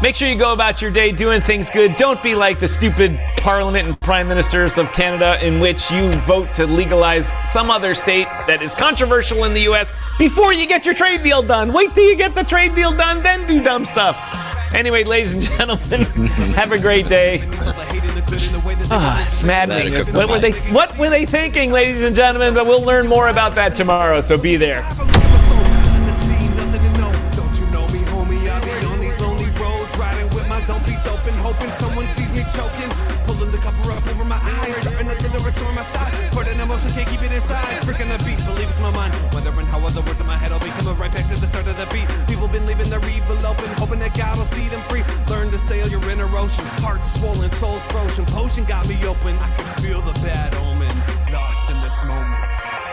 Make sure you go about your day doing things good. Don't be like the stupid parliament and prime ministers of Canada in which you vote to legalize some other state that is controversial in the US before you get your trade deal done. Wait till you get the trade deal done, then do dumb stuff. Anyway, ladies and gentlemen, have a great day. It's maddening. What were they thinking, ladies and gentlemen? But we'll learn more about that tomorrow, so be there. Hoping someone sees me choking, pulling the cover up over my eyes, starting nothing to restore my sight. Put an emotion, can't keep it inside. Freaking the beat, believe it's my mind. Wondering how all the words in my head will be coming right back to the start of the beat. People been leaving their evil open, hoping that God will see them free. Learn to sail your inner ocean, hearts swollen, souls frozen. Potion got me open. I can feel the bad omen, lost in this moment.